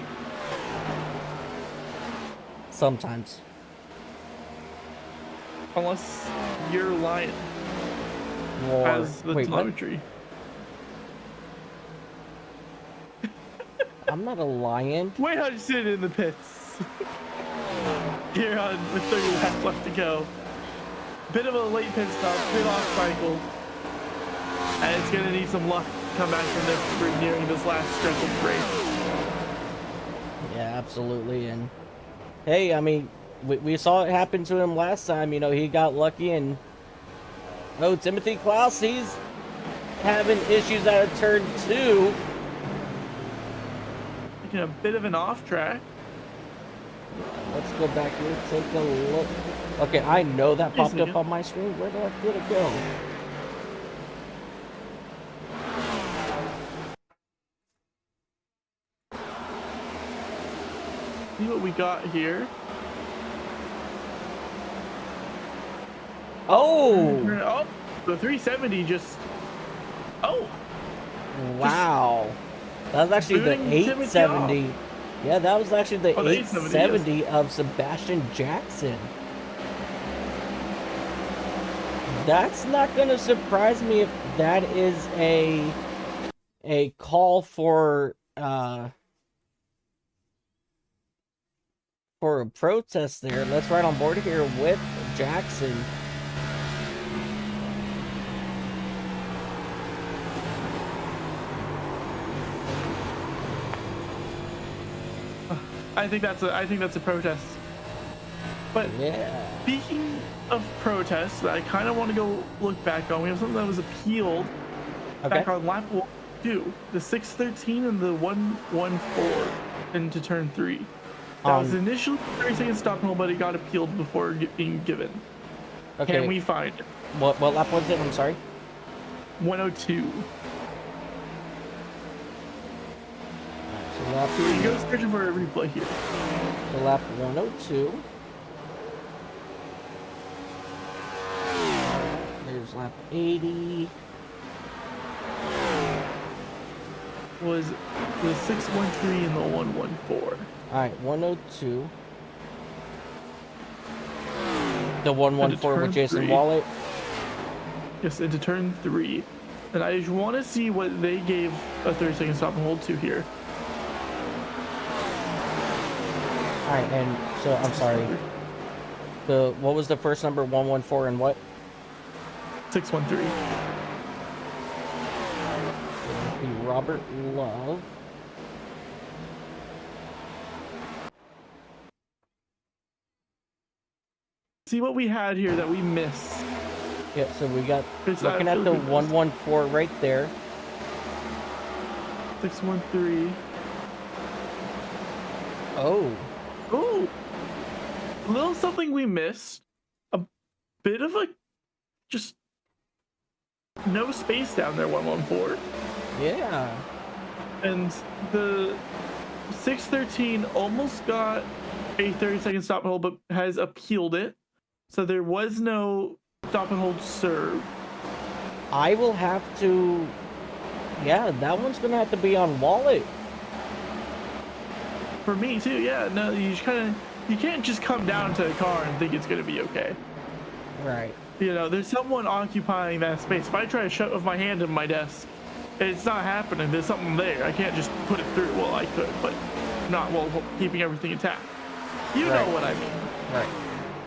Sometimes. Unless you're lying. Or, As the wait, telemetry. I'm not a lion. Wait, how you sit in the pits. Here on the 30 laps left to go. Bit of a late pit stop, pit off cycle. And it's gonna need some luck to come back from this. We're nearing this last stretch of the race. Yeah, absolutely. And hey, I mean, we saw it happen to him last time. You know, he got lucky, and Timothy Klaus, he's having issues out of turn 2. Taking a bit of an off track. Let's go back here, take a look. Okay, I know that popped up on my screen. Where did it go? See what we got here. Oh! Oh, the 370 just. Oh! Wow. That was actually the booting Timothy 870 Yeah, that was actually the Oh, the 870 of Sebastian Jackson. That's not going to surprise me if that is a call for a protest there. Let's ride on board here with Jackson. I think that's a protest. But Yeah. speaking of protests, I kind of want to go look back on. We have something that was appealed back on lap 2, the 613 and the 114 into turn 3. That was initially 30-second stop and hold, but it got appealed before being given. Okay. Can we find it? What lap was it? I'm sorry. 102. So lap We go searching for a replay here. So lap 102. There's lap 80. Was the 613 and the 114. Alright, 102. The 114 with Jason 3. Wallet. Yes, into turn 3. And I just want to see what they gave a 30-second stop and hold to here. Alright, and so I'm sorry. What was the first number? 114 and what? 613. Be Robert Love. See what we had here that we missed. Yeah, so we got It's looking at the 114 right there. 613. Oh. Oh, a little something we missed. A bit of a just no space down there. 114. Yeah. And the 613 almost got a 30-second stop and hold, but has appealed it. So there was no stop and hold serve. I will have to. Yeah, that one's gonna have to be on Wallet. For me too, yeah. No, you can't just come down to the car and think it's gonna be okay. Right. You know, there's someone occupying that space. If I try to shove my hand in my desk, it's not happening. There's something there. I can't just put it through. Well, I could, but not while keeping everything intact. You know what I mean. Right.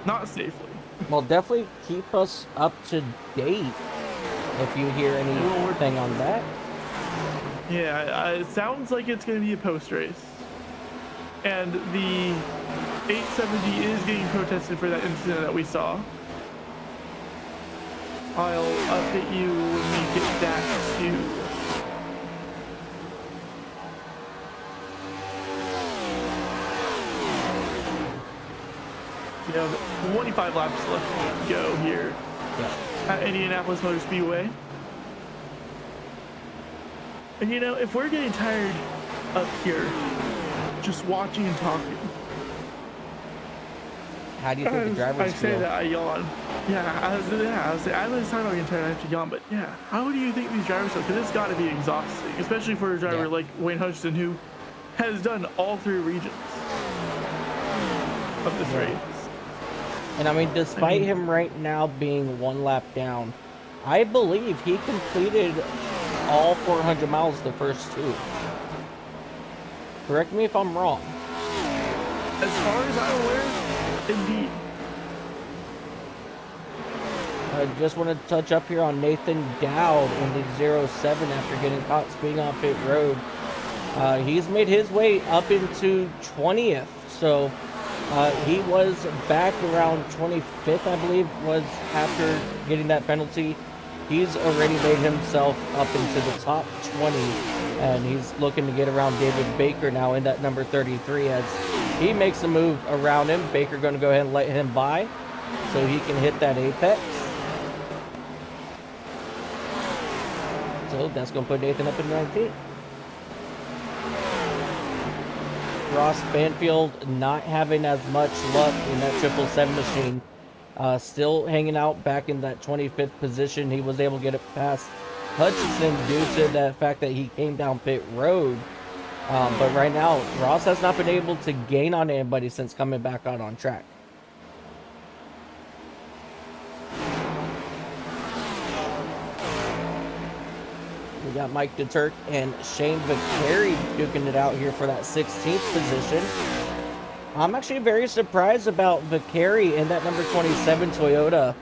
Not safely. Well, definitely keep us up to date if you hear anything on that. Yeah, it sounds like it's going to be a post race. And the 870 is getting protested for that incident that we saw. I'll update you when we get that too. We have 25 laps left to go here at Indianapolis Motor Speedway. And you know, if we're getting tired up here, just watching and talking. How do you think the drivers I say feel? that I yawn. I was I'm not talking about getting tired. I have to yawn, but yeah, how do you think these drivers feel? Because it's got to be exhausting, especially for a driver like Wayne Hutchinson, who has done all 3 regions of this race. And I mean, despite him right now being 1 lap down, I believe he completed all 400 miles the first 2. Correct me if I'm wrong. As far as I'm aware, indeed. I just want to touch up here on Nathan Dowd in the 07 after getting caught speeding on pit road. He's made his way up into 20th, so he was back around 25th, I believe, was after getting that penalty. He's already made himself up into the top 20, and he's looking to get around David Baker now in that number 33 as he makes a move around him. Baker going to go ahead and let him by so he can hit that apex. So that's going to put Nathan up in 19th. Ross Banfield not having as much luck in that 777 machine. Still hanging out back in that 25th position. He was able to get it past Hutchinson due to the fact that he came down pit road. But right now, Ross has not been able to gain on anybody since coming back out on track. We got Mike DeTurk and Shane Vicari duking it out here for that 16th position. I'm actually very surprised about Vicari in that number 27 Toyota.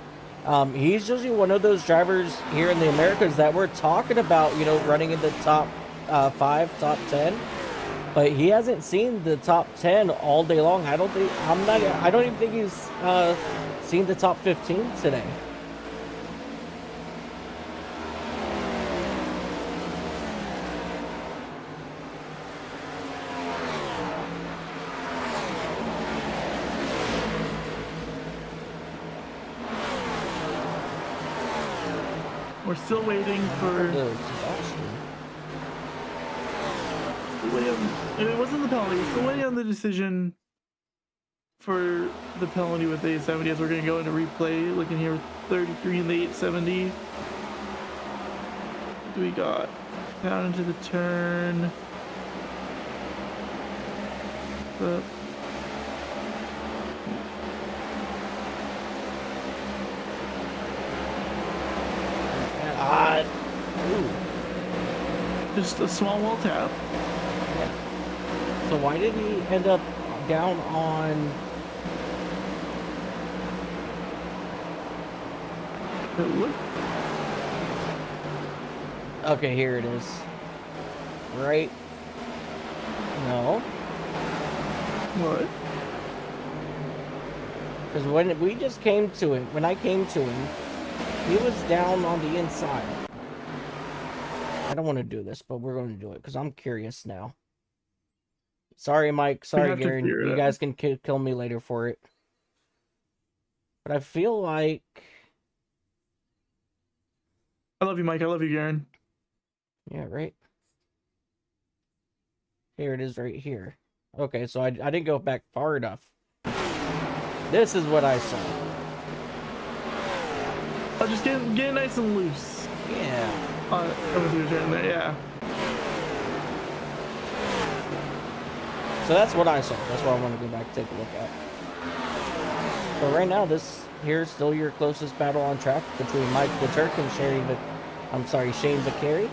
He's usually one of those drivers here in the Americas that we're talking about, you know, running in the top 5, top 10. But he hasn't seen the top 10 all day long. I don't even think he's seen the top 15 today. We're still waiting for. It wasn't the penalty. We're still waiting on the decision for the penalty with the 870 as we're going to go into replay. Looking here with 33 in the 870. What do we got? Down into the turn. Up. Ooh. Just a small wall tap. So why did he end up down on? Okay, here it is. Right? No. What? Because when we just came to it, when I came to him, he was down on the inside. I don't want to do this, but we're going to do it because I'm curious now. Sorry, Mike. Sorry, Garen. You guys can kill me later for it. But I feel like... I love you, Mike. I love you, Garen. Yeah, right? Here it is right here. Okay, so I didn't go back far enough. This is what I saw. I'll just get it nice and loose. Yeah. Over to your turn there, yeah. So that's what I saw. That's what I want to go back and take a look at. But right now, this here's still your closest battle on track between Mike DeTurk and Shane Vicari.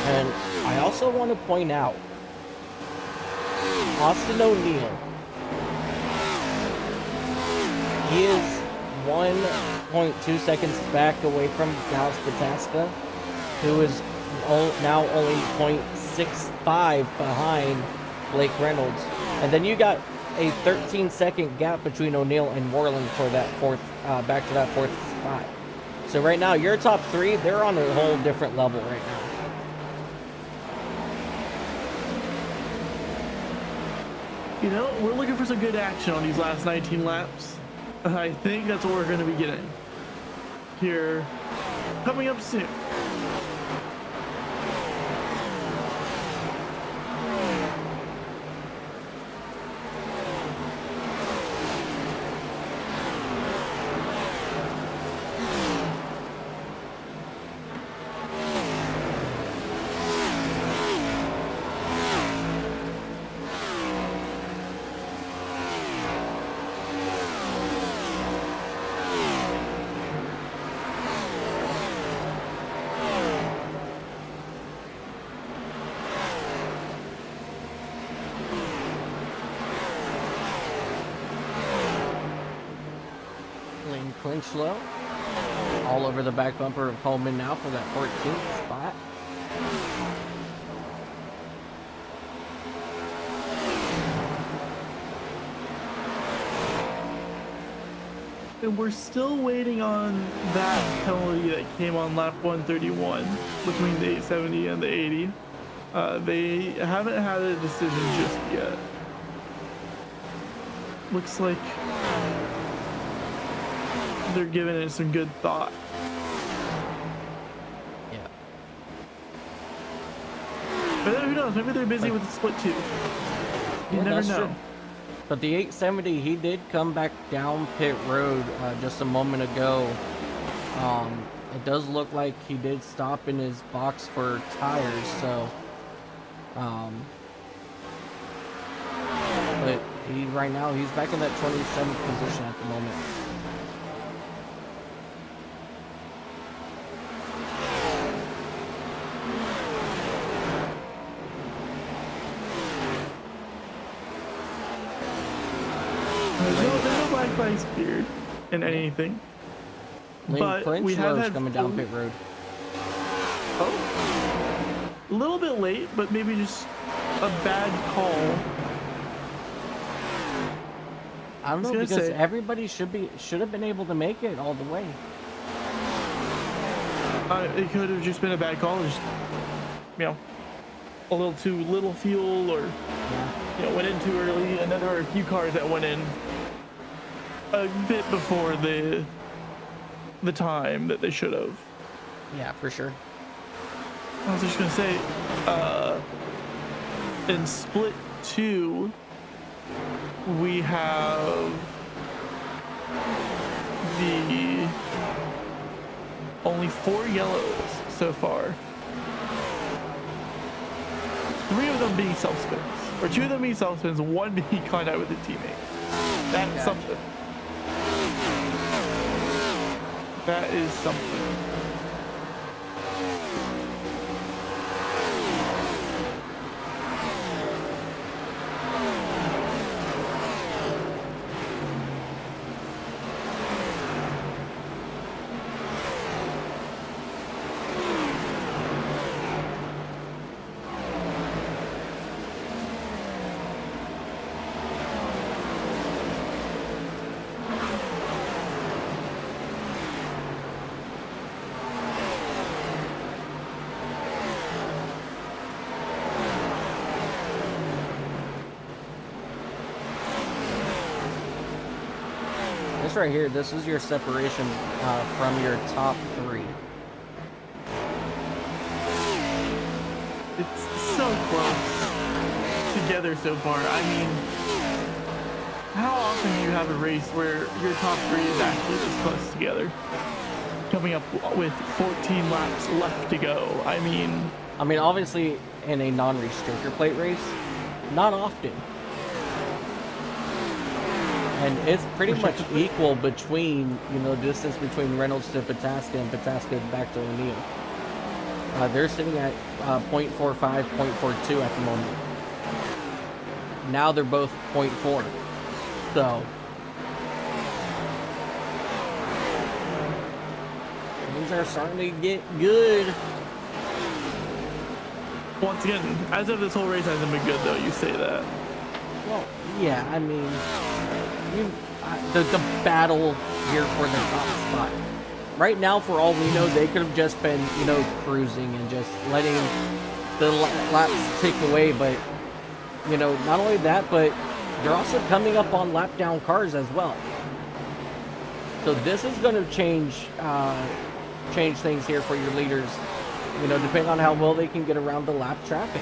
And I also want to point out Austin O'Neill. He is 1.2 seconds back away from Dallas Pataska, who is now only 0.65 behind Blake Reynolds. And then you got a 13-second gap between O'Neill and Moreland for that back to that fourth spot. So right now, your top three, they're on a whole different level right now. You know, we're looking for some good action on these last 19 laps. I think that's what we're going to be getting here coming up soon. Clinch low. All over the back bumper of Coleman now for that 14th spot. And we're still waiting on that penalty that came on lap 131 between the 870 and the 80. They haven't had a decision just yet. Looks like they're giving it some good thought. Yeah. But who knows? knows? Maybe they're busy with the split too. You Yeah, never that's know. true. But the 870, he did come back down pit road just a moment ago. It does look like he did stop in his box for tires, so but right now he's back in that 27th position at the moment. There's no black flags beard in anything. Lane But we have Clinchlow had coming down pit road. Oh, a little bit late, but maybe just a bad call. I don't know, gonna because say- everybody should have been able to make it all the way. It could have just been a bad call, just a little too little fuel, or went in too early. And then there were a few cars that went in a bit before the time that they should have. Yeah, for sure. I was just gonna say, in split 2, we have the only 4 yellows so far. 3 of them being self spins, or 2 of them being self spins, 1 being contact with a teammate. That's something. That is something. This right here, this is your separation from your top 3. It's so close together so far. I mean, how often do you have a race where your top 3 is actually this close together? Coming up with 14 laps left to go. I mean, obviously in a non-restrictor plate race, not often. And it's pretty much equal between, distance between Reynolds to Pataska and Pataska back to O'Neill. They're sitting at 0.45, 0.42 at the moment. Now they're both 0.4. So things are starting to get good. once again, as if this whole race hasn't been good, though, you say that. Well, yeah, I mean, the battle here for the top spot. Right now, for all we know, they could have just been, cruising and just letting the laps tick away. But, not only that, but they're also coming up on lap down cars as well. So this is going to change things here for your leaders, depending on how well they can get around the lap traffic.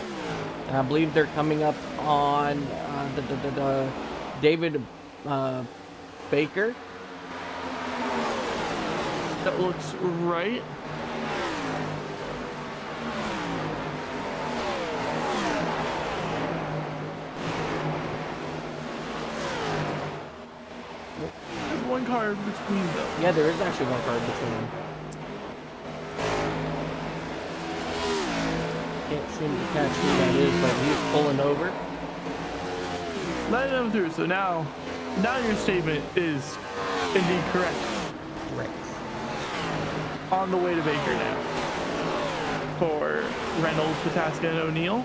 And I believe they're coming up on David Baker. That looks right. There's one car between them. Yeah, there is actually one car between them. Can't seem to catch who that is, but he's pulling over. Letting them through. So now your statement is indeed correct. Right. On the way to Baker now. For Reynolds, Pataska, and O'Neill.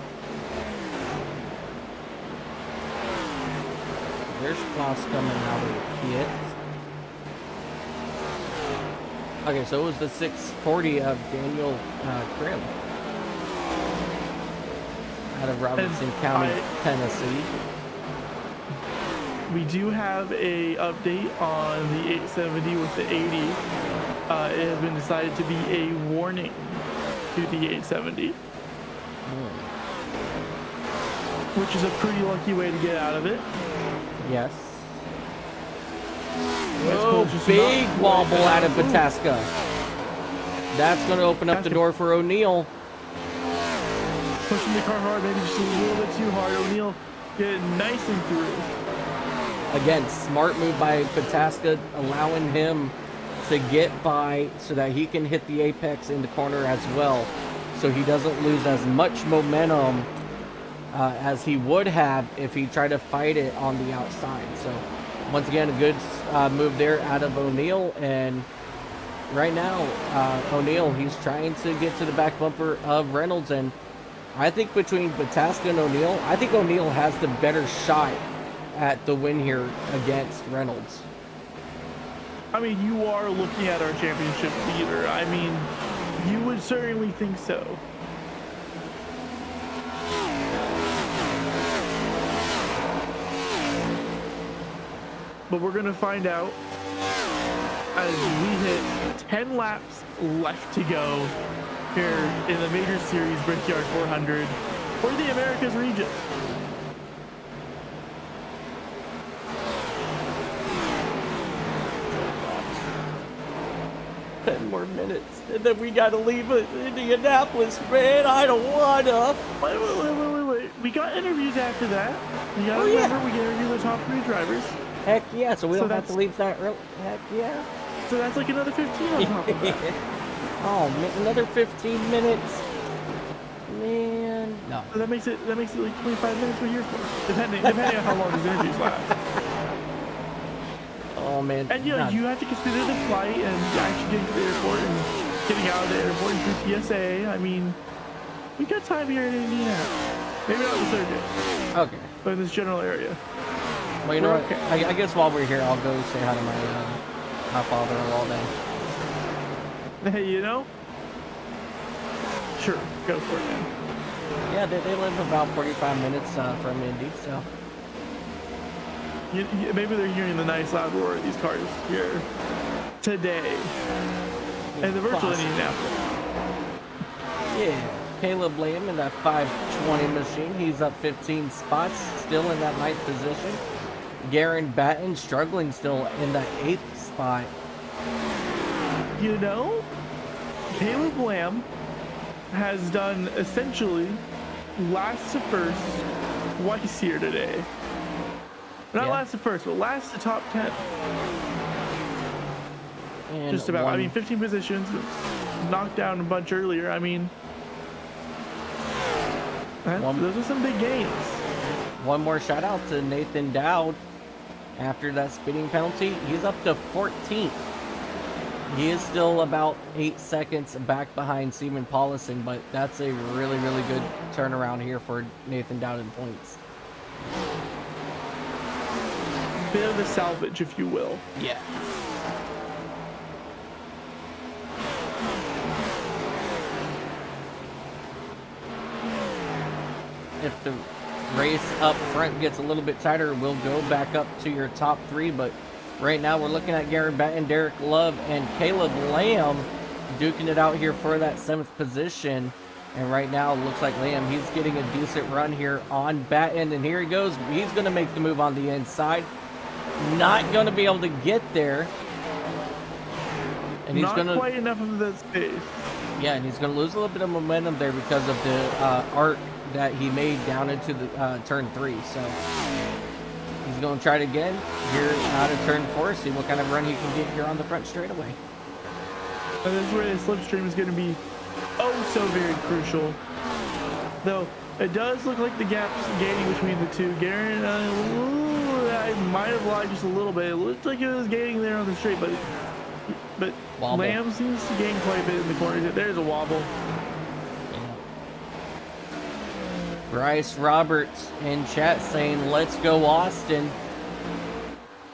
There's Klaus coming out of the pit. Okay, so it was the 640 of Daniel Krim out of Robinson County, Tennessee. We do have a update on the 870 with the 80. It has been decided to be a warning to the 870. which is a pretty lucky way to get out of it. Yes. Oh, just big not- wobble out of Pataska. That's going to open up the door for O'Neal. Pushing the car hard, maybe just a little bit too hard. O'Neal getting nice and through. Again, smart move by Pataska, allowing him to get by so that he can hit the apex in the corner as well. So he doesn't lose as much momentum as he would have if he tried to fight it on the outside. So once again, a good move there out of O'Neal. And right now, O'Neal, he's trying to get to the back bumper of Reynolds. And I think between Pataska and O'Neal, I think O'Neal has the better shot at the win here against Reynolds. I mean, you are looking at our championship leader. I mean, you would certainly think so. But we're going to find out as we hit 10 laps left to go here in the Major Series Brickyard 400 for the Americas region. 10 more minutes, and then we gotta leave Indianapolis, man. I don't wanna. Wait. We got interviews after that. We gotta remember, we can interview the top 3 drivers. Heck yeah, so we don't have to that's- leave that early. Heck yeah. So that's like another 15 on top of that. Oh, man, another 15 minutes. Man. No. So that makes it like 25 minutes we're here for, depending on how long these interviews last. Oh, man. And you know, you have to consider the flight and actually getting to the airport and getting out of the airport and through TSA. I mean, we got time here in Indiana. Maybe not the circuit, Okay. but in this general area. Well, you know We're what? okay. I guess while we're here, I'll go say hi to my father-in-law then. Hey, you know? Sure, go for it, man. Yeah, they live about 45 minutes from Indy, so. Maybe they're hearing the nice loud roar of these cars here today. And the virtual Possibly. Indianapolis. Yeah, Caleb Lamb in that 520 machine. He's up 15 spots, still in that 9th position. Garen Batten struggling still in that 8th spot. You know, Caleb Lamb has done essentially last to first twice here today. Not Yeah. last to first, but last to top 10. And Just about. one- I mean, 15 positions, knocked down a bunch earlier. I mean, those are some big gains. One more shout out to Nathan Dowd after that speeding penalty. He's up to 14th. He is still about 8 seconds back behind Seaman Paulison, but that's a really, really good turnaround here for Nathan Dowd in points. Bit of a salvage, if you will. Yeah. If the race up front gets a little bit tighter, we'll go back up to your top 3, but right now we're looking at Garen Batten, Derek Love, and Caleb Lamb duking it out here for that 7th position. And right now, it looks like Lamb, he's getting a decent run here on Batten, and here he goes. He's going to make the move on the inside. Not going to be able to get there. And he's Not going to... quite enough of that space. Yeah, and he's going to lose a little bit of momentum there because of the arc that he made down into the turn 3. So he's going to try it again here out of turn 4, see what kind of run he can get here on the front straightaway. And this is where the slipstream is going to be oh so very crucial. Though it does look like the gap's gaining between the two. Garen, I might have lied just a little bit. It looked like it was gaining there on the straight, but Wobble. Lamb seems to gain quite a bit in the corners. There's a wobble. Bryce Roberts in chat saying, let's go Austin.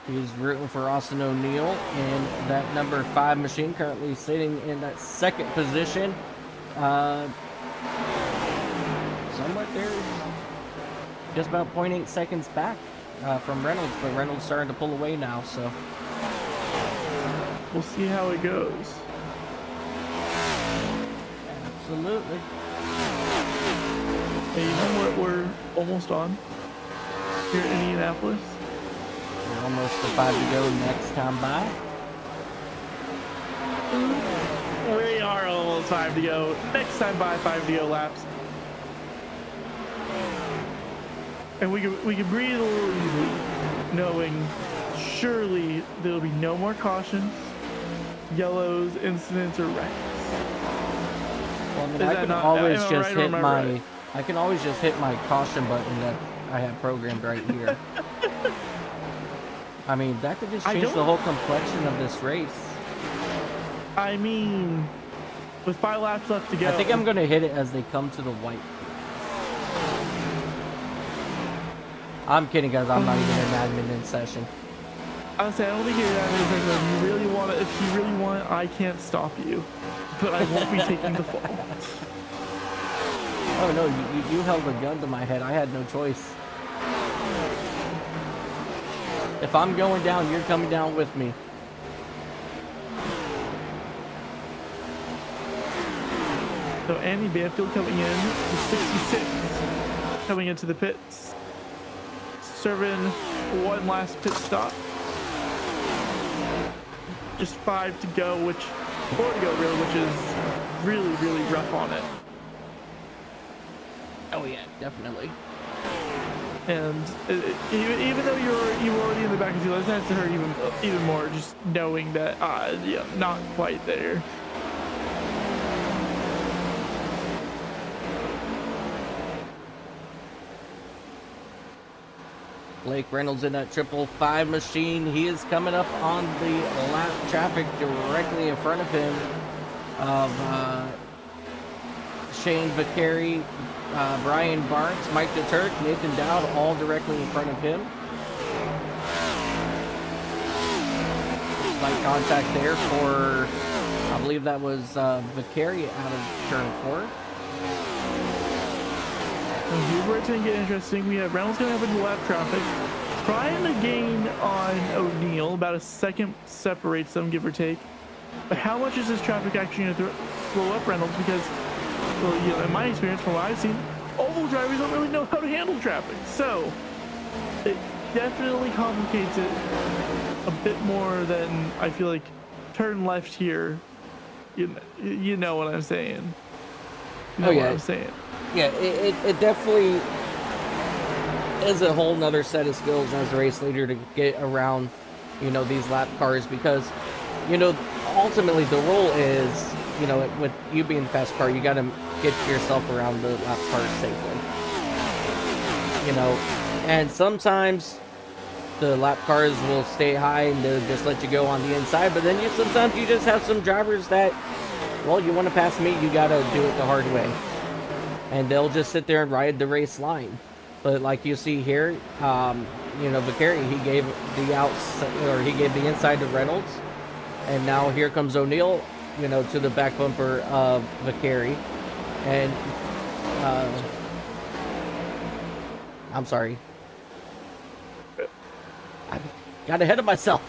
He's rooting for Austin O'Neal in that number 5 machine, currently sitting in that 2nd position. Somewhat there, just about 0.8 seconds back from Reynolds, but Reynolds starting to pull away now, so. We'll see how it goes. Absolutely. Hey, you know what we're almost on here in Indianapolis? We're almost to 5 to go next time by. We are almost 5 to go. Next time by 5 to go laps. And we can breathe a little easily, knowing surely there'll be no more cautions, yellows, incidents, or wrecks. Well, I mean, Is I that can not- always am I just right or hit am I my right? I can always just hit my caution button that I have programmed right here. I mean, that could just I change the don't- whole complexion of this race. I mean, with 5 laps left to go. I think I'm going to hit it as they come to the white. I'm kidding, guys. I'm not even in admin session. Honestly, I don't think you're that many seconds. If you really want it, if you really want it, I can't stop you. But I won't be taking the fall. Oh no, you held a gun to my head. I had no choice. If I'm going down, you're coming down with me. So Andy Banfield coming in, 66, coming into the pits, serving one last pit stop. Just 5 to go, 4 to go really, which is really, really rough on it. Oh yeah, definitely. And even though you were already in the back of the field, that has to hurt even more, just knowing that yeah, not quite there. Blake Reynolds in that 555 machine. He is coming up on the lap traffic directly in front of him of Shane Vicari, Brian Barnes, Mike DeTurk, Nathan Dowd, all directly in front of him. Slight contact there for, I believe that was Vicari out of turn 4. And here's where it's going to get interesting. We have Reynolds going to have into lap traffic, trying to gain on O'Neal. About a second separates them, give or take. But how much is this traffic actually going to slow up Reynolds? Because, well, you know, in my experience, from what I've seen, oval drivers don't really know how to handle traffic. So it definitely complicates it a bit more than I feel like turn left here. You know what I'm saying. You know Oh, yeah. what I'm saying. Yeah, it definitely is a whole nother set of skills as a race leader to get around, you know, these lap cars, because, you know, ultimately the rule is, you know, with you being the fast car, you got to get yourself around the lap cars safely. You know, and sometimes the lap cars will stay high and they'll just let you go on the inside, but then sometimes you just have some drivers that, well, you want to pass me, you got to do it the hard way. And they'll just sit there and ride the race line. But like you see here, you know, Vicari, he gave the outside, or he gave the inside to Reynolds. And now here comes O'Neal, you know, to the back bumper of Vicari. And, I'm sorry. I got ahead of myself.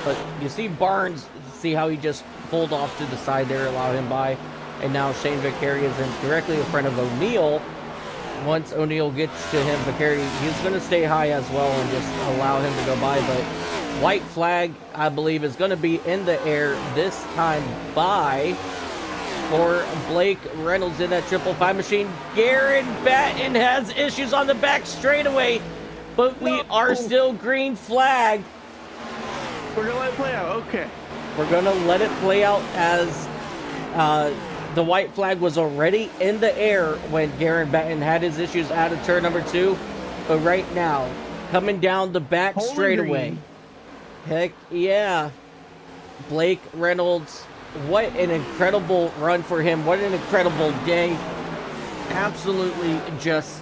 But you see Barnes, see how he just pulled off to the side there, allow him by. And now Shane Vicari is directly in front of O'Neal. Once O'Neal gets to him, Vicari, he's going to stay high as well and just allow him to go by. But white flag, I believe, is going to be in the air this time by for Blake Reynolds in that 555 machine. Garrett Batten has issues on the back straightaway, but we are still green flag. We're going to let it play out. Okay. We're going to let it play out as the white flag was already in the air when Garrett Batten had his issues out of turn number 2. But right now, coming down the back Holy straightaway. green. Heck yeah. Blake Reynolds, what an incredible run for him. What an incredible day. Absolutely just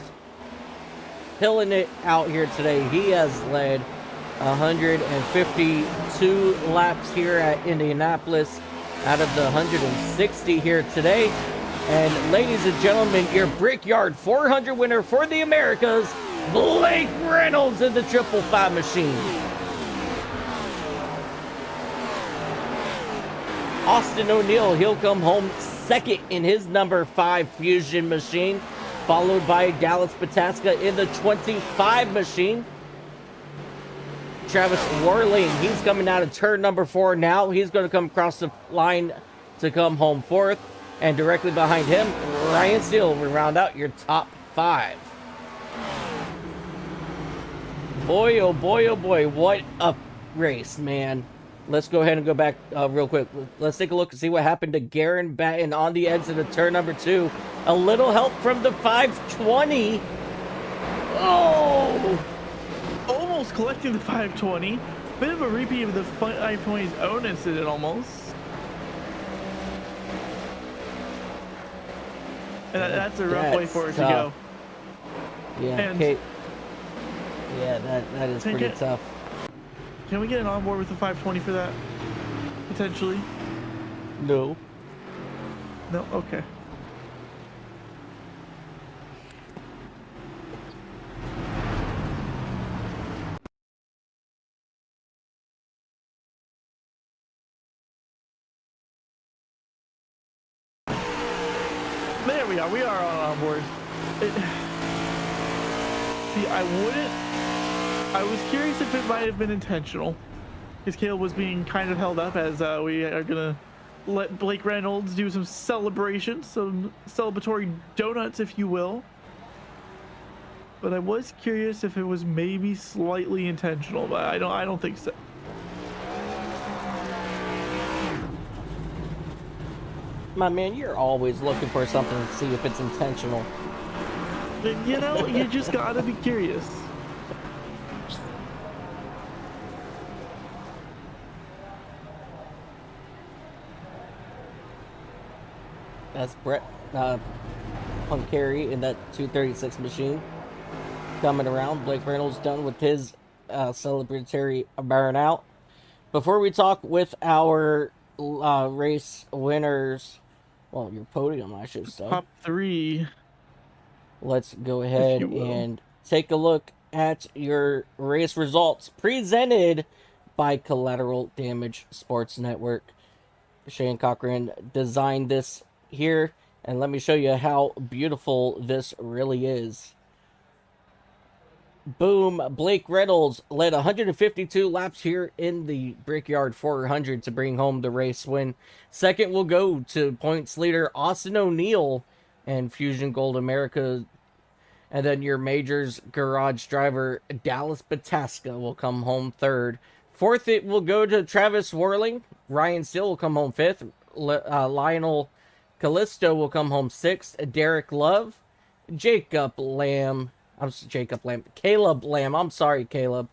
killing it out here today. He has led 152 laps here at Indianapolis out of the 160 here today. And ladies and gentlemen, your Brickyard 400 winner for the Americas, Blake Reynolds in the 555 machine. Austin O'Neill, he'll come home second in his number 5 Fusion machine, followed by Dallas Pataska in the 25 machine. Travis Worling, he's coming out of turn number 4 now. He's going to come across the line to come home 4th. And directly behind him, Ryan Steele will round out your top 5. Boy, oh boy, oh boy, what a race, man. Let's go ahead and go back real quick. Let's take a look and see what happened to Garen Batten on the exit of turn number 2. A little help from the 520. Oh! Almost collecting the 520. Bit of a repeat of the 520's own incident almost. And that's a rough way for it to go. Yeah, and Kate. Yeah, that is pretty tough. Can we get an onboard with the 520 for that? Potentially? No. No? Okay. There we are. We are on board. See, I was curious if it might have been intentional. Because Caleb was being kind of held up as we are going to let Blake Reynolds do some celebration, some celebratory donuts, if you will. But I was curious if it was maybe slightly intentional, but I don't think so. My man, you're always looking for something to see if it's intentional. You know, you just gotta be curious. That's Brett Punkary in that 236 machine coming around. Blake Reynolds done with his celebratory burnout. Before we talk with our race winners, well, your podium, I should say. Top 3. Let's go ahead and take a look at your race results presented by Collateral Damage Sports Network. Shane Cochran designed this here, and let me show you how beautiful this really is. Boom. Blake Reynolds led 152 laps here in the Brickyard 400 to bring home the race win. Second will go to points leader Austin O'Neill and Fusion Gold America. And then your Majors Garage driver Dallas Pataska will come home 3rd. 4th, it will go to Travis Worling. Ryan Steele will come home 5th. Lionel Callisto will come home 6th. Derek Love. Caleb Lamb. I'm sorry, Caleb.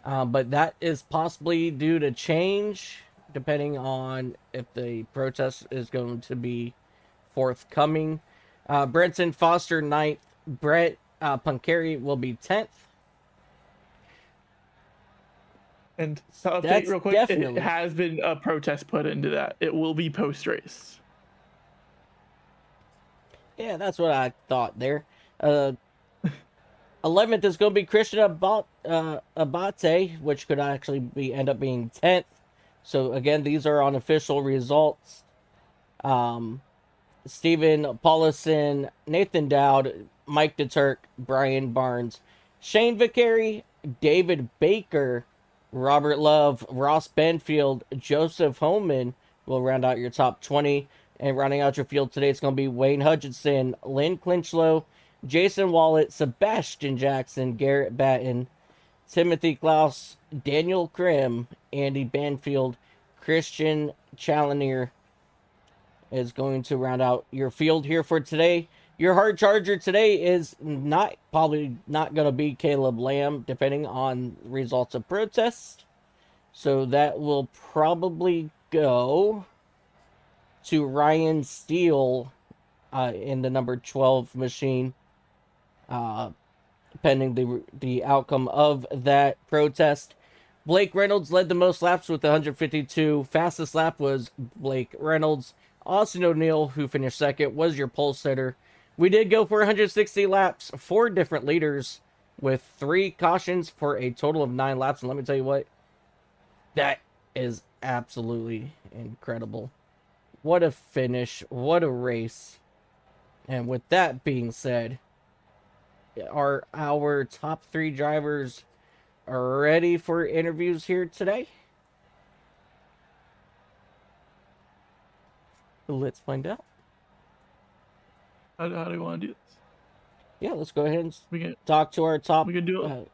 But that is possibly due to change, depending on if the protest is going to be forthcoming. Brenton Foster 9th. Brett Punkary will be 10th. And to update real quick, it has been a protest put into that. It will be post-race. Yeah, that's what I thought there. 11th is going to be Christian Abate, which could actually end up being 10th. So, again, these are on official results. Stephen Paulison, Nathan Dowd, Mike DeTurk, Brian Barnes, Shane Vicari, David Baker, Robert Love, Ross Benfield, Joseph Homan will round out your top 20. And rounding out your field today, it's going to be Wayne Hutchinson, Lynn Clinchlow, Jason Wallet, Sebastian Jackson, Garrett Batten, Timothy Klaus, Daniel Krim, Andy Banfield, Christian Challenger is going to round out your field here for today. Your hard charger today is probably not going to be Caleb Lamb, depending on results of protest. So that will probably go to Ryan Steele in the number 12 machine, pending the outcome of that protest. Blake Reynolds led the most laps with 152. Fastest lap was Blake Reynolds. Austin O'Neill, who finished second, was your pole sitter. We did go for 160 laps, 4 different leaders with 3 cautions for a total of 9 laps. And let me tell you what, that is absolutely incredible. What a finish. What a race. And with that being said, are our top 3 drivers ready for interviews here today? Let's find out. How do you want to do this? Yeah, let's go ahead and We can talk to our top. we can do it.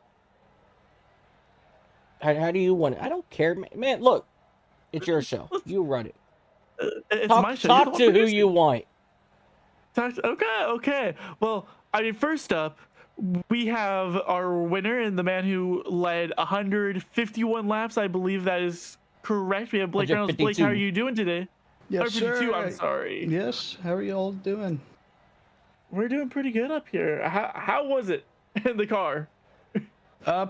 How do you want it? I don't care, man. Look, it's your show. You run it. It's Talk, my show. talk to who you want. Okay. Well, I mean, first up, we have our winner and the man who led 151 laps. I believe that is correct. We have Blake Reynolds. Blake, how are you doing today? Yes, sir. I'm sorry. Yes. How are you all doing? We're doing pretty good up here. How was it in the car?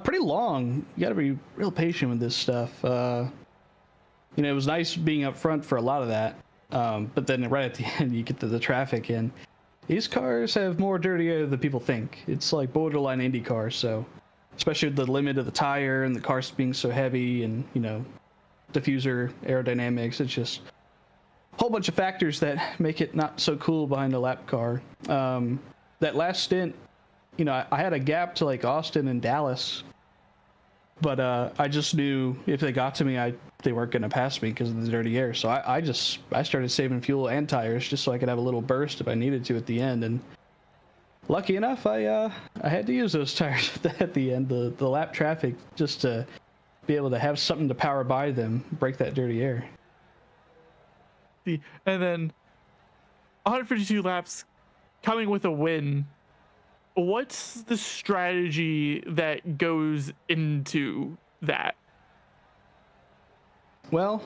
Pretty long. You got to be real patient with this stuff. You know, it was nice being up front for a lot of that. But then right at the end, you get to the traffic, and these cars have more dirty air than people think. It's like borderline Indy cars, so especially with the limit of the tire and the cars being so heavy, and you know, diffuser aerodynamics. It's just a whole bunch of factors that make it not so cool behind a lap car. That last stint, you know, I had a gap to like Austin and Dallas, but I just knew if they got to me, they weren't going to pass me because of the dirty air. So I started saving fuel and tires just so I could have a little burst if I needed to at the end. And lucky enough, I had to use those tires at the end, the lap traffic, just to be able to have something to power by them, break that dirty air. And then 152 laps coming with a win. What's the strategy that goes into that? Well,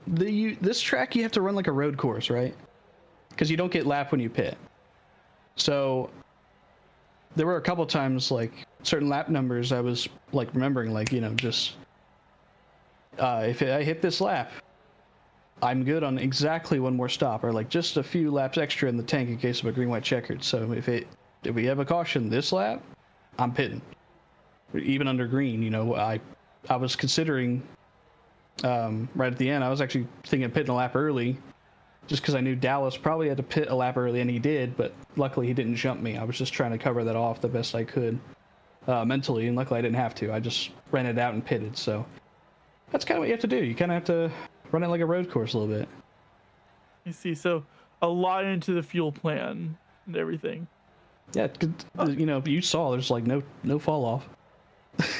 this track you have to run like a road course, right? Because you don't get lap when you pit. So there were a couple times like certain lap numbers I was like remembering, like, you know, just if I hit this lap, I'm good on exactly one more stop, or like just a few laps extra in the tank in case of a green white checkered. So if we have a caution this lap, I'm pitting. Even under green, you know, I was considering right at the end, I was actually thinking of pitting a lap early, just because I knew Dallas probably had to pit a lap early, and he did, but luckily he didn't jump me. I was just trying to cover that off the best I could mentally, and luckily I didn't have to. I just ran it out and pitted. So that's kind of what you have to do. You kind of have to run it like a road course a little bit. I see. So a lot into the fuel plan and everything. Yeah, you know, you saw there's like no fall off.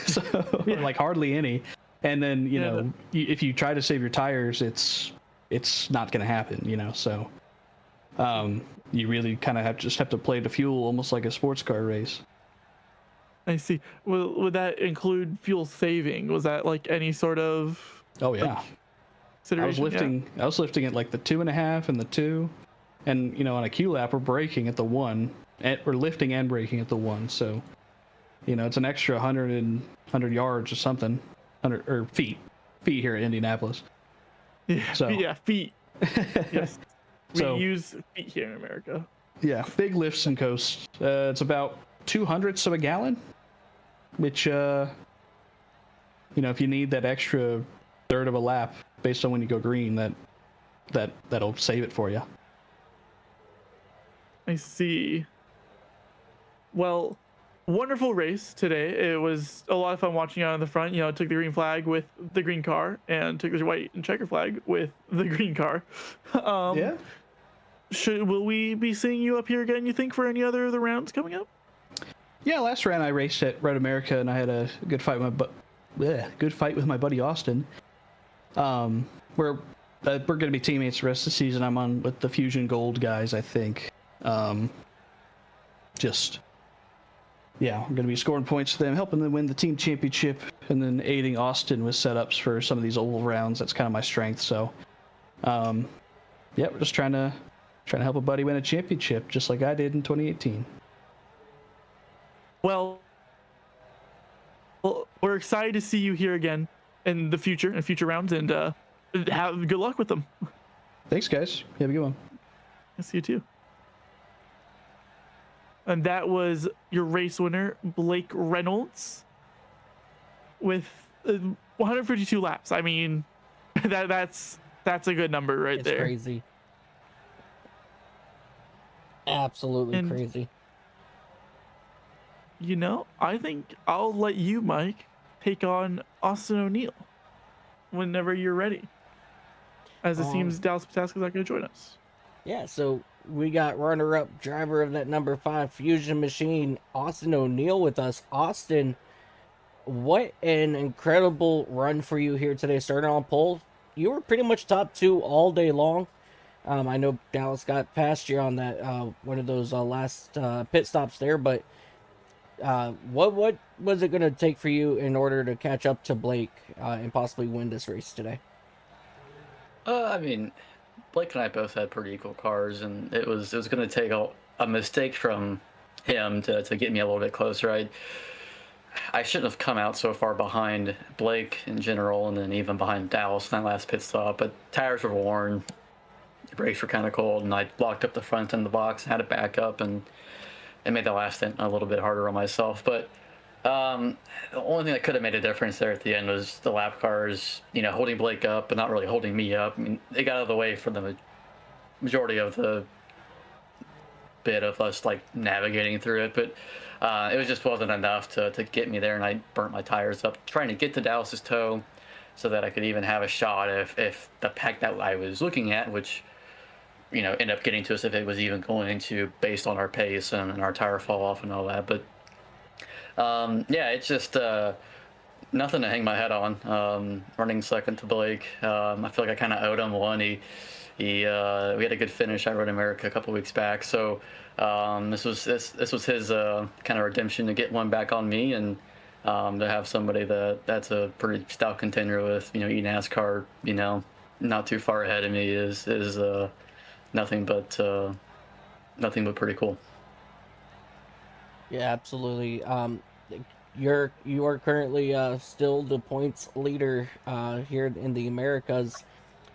So Yeah. like hardly any. And then, you know, if you try to save your tires, it's not going to happen, you know. So you really kind of just have to play the fuel almost like a sports car race. I see. Would that include fuel saving? Was that like any sort of Oh yeah. like, consideration? I was lifting at like the 2.5 and the 2, and you know, on a Q lap we're braking at the 1, and we're lifting and braking at the 1. So you know, it's an extra 100 yards or something, 100 or feet here at Indianapolis. Yeah. So Yeah. Feet. Yes. We So- use feet here in America. yeah, big lifts and coasts. It's about 200ths of a gallon, which you know, if you need that extra third of a lap based on when you go green, that'll save it for you. I see. Well, wonderful race today. It was a lot of fun watching out on the front. You know, took the green flag with the green car and took the white and checker flag with the green car. Yeah. Will we be seeing you up here again, you think, for any other of the rounds coming up? Yeah, last round I raced at Road America, and I had a good fight with my buddy Austin. We're going to be teammates the rest of the season. I'm on with the Fusion Gold guys, I think. Yeah, we're going to be scoring points for them, helping them win the team championship, and then aiding Austin with setups for some of these oval rounds. That's kind of my strength. So, yeah, we're just trying to help a buddy win a championship, just like I did in 2018. Well, we're excited to see you here again in the future, in future rounds, and have good luck with them. Thanks, guys. You have a good one. I see you too. And that was your race winner, Blake Reynolds, with 152 laps. I mean, that's That's a good number right It's there. crazy. Absolutely And crazy. I think I'll let you, Mike, take on Austin O'Neill whenever you're ready. As it seems Dallas Pataska's not going to join us. Yeah, so we got runner-up driver of that number 5 Fusion machine, Austin O'Neill, with us. Austin, what an incredible run for you here today, starting on pole. You were pretty much top 2 all day long. I know Dallas got past you on that one of those last pit stops there, but what was it going to take for you in order to catch up to Blake and possibly win this race today? I mean, Blake and I both had pretty equal cars, and it was going to take a mistake from him to get me a little bit closer. I shouldn't have come out so far behind Blake in general, and then even behind Dallas in that last pit stop. But tires were worn, brakes were kind of cold, and I blocked up the front end of the box, had to back up, and it made the last stint a little bit harder on myself. But the only thing that could have made a difference there at the end was the lap cars, holding Blake up, but not really holding me up. I mean, they got out of the way for the majority of the bit of us navigating through it, but it just wasn't enough to get me there, and I burnt my tires up trying to get to Dallas's toe so that I could even have a shot if the pack that I was looking at, which end up getting to us if it was even going to, based on our pace and our tire fall off and all that. But yeah, it's just nothing to hang my head on. Running second to Blake, I feel like I kind of owed him one. We had a good finish at Road America a couple weeks back, so this was his kind of redemption to get one back on me, and to have somebody that's a pretty stout contender with NASCAR not too far ahead of me is nothing but pretty cool. Yeah, absolutely. You are currently still the points leader here in the Americas,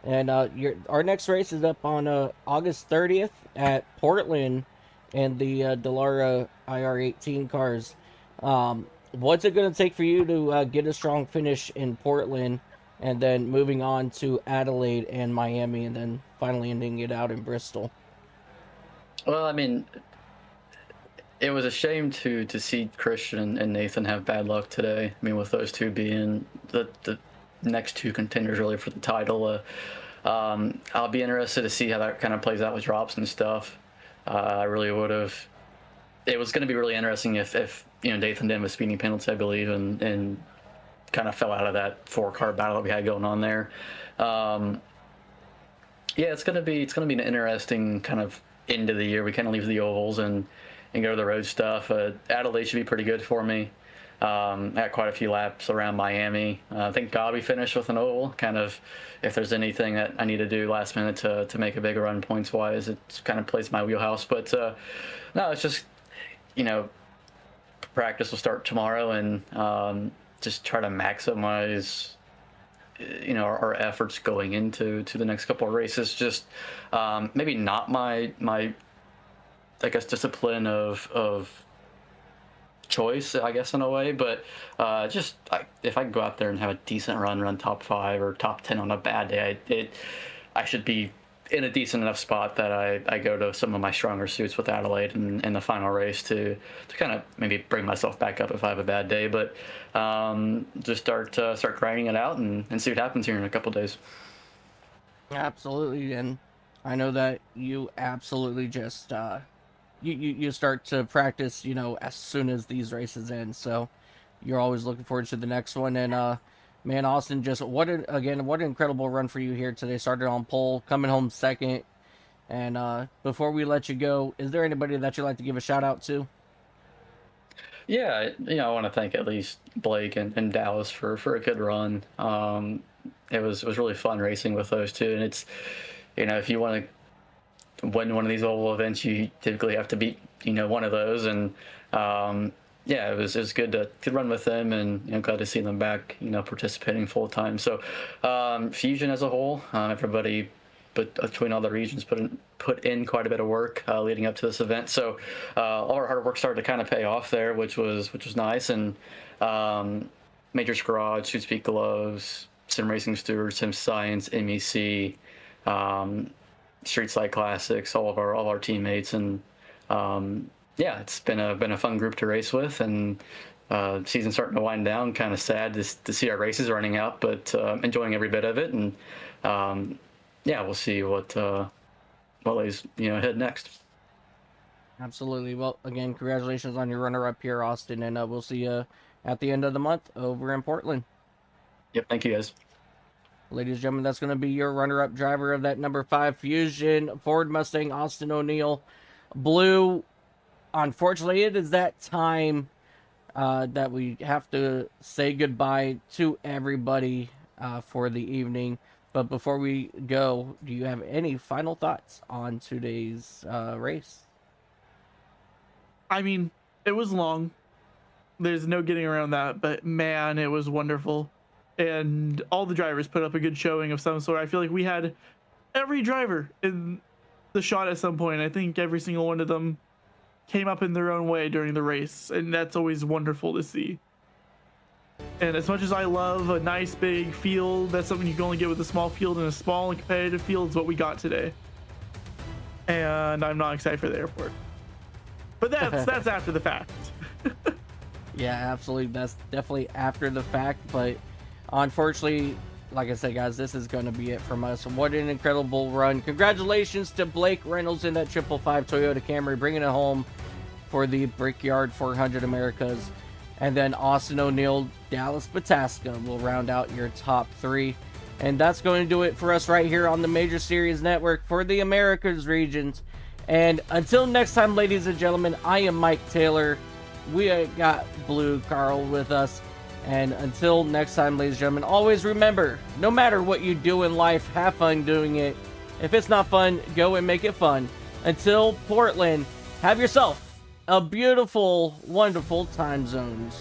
and our next race is up on August 30th at Portland, and the Dallara IR18 cars. What's it going to take for you to get a strong finish in Portland, and then moving on to Adelaide and Miami, and then finally ending it out in Bristol? Well, I mean, it was a shame to see Christian and Nathan have bad luck today. I mean, with those two being the next two contenders really for the title. I'll be interested to see how that kind of plays out with drops and stuff. I really would have. It was going to be really interesting if Nathan didn't have a speeding penalty, I believe, and kind of fell out of that 4-car battle that we had going on there. Yeah, it's gonna be an interesting kind of end of the year. We kind of leave the ovals and go to the road stuff. Adelaide should be pretty good for me. Had quite a few laps around Miami. I think Gabi finished with an oval. Kind of, if there's anything that I need to do last minute to make a bigger run points wise, it kind of plays my wheelhouse. But no, it's just practice will start tomorrow, and just try to maximize our efforts going into the next couple of races. Just maybe not my I guess discipline of choice, I guess, in a way, but if I can go out there and have a decent run top 5 or top 10 on a bad day, I should be in a decent enough spot that I go to some of my stronger suits with Adelaide in the final race to kind of maybe bring myself back up if I have a bad day, but just start grinding it out and see what happens here in a couple days. Absolutely, and I know that you absolutely just you start to practice as soon as these races end, so you're always looking forward to the next one. And man, Austin, just what an incredible run for you here today. Started on pole, coming home second. And before we let you go, is there anybody that you'd like to give a shout out to? Yeah, I want to thank at least Blake and Dallas for a good run. It was really fun racing with those two, and it's if you want to win one of these oval events, you typically have to beat one of those, and yeah, it was good to run with them, and glad to see them back participating full time. So Fusion as a whole, everybody but between all the regions put in quite a bit of work leading up to this event. So all our hard work started to kind of pay off there, which was nice. And Major's Garage, Shoot Speed Gloves, Sim Racing Stewards, Sim Science, MEC, Street Side Classics, all of our teammates, and yeah, it's been a fun group to race with, and season's starting to wind down. Kind of sad to see our races running out, but enjoying every bit of it, and yeah, we'll see what lays ahead next. Absolutely. Well, again, congratulations on your runner-up here, Austin, and we'll see you at the end of the month over in Portland. Yep, thank you guys. Ladies and gentlemen, that's going to be your runner-up driver of that number 5 Fusion Ford Mustang, Austin O'Neill. Blue, unfortunately, it is that time that we have to say goodbye to everybody for the evening. But before we go, do you have any final thoughts on today's race? I mean, it was long. There's no getting around that, but man, it was wonderful. And all the drivers put up a good showing of some sort. I feel like we had every driver in the shot at some point. I think every single one of them came up in their own way during the race, and that's always wonderful to see. And as much as I love a nice big field, that's something you can only get with a small field, and a small and competitive field is what we got today. And I'm not excited for the airport. But that's after the fact. Yeah, absolutely. That's definitely after the fact. But unfortunately, like I said, guys, this is going to be it from us. What an incredible run. Congratulations to Blake Reynolds in that 555 Toyota Camry, bringing it home for the Brickyard 400 Americas. And then Austin O'Neill, Dallas Bataska will round out your top 3. And that's going to do it for us right here on the Major Series Network for the Americas regions. And until next time, ladies and gentlemen, I am Mike Taylor. We got Blue Carl with us. And until next time, ladies and gentlemen, always remember, no matter what you do in life, have fun doing it. If it's not fun, go and make it fun. Until Portland, have yourself a beautiful, wonderful time zones.